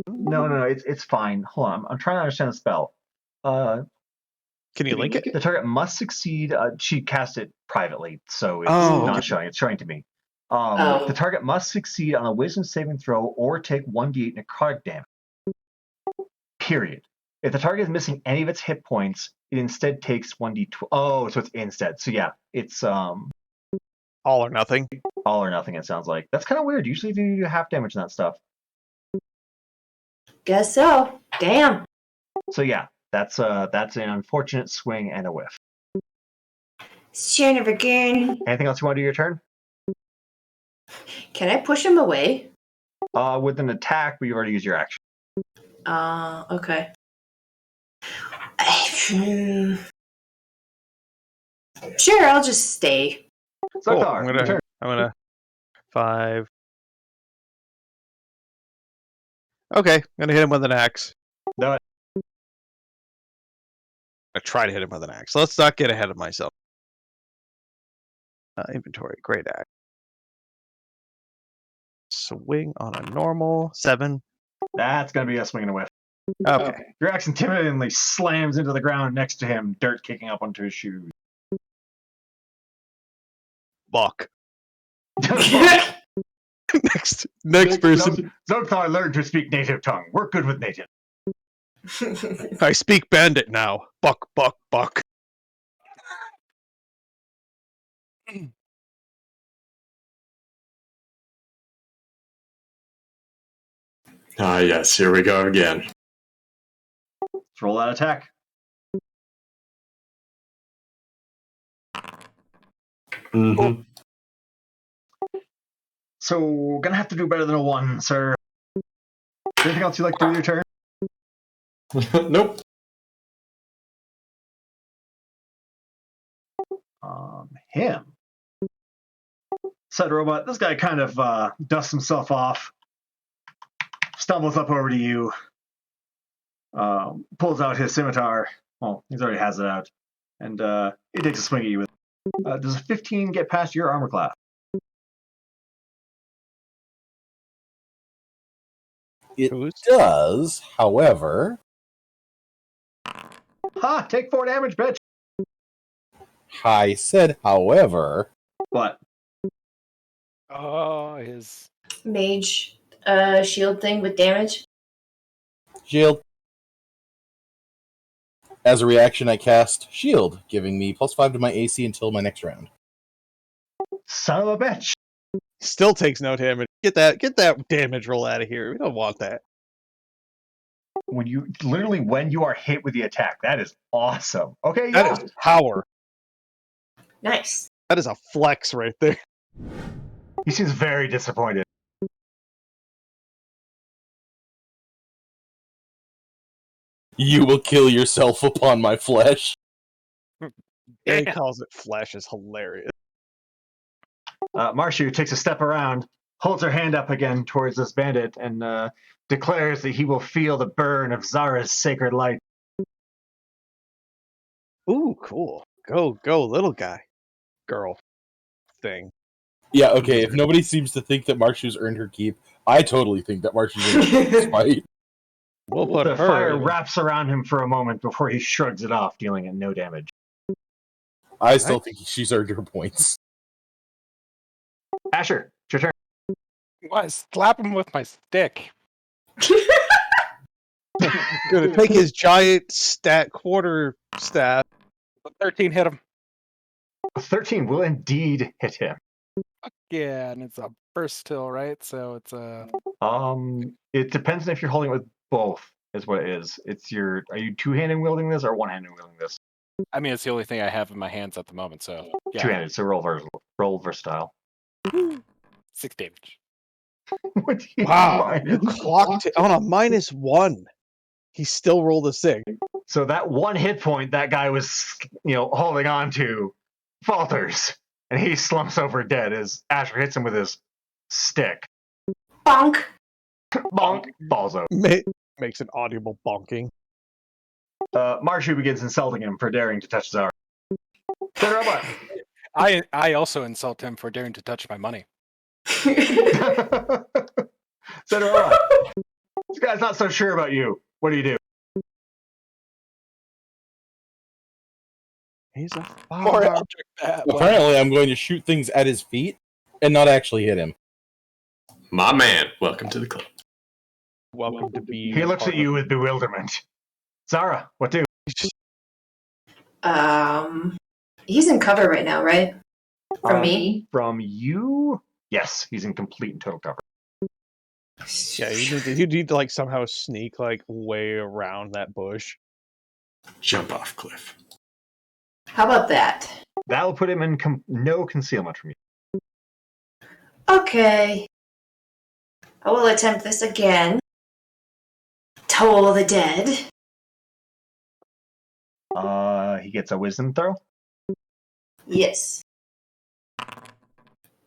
No, it's fine. Hold on, I'm trying to understand the spell. Can you link it? The target must succeed. She cast it privately, so it's Oh, not okay. showing. It's showing to me. Oh. The target must succeed on a wisdom saving throw or take 1d8 necrotic damage. Period. If the target is missing any of its hit points, it instead takes 1d12. Oh, so it's instead. So yeah, it's All or nothing. all or nothing. It sounds like that's kind of weird. Usually you do half damage on that stuff. Guess so. Damn. So yeah, that's an unfortunate swing and a whiff. Son of a gun. Anything else you want to do your turn? Can I push him away? With an attack, but you already used your action. Okay. Sure, I'll just stay. Cool. Zaktar, I'm your gonna. turn. 5. Okay, I'm gonna hit him with an axe. No, I try to hit him with an axe. Let's not get ahead of myself. Inventory, great axe. Swing on a normal 7. That's going to be a swing and a whiff. Okay. Your axe intimidatingly slams into the ground next to him, dirt kicking up onto his shoes. Fuck. Next person. Zogthar learned to speak native tongue. We're good with native. I speak bandit now. Buck, buck, buck. Ah, yes, here we go again. Let's roll that attack. Mm-hmm. So, gonna have to do better than a 1, sir. Anything else you'd like to do with your turn? Nope. Him. Said robot, this guy kind of dusts himself off, stumbles up over to you, pulls out his scimitar. Well, he already has it out. And he takes a swing at you with it. Does a 15 get past your armor class? It does, however. Ha! Take 4 damage, bitch! I said, however. What? Oh, his Mage shield thing with damage. Shield. As a reaction, I cast Shield, giving me +5 to my AC until my next round. Son of a bitch! Still takes no damage. Get that damage roll out of here. We don't want that. When you are hit with the attack, that is awesome. Okay, That yeah. is power. Nice. That is a flex right there. He seems very disappointed. You will kill yourself upon my flesh. Yeah, he calls it flesh is hilarious. Marshu takes a step around, holds her hand up again towards this bandit, and declares that he will feel the burn of Zara's sacred light. Ooh, cool. Go, little guy. Girl. Thing. Yeah, okay, if nobody seems to think that Marshu's earned her keep, I totally think that Marshu's earned her keep, right? We'll put The her fire in. wraps around him for a moment before he shrugs it off, dealing it no damage. I still think she's earned her points. Asher, it's your turn. what? Slap him with my stick. Gonna take his giant quarter staff. 13 hit him. 13 will indeed hit him. Yeah, and it's a burst till, right? So it's a. It depends on if you're holding it with both. Is what it is. Are you two-handed wielding this or one-handed wielding this? I mean, it's the only thing I have in my hands at the moment. So yeah, Two-handed. So roll versatile. 6 damage. What do you Wow, mind? you clocked it on a -1. He still rolled a 6. So that 1 hit point that guy was, holding on to, falters, and he slumps over dead as Asher hits him with his stick. Bonk. Bonk, falls over. Makes an audible bonking. Marshu begins insulting him for daring to touch Zara. The robot. I also insult him for daring to touch my money. Said robot. This guy's not so sure about you. What do you do? He's a More fire. object that way. Apparently, I'm going to shoot things at his feet and not actually hit him. My man, welcome to the club. Welcome to be. He looks at you with bewilderment. Zara, what do? He's in cover right now, right? From me? From you? Yes, he's in complete and total cover. Yeah, you need to like somehow sneak like way around that bush. Jump off cliff. How about that? That'll put him in no concealment from you. Okay. I will attempt this again. Toll the dead. He gets a wisdom throw. Yes.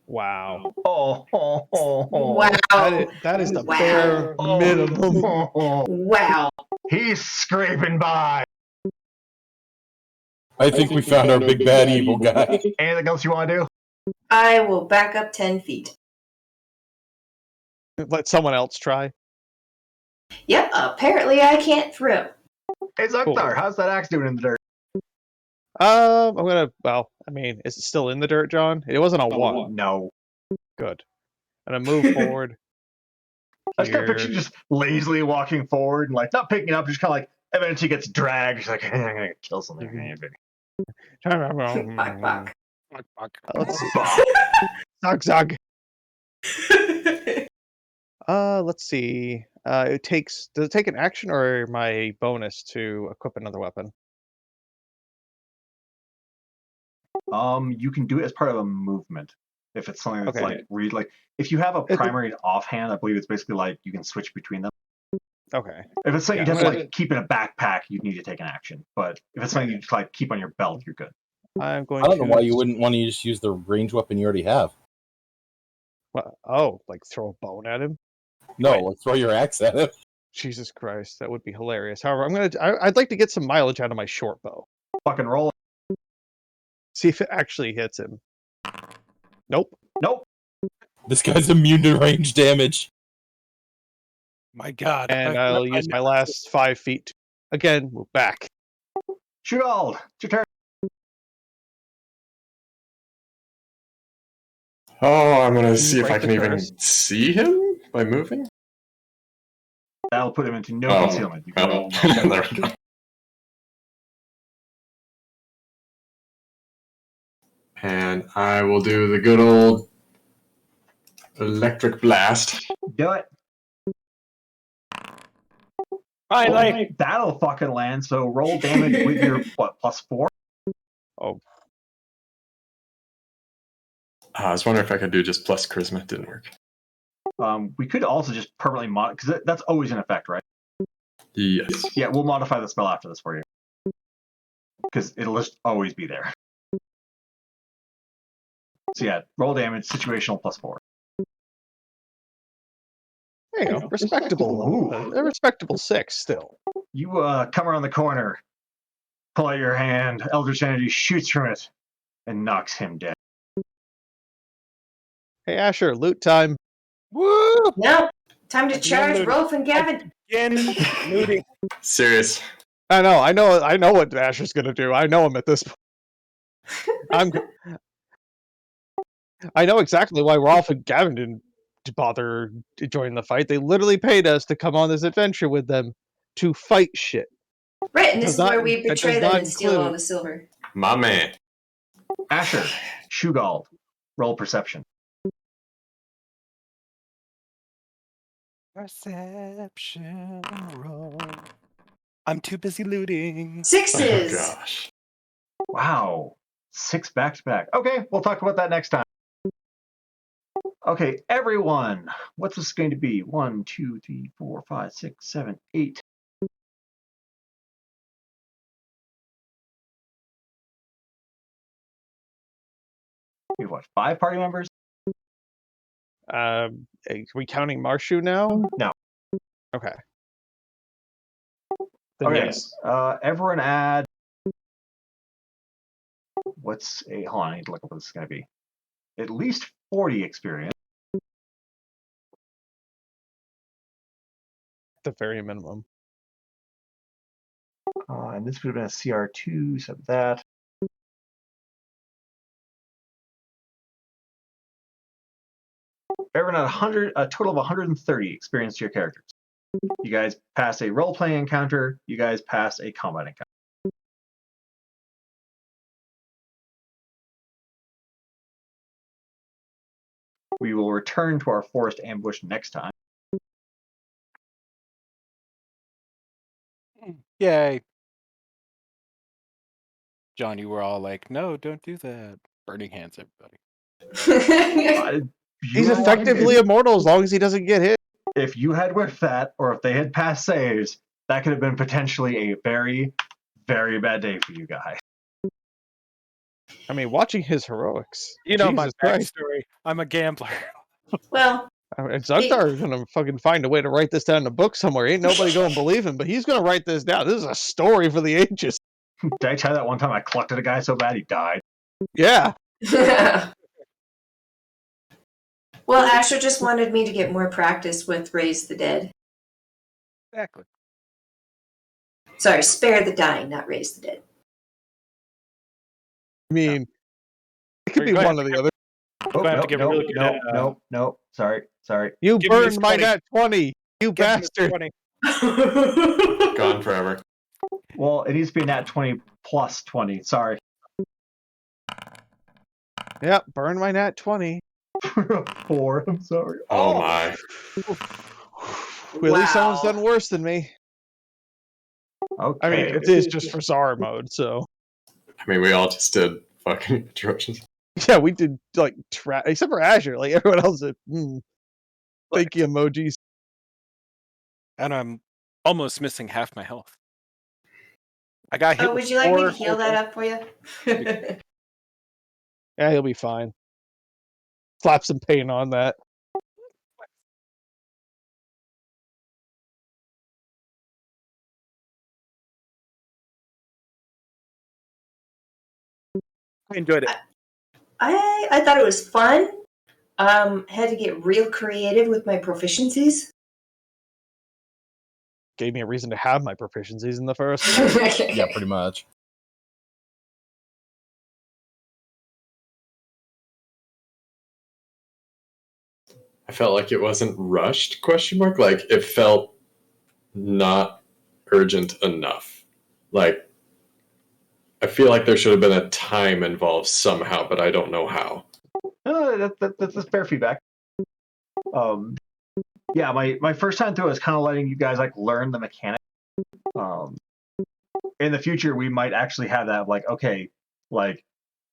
Wow. Oh. Wow. That is the Wow. bare minimum. Wow. He's scraping by. I think we found our big bad evil guy. Anything else you want to do? I will back up 10 feet. Let someone else try. Yep, apparently I can't throw. Hey, Zuckthar, Cool. how's that axe doing in the dirt? I'm gonna. Well, I mean, is it still in the dirt, John? It wasn't a one. No. Good. I'm gonna move forward. I just kind of picture Here. you just lazily walking forward and like not picking it up, just kind of like eventually gets dragged. She's like, hey, I'm gonna kill something. Fuck, fuck. Let's see. Zog zog. Let's see. It takes. Does it take an action or my bonus to equip another weapon? You can do it as part of a movement. If it's something that's Okay. like if you have a It- primary offhand, I believe it's basically like you can switch between them. Okay. If it's something Yeah, you I'm have to gonna- like keep in a backpack, you'd need to take an action. But if it's something you just like keep on your belt, you're good. I'm going I don't to. know why you wouldn't want to just use the range weapon you already have. Oh, like throw a bone at him? No, Wait. like throw your axe at it. Jesus Christ, that would be hilarious. However, I'd like to get some mileage out of my short bow. Fucking roll it. See if it actually hits him. Nope. Nope. This guy's immune to range damage. My God. And I'll use my last 5 feet to, again, move back. Shoot all. It's your turn. Oh, I'm gonna you see if break I can the even curse? see him by moving. That'll put him into no Oh, concealment. You can oh. roll no. There we go. And I will do the good old electric blast. Do it. Finally. That'll fucking land. So roll damage with your what +4. Oh, I was wondering if I could do just plus charisma. It didn't work. We could also just permanently modify because that's always in effect, right? Yes. Yeah, we'll modify the spell after this for you because it'll just always be there. So yeah, roll damage, situational +4. there you go. Respectable. Ooh. A respectable 6 still. You come around the corner, pull out your hand, Eldritch Energy shoots from it, and knocks him dead. Hey, Asher, loot time. Woo! No, time to Again, charge looting. Rolf and Gavin. Again, looting. Serious. I know what Asher's gonna do. I know him at this point. I know exactly why Rolf and Gavin didn't bother to join the fight. They literally paid us to come on this adventure with them to fight shit. Right, and this Does is not- where we that does betray them not and steal all include- the silver. My man. Asher, Shugald, roll perception. Perception roll. I'm too busy looting. Oh Sixes. gosh. Wow, 6 back to back. Okay, we'll talk about that next time. Okay, everyone, what's this going to be? 1, 2, 3, 4, 5, 6, 7, 8. We have what, 5 party members? Are we counting Marshu now? No. Okay. Then Okay, yes. everyone add. Hold on, I need to look up what this is going to be. At least 40 experience. The very minimum. And this would have been a CR2, so that. Everyone had a total of 130 experience to your characters. You guys pass a role-playing encounter. You guys pass a combat encounter. We will return to our forest ambush next time. Yay. John, you were all like, no, don't do that. Burning hands, everybody. He's effectively immortal as long as he doesn't get hit. If you had whiffed that, or if they had passed saves, that could have been potentially a very, very bad day for you guys. I mean, watching his heroics. You know my Jesus Christ. backstory. I'm a gambler. Well, I mean, Zugthar is gonna fucking find a way to write this down in a book somewhere. Ain't nobody gonna believe him, but he's gonna write this down. This is a story for the ages. Did I tell you that one time I collected a guy so bad he died? Yeah. well, Asher just wanted me to get more practice with Raise the Dead. Exactly. Sorry, spare the dying, not raise the dead. I mean, it could Or be go ahead, one or the other. Oh, gonna have to nope, get nope, really good nope, at, nope, nope. Sorry. You Give me this burned my 20. nat 20, you Give me this bastard. 20. Gone forever. Well, it needs to be a nat 20 plus 20. Sorry. Yep, burn my nat 20. 4. I'm sorry. Oh my. At least someone's done worse than me. Okay. I mean, it is just for Zara mode, so. I mean, we all just did fucking atrocious. Yeah, we did, like, except for Azure. Like, everyone else did, thank you emojis. And I'm almost missing half my health. I got hit Oh, with would you like me to 4 heal that up for you? Yeah, he'll be fine. Slap some paint on that. I enjoyed it. I thought it was fun. Had to get real creative with my proficiencies. Gave me a reason to have my proficiencies in the first place. Yeah, pretty much. I felt like it wasn't rushed, question mark. Like, it felt not urgent enough. Like, I feel like there should have been a time involved somehow, but I don't know how. That's fair feedback. Yeah, my first time through is kind of letting you guys like learn the mechanic. In the future, we might actually have that like, okay, like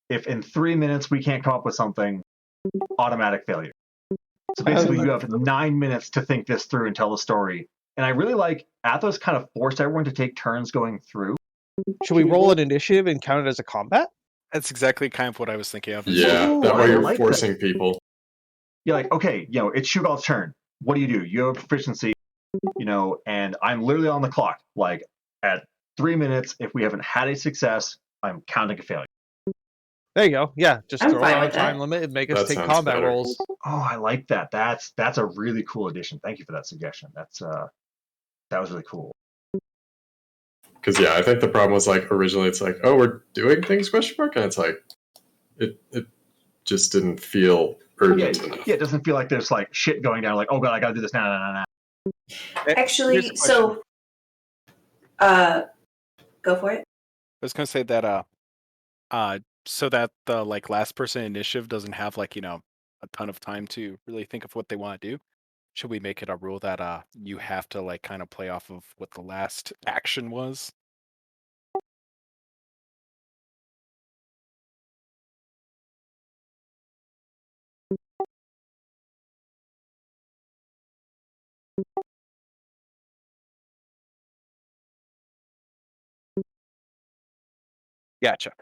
if in 3 minutes we can't come up with something, automatic failure. So basically, you have 9 minutes to think this through and tell the story. And I really like Athos kind of forced everyone to take turns going through. Should we roll an initiative and count it as a combat? That's exactly kind of what I was thinking of. Yeah, Ooh, that way I you're like forcing people. You're like, okay, it's Shugal's turn. What do? You have proficiency, and I'm literally on the clock. Like at 3 minutes, if we haven't had a success, I'm counting a failure. There you go. Yeah, just I'm throw it fine on a with that. time limit and make us That take sounds combat better. rolls. Oh, I like that. That's a really cool addition. Thank you for that suggestion. That was really cool. Because yeah, I think the problem was like originally it's like, oh, we're doing things question mark, and it's like it just didn't feel urgent enough. Yeah, it doesn't feel like there's like shit going down. Like, oh god, I gotta do this now. No. Here's a Actually, question. so go for it. I was gonna say that so that the like last person initiative doesn't have like, a ton of time to really think of what they want to do. Should we make it a rule that you have to like kind of play off of what the last action was? Gotcha.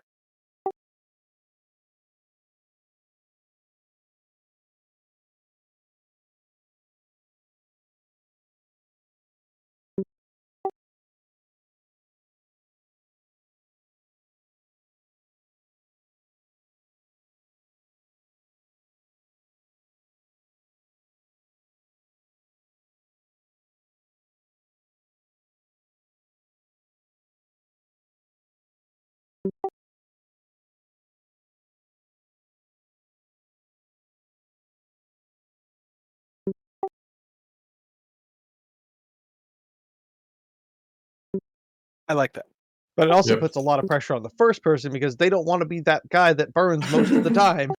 I like that. But it also Yep. puts a lot of pressure on the first person because they don't want to be that guy that burns most of the time.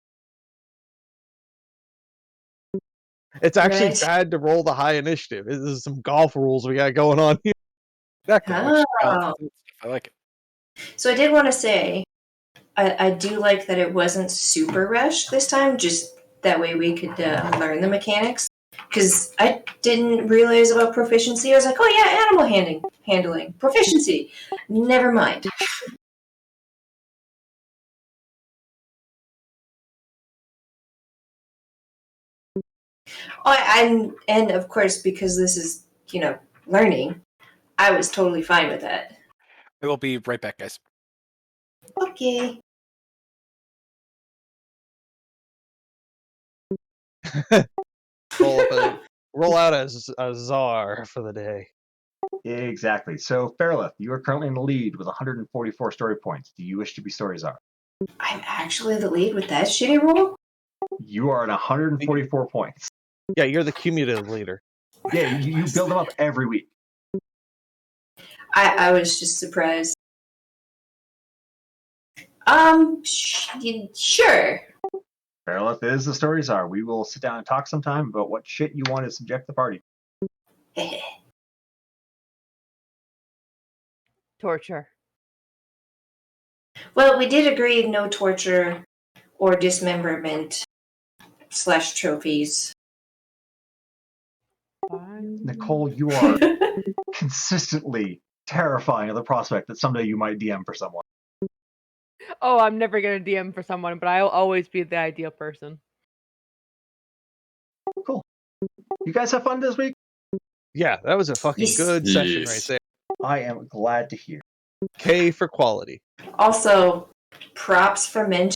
It's actually Right. bad to roll the high initiative. This is some golf rules we got going on here. Exactly. Which Oh. I like it. So I did want to say, I do like that it wasn't super rushed this time. Just that way we could learn the mechanics. Because I didn't realize about proficiency. I was like, oh yeah, animal handling, proficiency. Never mind. And of course, because this is learning, I was totally fine with that. I will be right back, guys. Okay. Roll out as a czar for the day. Exactly. So, Fairlith, you are currently in the lead with 144 story points. Do you wish to be story czar? I'm actually the lead with that shitty roll? You are at 144 points. Yeah, you're the cumulative leader. Yeah, you build them up every week. I was just surprised. Sure. Fairlith is the story czar. We will sit down and talk sometime about what shit you want to subject the party. Torture. Well, we did agree no torture or dismemberment / trophies. Fine. Nicole, you are consistently terrifying of the prospect that someday you might DM for someone. Oh, I'm never gonna DM for someone, but I'll always be the ideal person. Cool. You guys have fun this week? Yeah, that was a fucking Yes. good session right Yes. there. I am glad to hear. K for quality. Also, props for mentioning